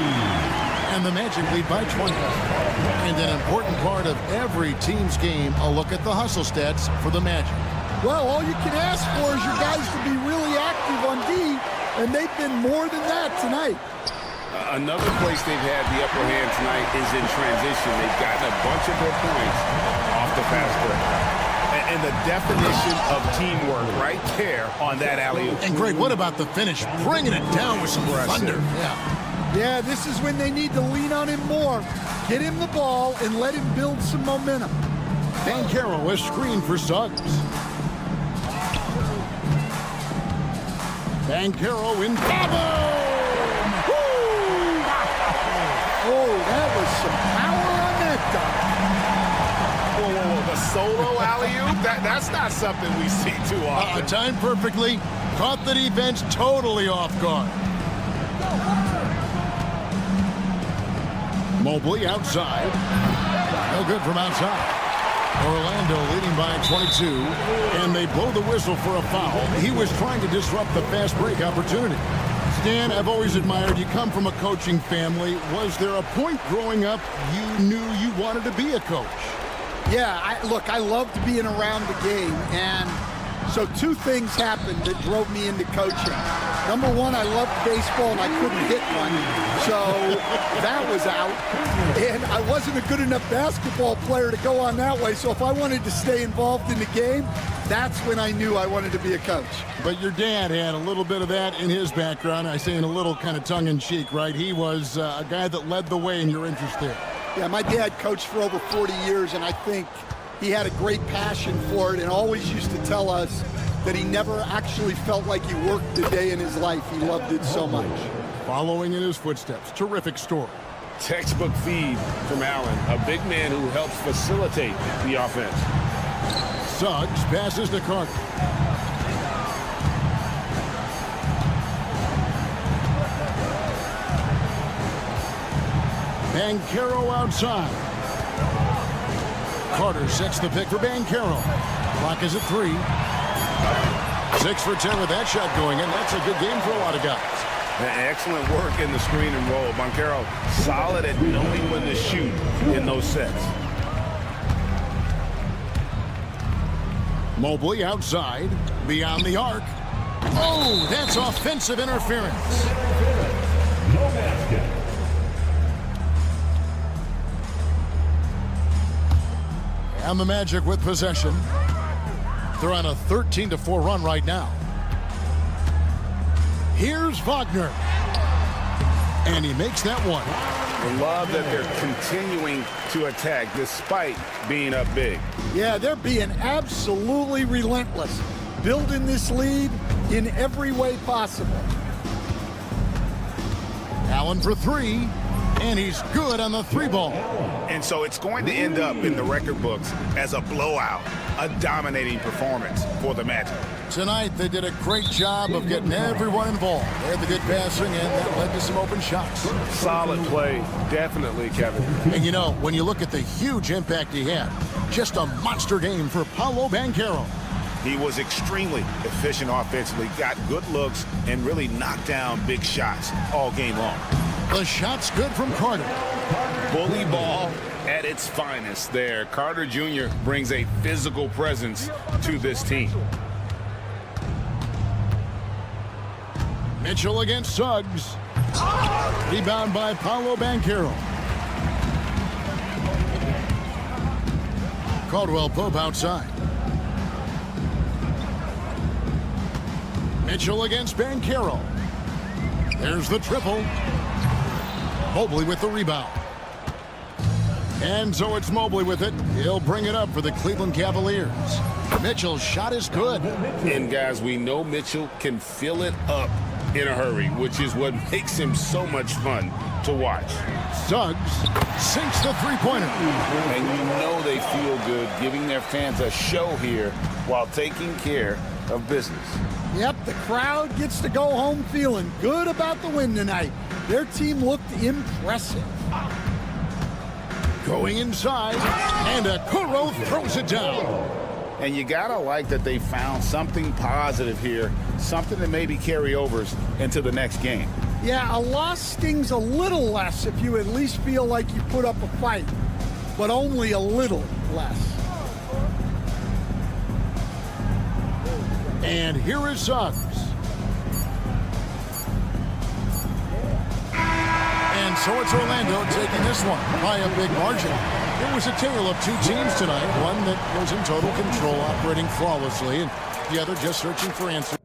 And the Magic lead by 20. And an important part of every team's game, a look at the hustle stats for the Magic. Well, all you can ask for is your guys to be really active on D, and they've been more than that tonight. Another place they've had the upper hand tonight is in transition. They've gotten a bunch of their points off the fast break. And the definition of teamwork right there on that alley-oop. And Greg, what about the finish? Bringing it down with some thunder. Yeah, this is when they need to lean on him more. Get him the ball and let him build some momentum. Banchero is screened for Suggs. Banchero in bubble! Oh, that was some power on that dunk. Whoa, the solo alley-oop? That's not something we see too often. Timed perfectly. Caught the defense totally off guard. Mobley outside. No good from outside. Orlando leading by 22, and they blow the whistle for a foul. He was trying to disrupt the fast break opportunity. Stan, I've always admired you. Come from a coaching family. Was there a point growing up you knew you wanted to be a coach? Yeah, I loved being around the game, and so 2 things happened that drove me into coaching. Number 1, I loved baseball and I couldn't hit one, so that was out. And I wasn't a good enough basketball player to go on that way, so if I wanted to stay involved in the game, that's when I knew I wanted to be a coach. But your dad had a little bit of that in his background. I say in a little kind of tongue-in-cheek, right? He was a guy that led the way in your interest there. Yeah, my dad coached for over 40 years, and I think he had a great passion for it and always used to tell us that he never actually felt like he worked a day in his life. He loved it so much. Following in his footsteps, terrific story. Textbook feed from Allen, a big man who helps facilitate the offense. Suggs passes to Carter. Banchero outside. Carter sets the pick for Banchero. Clock is at 3. 6 for 10 with that shot going in. That's a good game for a lot of guys. Excellent work in the screen and roll. Banchero solid at knowing when to shoot in those sets. Mobley outside, beyond the arc. Oh, that's offensive interference. No basket. And the Magic with possession. They're on a 13-4 run right now. Here's Wagner. And he makes that one. I love that they're continuing to attack despite being up big. Yeah, they're being absolutely relentless, building this lead in every way possible. Allen for 3, and he's good on the 3-ball. And so it's going to end up in the record books as a blowout, a dominating performance for the Magic. Tonight, they did a great job of getting everyone involved. They had the good passing, and that led to some open shots. Solid play, definitely, Kevin. And you know, when you look at the huge impact he had, just a monster game for Paolo Banchero. He was extremely efficient offensively, got good looks, and really knocked down big shots all game long. The shot's good from Carter. Bully ball at its finest there. Carter Jr. brings a physical presence to this team. Mitchell against Suggs. Rebound by Paolo Banchero. Caldwell Pope outside. Mitchell against Banchero. There's the triple. Mobley with the rebound. And so it's Mobley with it. He'll bring it up for the Cleveland Cavaliers. Mitchell's shot is good. And guys, we know Mitchell can fill it up in a hurry, which is what makes him so much fun to watch. Suggs sinks the three-pointer. And you know they feel good giving their fans a show here while taking care of business. Yep, the crowd gets to go home feeling good about the win tonight. Their team looked impressive. Going inside, and Okoro throws it down. And you gotta like that they found something positive here, something that maybe carry overs into the next game. Yeah, a loss stings a little less if you at least feel like you put up a fight, but only a little less. And here is Suggs. And so it's Orlando taking this one by a big margin. It was a tale of two teams tonight, one that was in total control, operating flawlessly, and the other just searching for answers.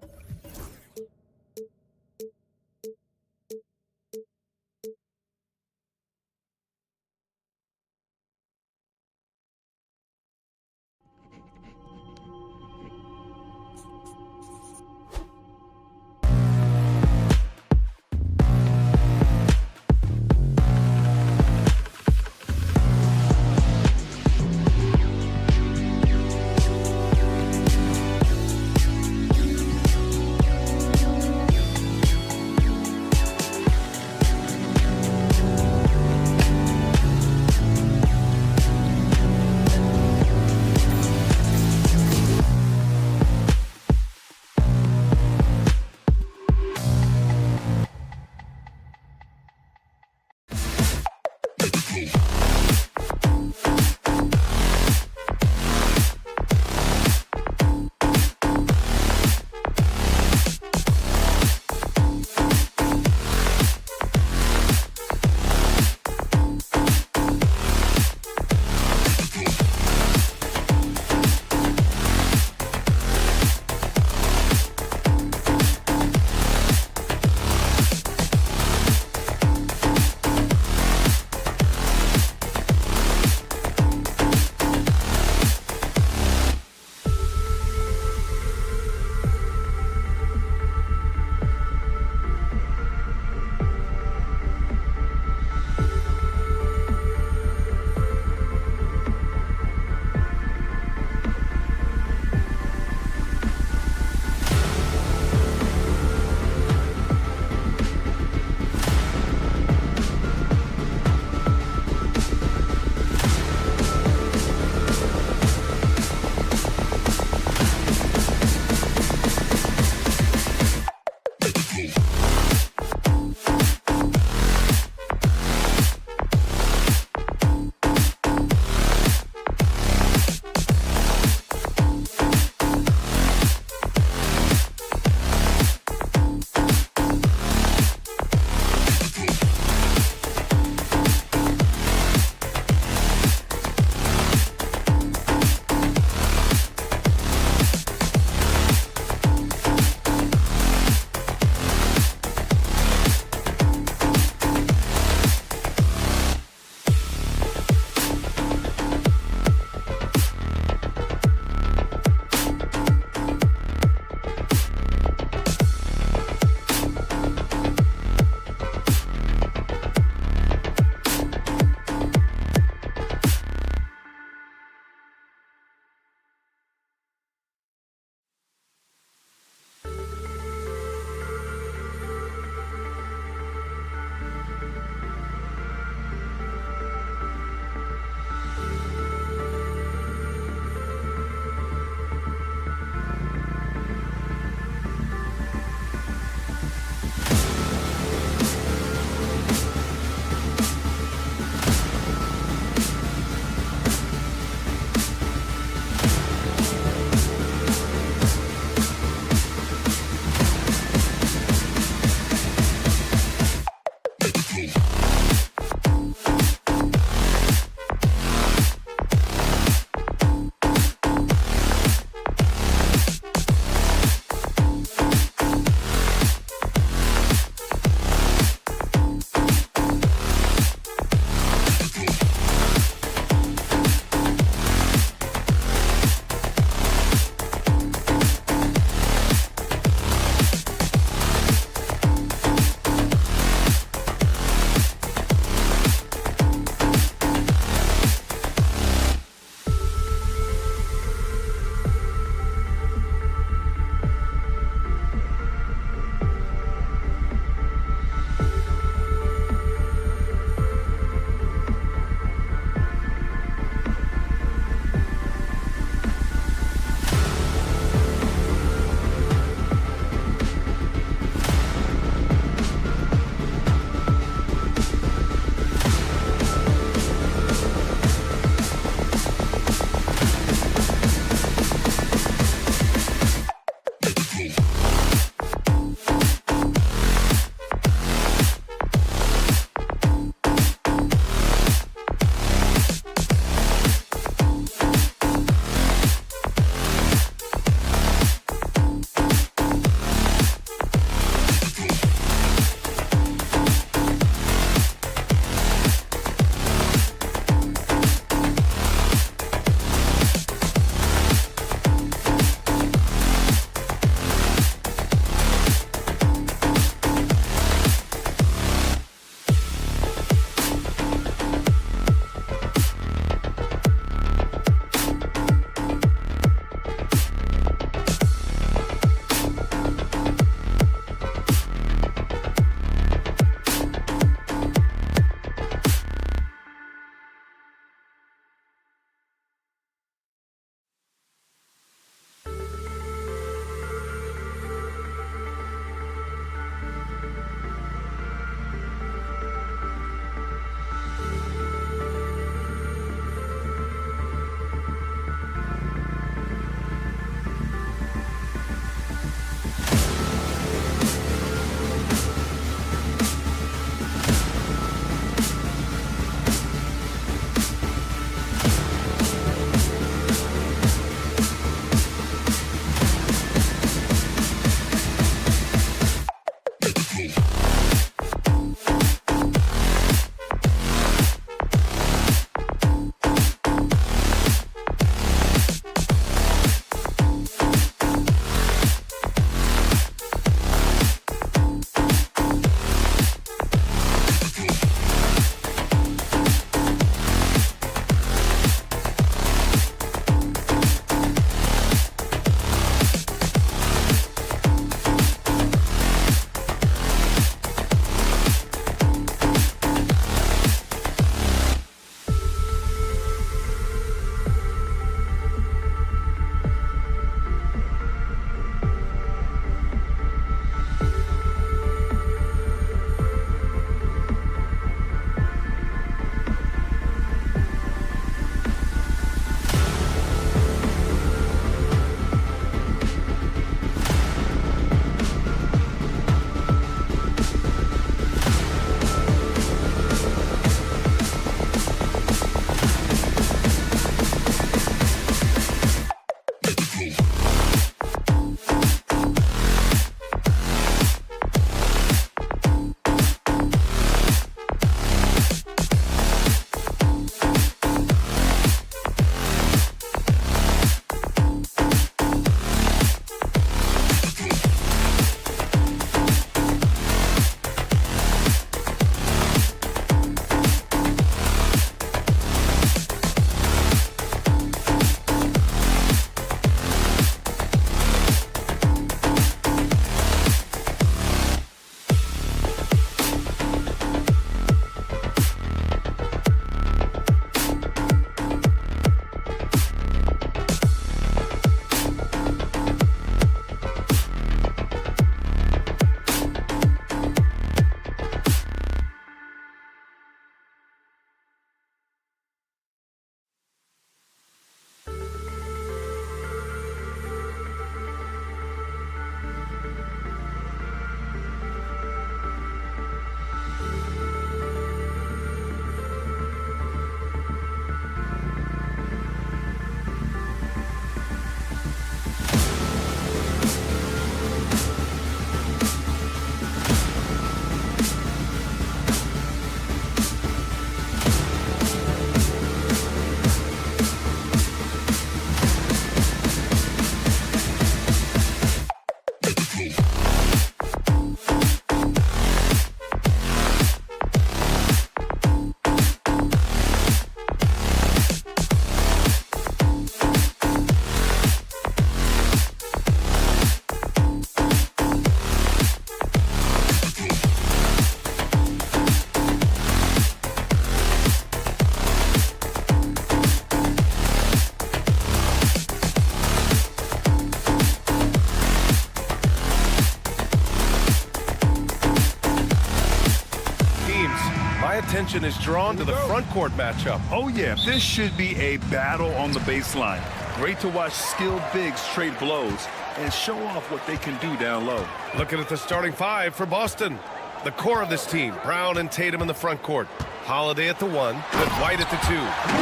attention is drawn to the front court matchup. Oh, yeah, this should be a battle on the baseline. Great to watch skilled bigs trade blows and show off what they can do down low. Looking at the starting five for Boston. The core of this team, Brown and Tatum in the front court. Holiday at the 1, with White at the 2.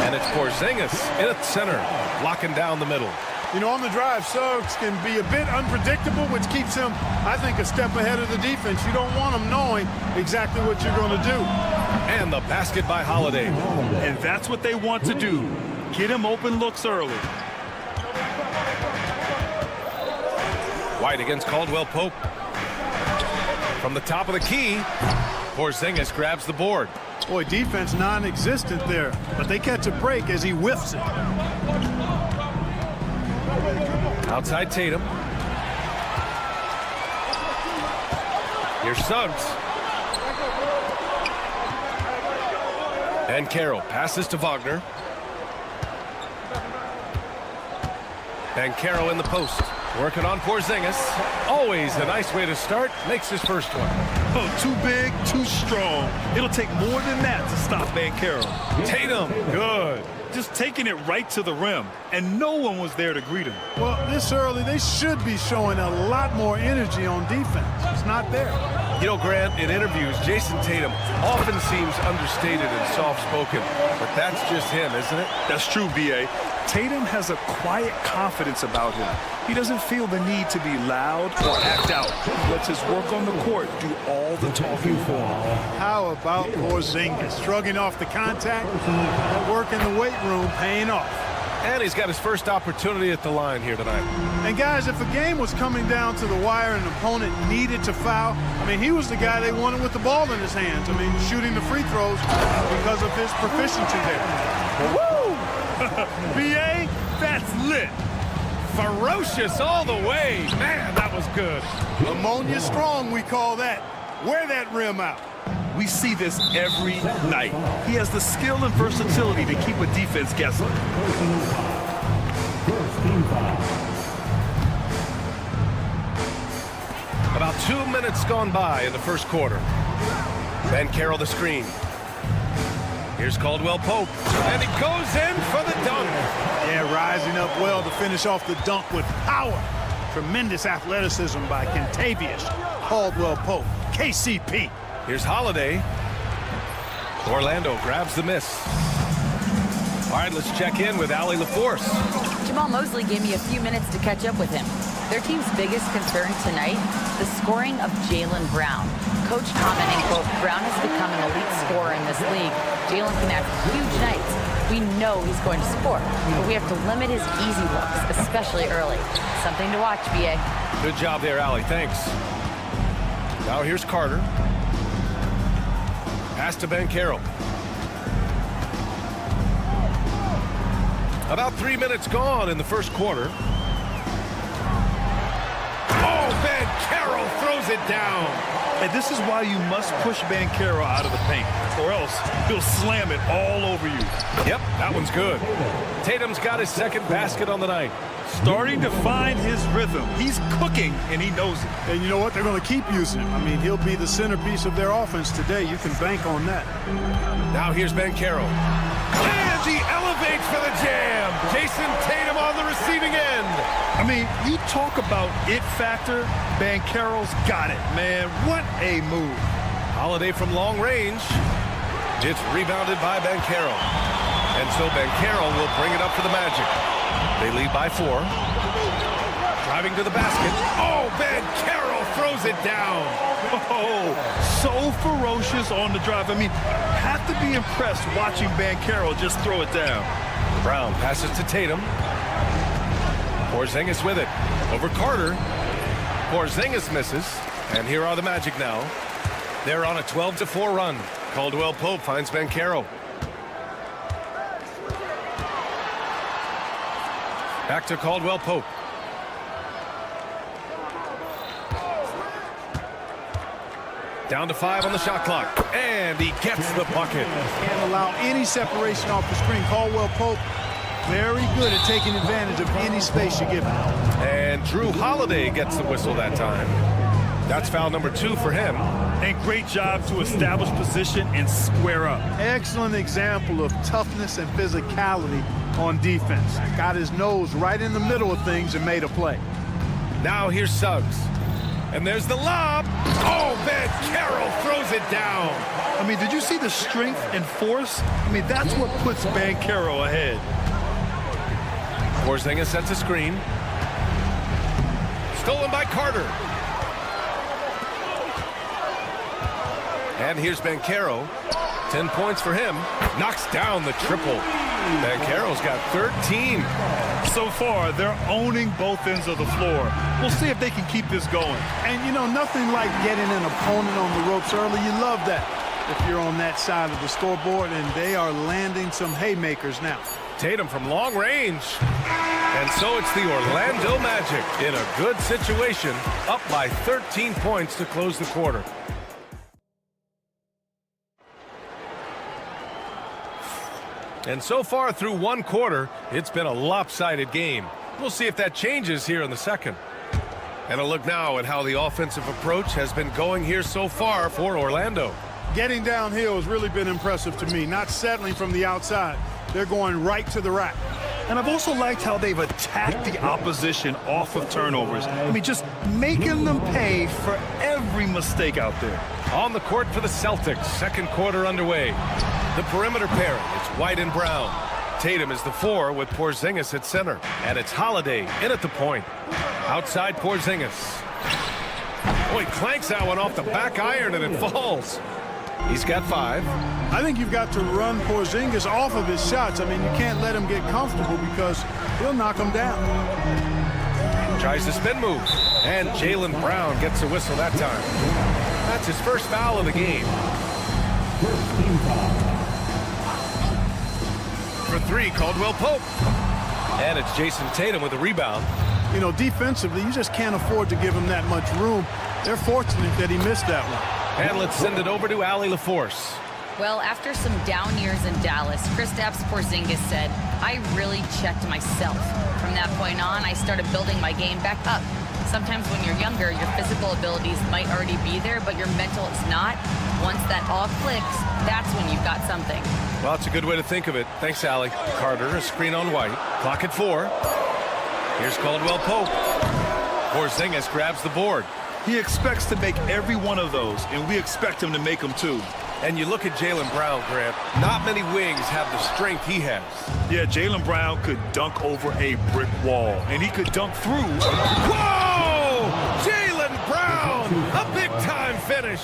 And it's Porzingis in at center, locking down the middle. You know, on the drive, Suggs can be a bit unpredictable, which keeps him, I think, a step ahead of the defense. You don't want him knowing exactly what you're going to do. And the basket by Holiday. And that's what they want to do. Get him open looks early. White against Caldwell Pope. From the top of the key, Porzingis grabs the board. Boy, defense non-existent there, but they catch a break as he whiffs it. Outside Tatum. Here's Suggs. And Carroll passes to Wagner. And Carroll in the post. Working on Porzingis. Always a nice way to start. Makes his first one. Oh, too big, too strong. It'll take more than that to stop Banchero. Tatum. Good. Just taking it right to the rim, and no one was there to greet him. Well, this early, they should be showing a lot more energy on defense. It's not there. You know, Grant, in interviews, Jason Tatum often seems understated and soft-spoken, but that's just him, isn't it? That's true, B.A. Tatum has a quiet confidence about him. He doesn't feel the need to be loud or act out. He lets his work on the court do all the talking for him. How about Porzingis? Shrugging off the contact, that work in the weight room paying off. And he's got his first opportunity at the line here tonight. And guys, if a game was coming down to the wire and an opponent needed to foul, I mean, he was the guy they wanted with the ball in his hands. I mean, shooting the free throws because of his proficiency there. Woo! B.A., that's lit. Ferocious all the way. Man, that was good. Ammonia strong, we call that. Wear that rim out. We see this every night. He has the skill and versatility to keep a defense guessing. About 2 minutes gone by in the first quarter. Banchero the screen. Here's Caldwell Pope, and he goes in for the dunk. Yeah, rising up well to finish off the dunk with power. Tremendous athleticism by Kentavious Caldwell Pope, KCP. Here's Holiday. Orlando grabs the miss. All right, let's check in with Allie LaForce. Jamal Mosley gave me a few minutes to catch up with him. Their team's biggest concern tonight, the scoring of Jaylen Brown. Coach commenting, quote, Brown has become an elite scorer in this league. Jaylen can have huge nights. We know he's going to score, but we have to limit his easy looks, especially early. Something to watch, B.A. Good job there, Allie. Thanks. Now here's Carter. Pass to Banchero. About 3 minutes gone in the first quarter. Oh, Banchero throws it down. And this is why you must push Banchero out of the paint, or else he'll slam it all over you. Yep, that one's good. Tatum's got his second basket on the night. Starting to find his rhythm. He's cooking, and he knows it. And you know what? They're going to keep using him. I mean, he'll be the centerpiece of their offense today. You can bank on that. Now here's Banchero. And he elevates for the jam. Jason Tatum on the receiving end. I mean, you talk about it factor. Banchero's got it, man. What a move. Holiday from long range. It's rebounded by Banchero. And so Banchero will bring it up for the Magic. They lead by 4. Driving to the basket. Oh, Banchero throws it down. Oh, so ferocious on the drive. I mean, have to be impressed watching Banchero just throw it down. Brown passes to Tatum. Porzingis with it. Over Carter. Porzingis misses. And here are the Magic now. They're on a 12-4 run. Caldwell Pope finds Banchero. Back to Caldwell Pope. Down to 5 on the shot clock. And he gets the bucket. Can't allow any separation off the screen. Caldwell Pope, very good at taking advantage of any space you give him. And Drew Holiday gets the whistle that time. That's foul number 2 for him. And great job to establish position and square up. Excellent example of toughness and physicality on defense. Got his nose right in the middle of things and made a play. Now here's Suggs. And there's the lob. Oh, man, Carroll throws it down. I mean, did you see the strength and force? I mean, that's what puts Banchero ahead. Porzingis sets a screen. Stolen by Carter. And here's Banchero. 10 points for him. Knocks down the triple. Banchero's got 13. So far, they're owning both ends of the floor. We'll see if they can keep this going. And, you know, nothing like getting an opponent on the ropes early. You love that if you're on that side of the scoreboard, and they are landing some haymakers now. Tatum from long range. And so it's the Orlando Magic in a good situation, up by 13 points to close the quarter. And so far through one quarter, it's been a lopsided game. We'll see if that changes here in the second. And a look now at how the offensive approach has been going here so far for Orlando. Getting downhill has really been impressive to me, not settling from the outside. They're going right to the rack. And I've also liked how they've attacked the opposition off of turnovers. I mean, just making them pay for every mistake out there. On the court for the Celtics, second quarter underway. The perimeter pairing, it's White and Brown. Tatum is the 4 with Porzingis at center. And it's Holiday in at the point. Outside Porzingis. Oh, he clanks that one off the back iron and it falls. He's got 5. I think you've got to run Porzingis off of his shots. I mean, you can't let him get comfortable because he'll knock him down. Tries the spin move. And Jaylen Brown gets a whistle that time. That's his first foul of the game. For 3, Caldwell Pope. And it's Jason Tatum with a rebound. You know, defensively, you just can't afford to give him that much room. They're fortunate that he missed that one. And let's send it over to Allie LaForce. Well, after some down years in Dallas, Kristaps Porzingis said, I really checked myself. From that point on, I started building my game back up. Sometimes when you're younger, your physical abilities might already be there, but your mental is not. Once that all clicks, that's when you've got something. Well, it's a good way to think of it. Thanks, Allie. Carter, a screen on White. Clock at 4. Here's Caldwell Pope. Porzingis grabs the board. He expects to make every one of those, and we expect him to make them too. And you look at Jaylen Brown, Grant. Not many wings have the strength he has. Yeah, Jaylen Brown could dunk over a brick wall, and he could dunk through. Whoa! Jaylen Brown! A big-time finish.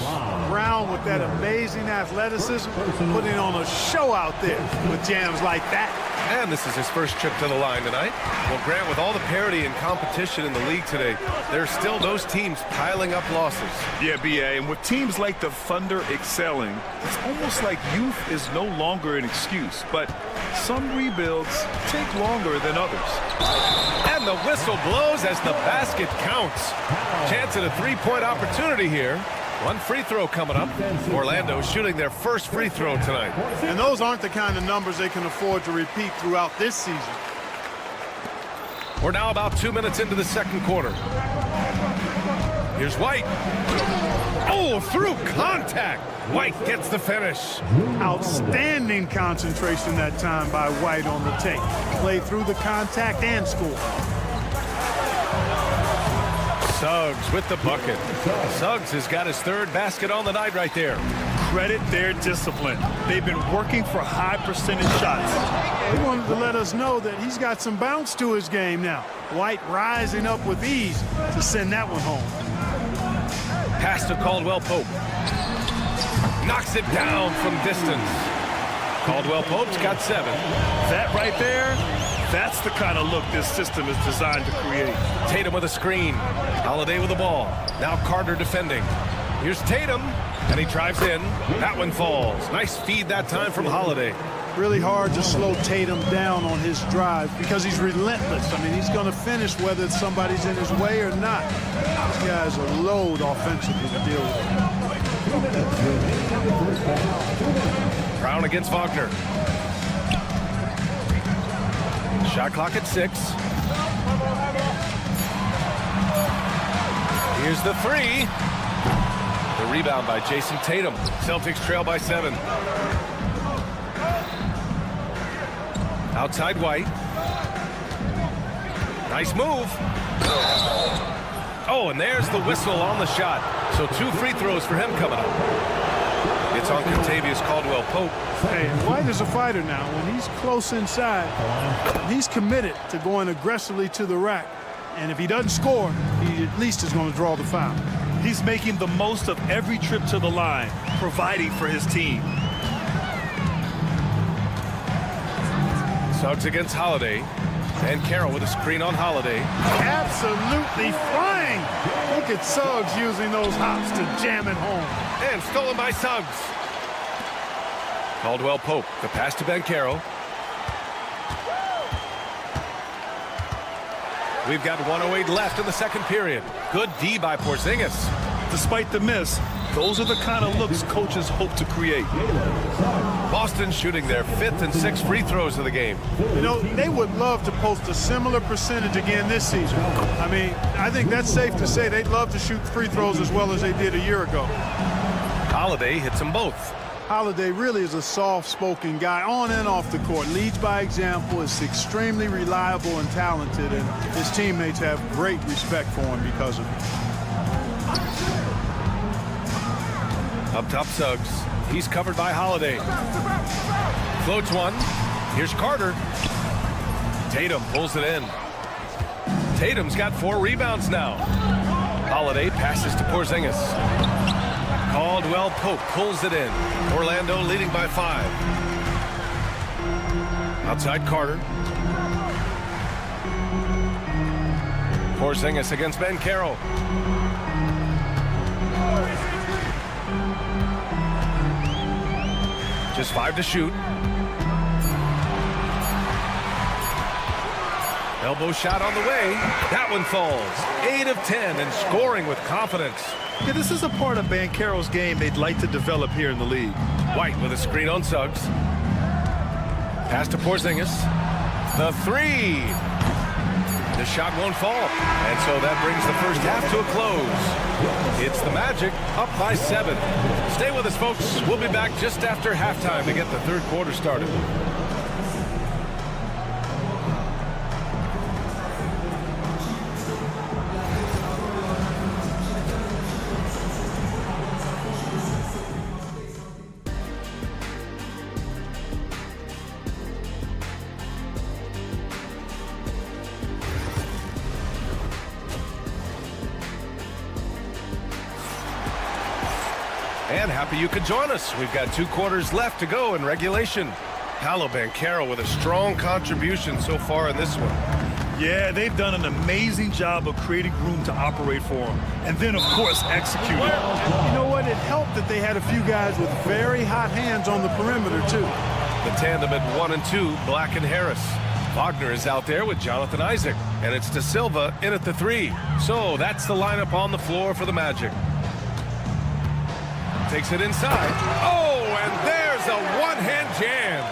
Brown with that amazing athleticism, putting on a show out there with jams like that. And this is his first trip to the line tonight. Well, Grant, with all the parity and competition in the league today, there's still those teams piling up losses. Yeah, B.A., and with teams like the Thunder excelling, it's almost like youth is no longer an excuse. But some rebuilds take longer than others. And the whistle blows as the basket counts. Chance at a three-point opportunity here. One free throw coming up. Orlando shooting their first free throw tonight. And those aren't the kind of numbers they can afford to repeat throughout this season. We're now about 2 minutes into the second quarter. Here's White. Oh, through contact. White gets the finish. Outstanding concentration that time by White on the tape. Played through the contact and scored. Suggs with the bucket. Suggs has got his third basket on the night right there. Credit their discipline. They've been working for high percentage shots. He wanted to let us know that he's got some bounce to his game now. White rising up with ease to send that one home. Pass to Caldwell Pope. Knocks it down from distance. Caldwell Pope's got 7. That right there, that's the kind of look this system is designed to create. Tatum with a screen. Holiday with the ball. Now Carter defending. Here's Tatum, and he drives in. That one falls. Nice feed that time from Holiday. Really hard to slow Tatum down on his drive because he's relentless. I mean, he's going to finish whether somebody's in his way or not. This guy's a load offensively to deal with. Brown against Wagner. Shot clock at 6. Here's the 3. The rebound by Jason Tatum. Celtics trail by 7. Outside White. Nice move. Oh, and there's the whistle on the shot. So 2 free throws for him coming up. It's on Contavious Caldwell-Pope. Hey, White is a fighter now. When he's close inside, he's committed to going aggressively to the rack. And if he doesn't score, he at least is going to draw the foul. He's making the most of every trip to the line, providing for his team. Suggs against Holiday. And Carroll with a screen on Holiday. Absolutely flying. Look at Suggs using those hops to jam it home. And stolen by Suggs. Caldwell-Pope, the pass to Ben Carroll. We've got 1:08 left in the second period. Good D by Porzingis. Despite the miss, those are the kind of looks coaches hope to create. Boston shooting their 5th and 6th free throws of the game. You know, they would love to post a similar percentage again this season. I mean, I think that's safe to say they'd love to shoot free throws as well as they did a year ago. Holiday hits them both. Holiday really is a soft-spoken guy on and off the court. Leads by example, is extremely reliable and talented, and his teammates have great respect for him because of it. Up top Suggs. He's covered by Holiday. Floats one. Here's Carter. Tatum pulls it in. Tatum's got 4 rebounds now. Holiday passes to Porzingis. Caldwell-Pope pulls it in. Orlando leading by 5. Outside Carter. Porzingis against Ben Carroll. Just 5 to shoot. Elbow shot on the way. That one falls. 8 of 10 and scoring with confidence. Yeah, this is a part of Ben Carroll's game they'd like to develop here in the league. White with a screen on Suggs. Pass to Porzingis. The 3. The shot won't fall. And so that brings the first half to a close. It's the Magic up by 7. Stay with us, folks. We'll be back just after halftime to get the third quarter started. And happy you could join us. We've got 2 quarters left to go in regulation. Paolo Banchero with a strong contribution so far in this one. Yeah, they've done an amazing job of creating room to operate for him. And then, of course, executing. You know what? It helped that they had a few guys with very hot hands on the perimeter, too. The tandem at 1 and 2, Black and Harris. Wagner is out there with Jonathan Isaac. And it's De Silva in at the 3. So that's the lineup on the floor for the Magic. Takes it inside. Oh, and there's a one-hand jam.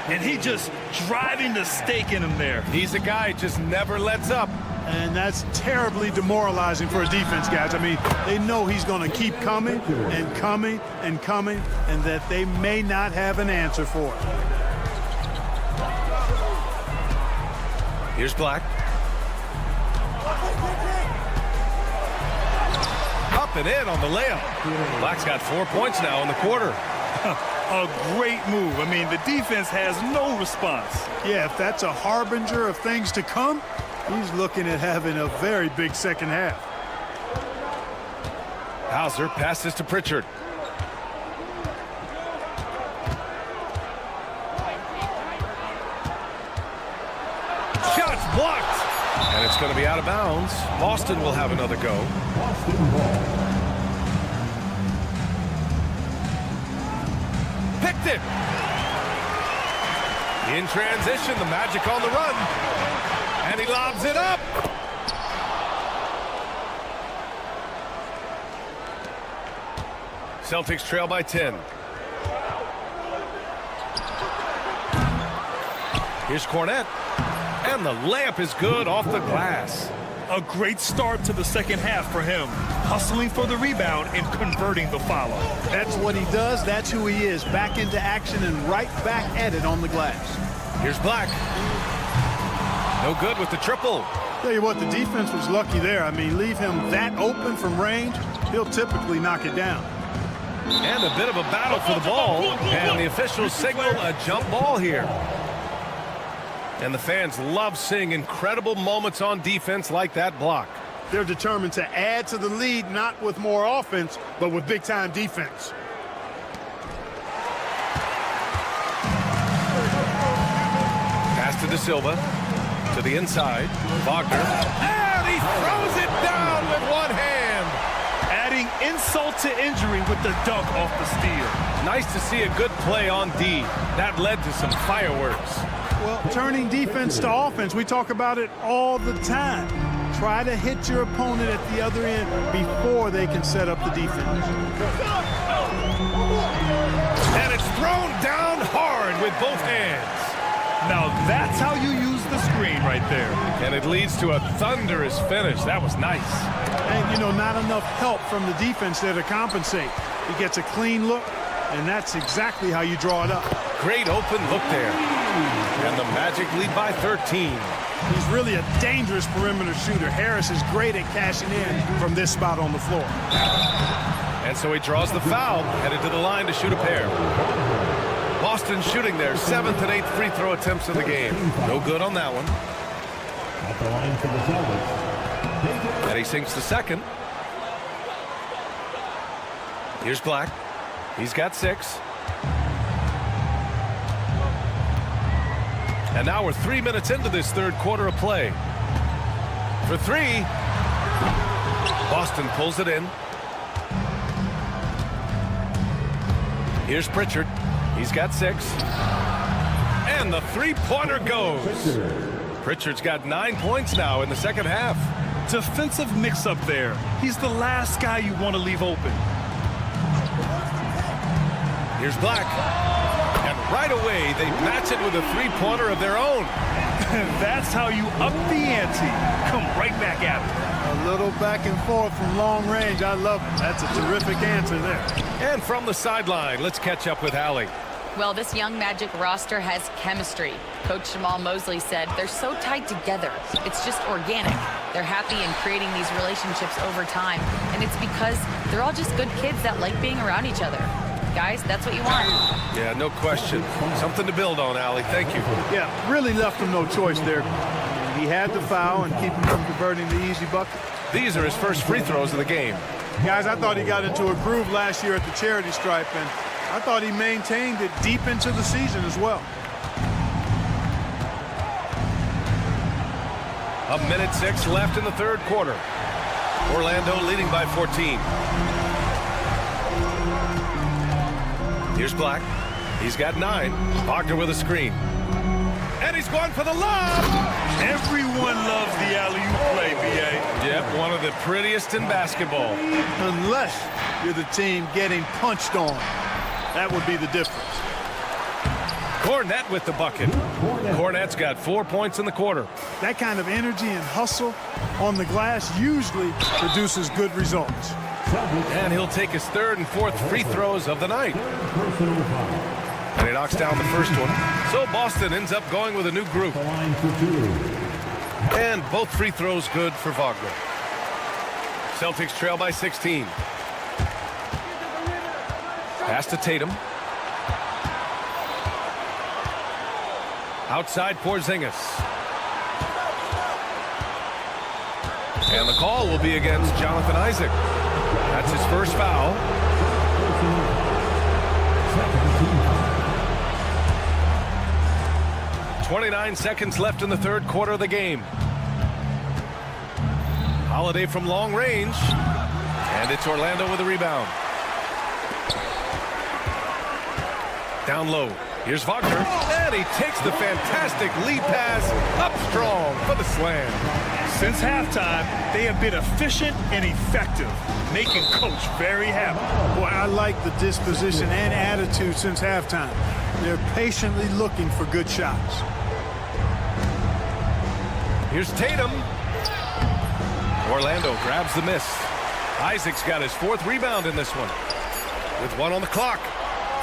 And he just driving the stake in him there. He's a guy just never lets up. And that's terribly demoralizing for a defense, guys. I mean, they know he's going to keep coming and coming and coming, and that they may not have an answer for it. Here's Black. Up and in on the layup. Black's got 4 points now in the quarter. A great move. I mean, the defense has no response. Yeah, if that's a harbinger of things to come, he's looking at having a very big second half. Hauser passes to Pritchard. Shots blocked. And it's going to be out of bounds. Boston will have another go. Picked it. In transition, the Magic on the run. And he lobs it up. Celtics trail by 10. Here's Cornette. And the layup is good off the glass. A great start to the second half for him. Hustling for the rebound and converting the follow. That's what he does. That's who he is. Back into action and right back at it on the glass. Here's Black. No good with the triple. Tell you what, the defense was lucky there. I mean, leave him that open from range, he'll typically knock it down. And a bit of a battle for the ball. And the officials signal a jump ball here. And the fans love seeing incredible moments on defense like that block. They're determined to add to the lead, not with more offense, but with big-time defense. Pass to De Silva. To the inside. Wagner. And he throws it down with one hand. Adding insult to injury with the dunk off the steal. Nice to see a good play on D. That led to some fireworks. Well, turning defense to offense, we talk about it all the time. Try to hit your opponent at the other end before they can set up the defense. And it's thrown down hard with both hands. Now that's how you use the screen right there. And it leads to a thunderous finish. That was nice. And, you know, not enough help from the defense there to compensate. He gets a clean look, and that's exactly how you draw it up. Great open look there. And the Magic lead by 13. He's really a dangerous perimeter shooter. Harris is great at cashing in from this spot on the floor. And so he draws the foul, headed to the line to shoot a pair. Boston shooting their 7th and 8th free throw attempts of the game. No good on that one. At the line for the Celtics. And he sinks the second. Here's Black. He's got 6. And now we're 3 minutes into this third quarter of play. For 3. Boston pulls it in. Here's Pritchard. He's got 6. And the three-pointer goes. Pritchard's got 9 points now in the second half. Defensive mix-up there. He's the last guy you want to leave open. Here's Black. And right away, they match it with a three-pointer of their own. That's how you up the ante. Come right back at it. A little back and forth from long range. I love it. That's a terrific answer there. And from the sideline, let's catch up with Allie. Well, this young Magic roster has chemistry. Coach Jamal Mosley said they're so tied together. It's just organic. They're happy in creating these relationships over time. And it's because they're all just good kids that like being around each other. Guys, that's what you want. Yeah, no question. Something to build on, Allie. Thank you. Yeah, really left him no choice there. He had the foul and keep him from converting the easy bucket. These are his first free throws of the game. Guys, I thought he got into a groove last year at the charity stripe, and I thought he maintained it deep into the season as well. 1:06 left in the third quarter. Orlando leading by 14. Here's Black. He's got 9. Wagner with a screen. And he's going for the lob. Everyone loves the alley-oop play, B.A. Yep, one of the prettiest in basketball. Unless you're the team getting punched on. That would be the difference. Cornette with the bucket. Cornette's got 4 points in the quarter. That kind of energy and hustle on the glass usually produces good results. And he'll take his 3rd and 4th free throws of the night. And he knocks down the first one. So Boston ends up going with a new group. And both free throws good for Wagner. Celtics trail by 16. Pass to Tatum. Outside Porzingis. And the call will be against Jonathan Isaac. That's his first foul. .29 seconds left in the third quarter of the game. Holiday from long range. And it's Orlando with a rebound. Down low. Here's Wagner. And he takes the fantastic lead pass up strong for the slam. Since halftime, they have been efficient and effective, making Coach very happy. Boy, I like the disposition and attitude since halftime. They're patiently looking for good shots. Here's Tatum. Orlando grabs the miss. Isaac's got his 4th rebound in this one. With 1 on the clock.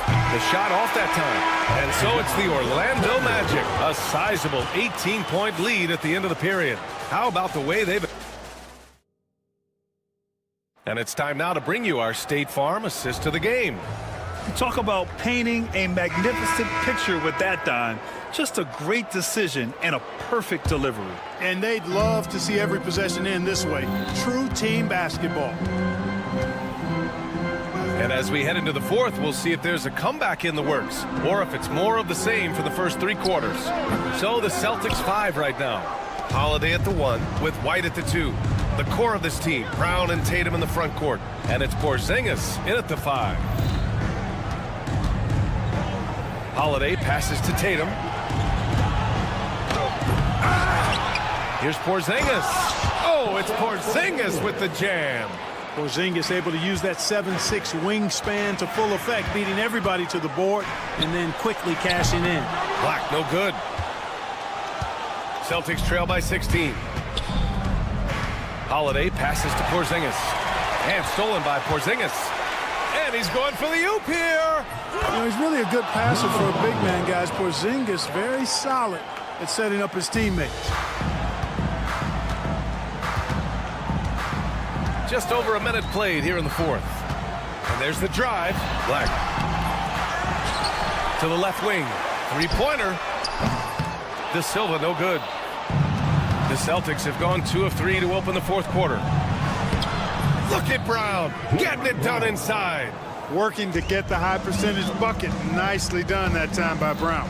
The shot off that time. And so it's the Orlando Magic. A sizable 18-point lead at the end of the period. How about the way they've... And it's time now to bring you our State Farm assist to the game. Talk about painting a magnificent picture with that, Don. Just a great decision and a perfect delivery. And they'd love to see every possession end this way. True team basketball. And as we head into the 4th, we'll see if there's a comeback in the works or if it's more of the same for the first 3 quarters. So the Celtics 5 right now. Holiday at the 1 with White at the 2. The core of this team, Brown and Tatum in the front court. And it's Porzingis in at the 5. Holiday passes to Tatum. Here's Porzingis. Oh, it's Porzingis with the jam. Porzingis able to use that 7'6" wingspan to full effect, beating everybody to the board and then quickly cashing in. Black, no good. Celtics trail by 16. Holiday passes to Porzingis. And stolen by Porzingis. And he's going for the oop here. You know, he's really a good passer for a big man, guys. Porzingis very solid at setting up his teammates. Just over a minute played here in the 4th. And there's the drive. Black. To the left wing. 3-pointer. De Silva, no good. The Celtics have gone 2 of 3 to open the 4th quarter. Look at Brown. Getting it done inside. Working to get the high percentage bucket. Nicely done that time by Brown.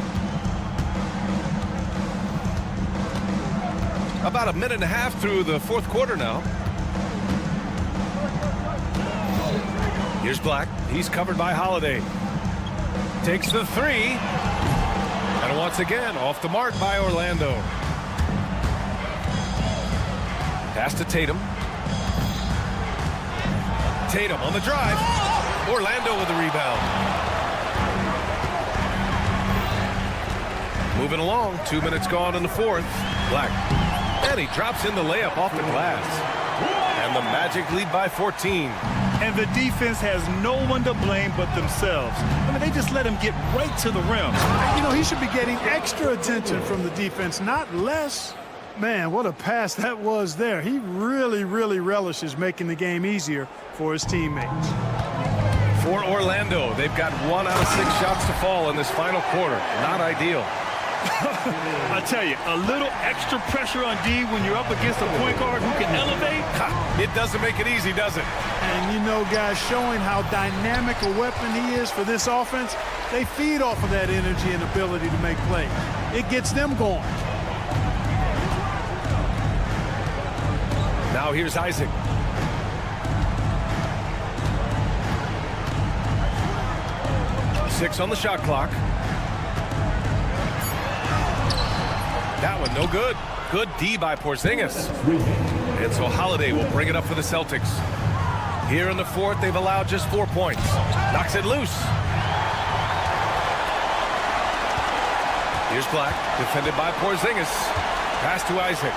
About a minute and a half through the 4th quarter now. Here's Black. He's covered by Holiday. Takes the 3. And once again, off the mark by Orlando. Pass to Tatum. Tatum on the drive. Orlando with the rebound. Moving along. 2 minutes gone in the 4th. Black. And he drops in the layup off the glass. And the Magic lead by 14. And the defense has no one to blame but themselves. I mean, they just let him get right to the rim. You know, he should be getting extra attention from the defense, not less. Man, what a pass that was there. He really, really relishes making the game easier for his teammates. For Orlando, they've got 1 out of 6 shots to fall in this final quarter. Not ideal. I tell you, a little extra pressure on D when you're up against a point guard who can elevate. It doesn't make it easy, does it? And you know, guys, showing how dynamic a weapon he is for this offense, they feed off of that energy and ability to make plays. It gets them going. Now here's Isaac. Six on the shot clock. That one no good. Good D by Porzingis. And so Holiday will bring it up for the Celtics. Here in the 4th, they've allowed just 4 points. Knocks it loose. Here's Black, defended by Porzingis. Pass to Isaac.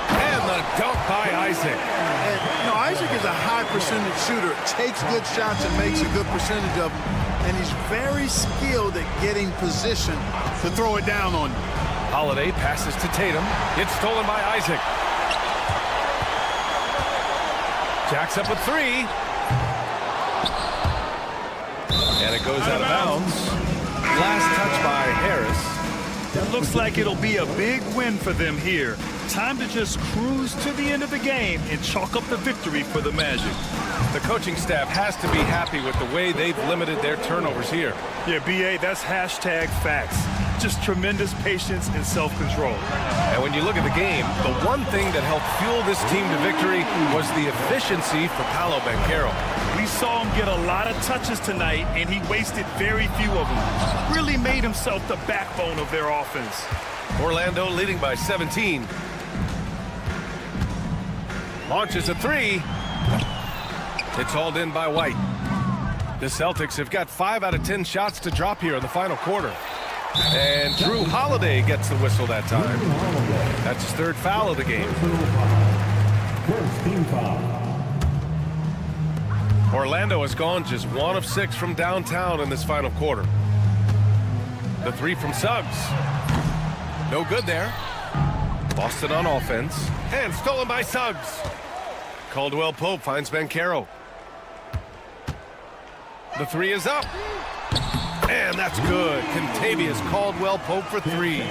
And the dunk by Isaac. And, you know, Isaac is a high percentage shooter. Takes good shots and makes a good percentage of them. And he's very skilled at getting position to throw it down on you. Holiday passes to Tatum. It's stolen by Isaac. Jacks up a 3. And it goes out of bounds. Last touch by Harris. That looks like it'll be a big win for them here. Time to just cruise to the end of the game and chalk up the victory for the Magic. The coaching staff has to be happy with the way they've limited their turnovers here. Yeah, BA, that's hashtag facts. Just tremendous patience and self-control. And when you look at the game, the one thing that helped fuel this team to victory was the efficiency for Paolo Banchero. We saw him get a lot of touches tonight, and he wasted very few of them. Really made himself the backbone of their offense. Orlando leading by 17. Launches a 3. It's hauled in by White. The Celtics have got 5 out of 10 shots to drop here in the final quarter. And Drew Holiday gets the whistle that time. That's his 3rd foul of the game. First team foul. Orlando has gone just 1 of 6 from downtown in this final quarter. The three from Suggs. No good there. Boston on offense. And stolen by Suggs. Caldwell Pope finds Banchero. The three is up. And that's good. Contavious Caldwell Pope for 3.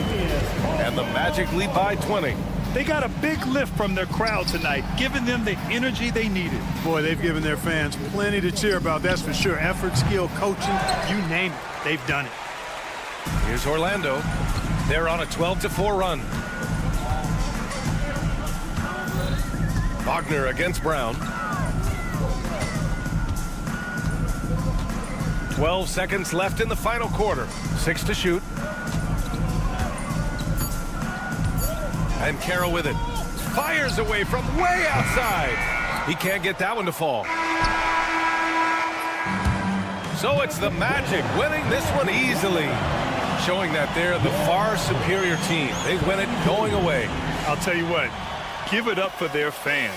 And the Magic lead by 20. They got a big lift from their crowd tonight, giving them the energy they needed. Boy, they've given their fans plenty to cheer about, that's for sure. Effort, skill, coaching, you name it, they've done it. Here's Orlando. They're on a 12-4 run. Wagner against Brown. 12 seconds left in the final quarter. 6 to shoot. And Carroll with it. Fires away from way outside. He can't get that one to fall. So it's the Magic winning this one easily. Showing that they're the far superior team. They win it going away. I'll tell you what, give it up for their fans.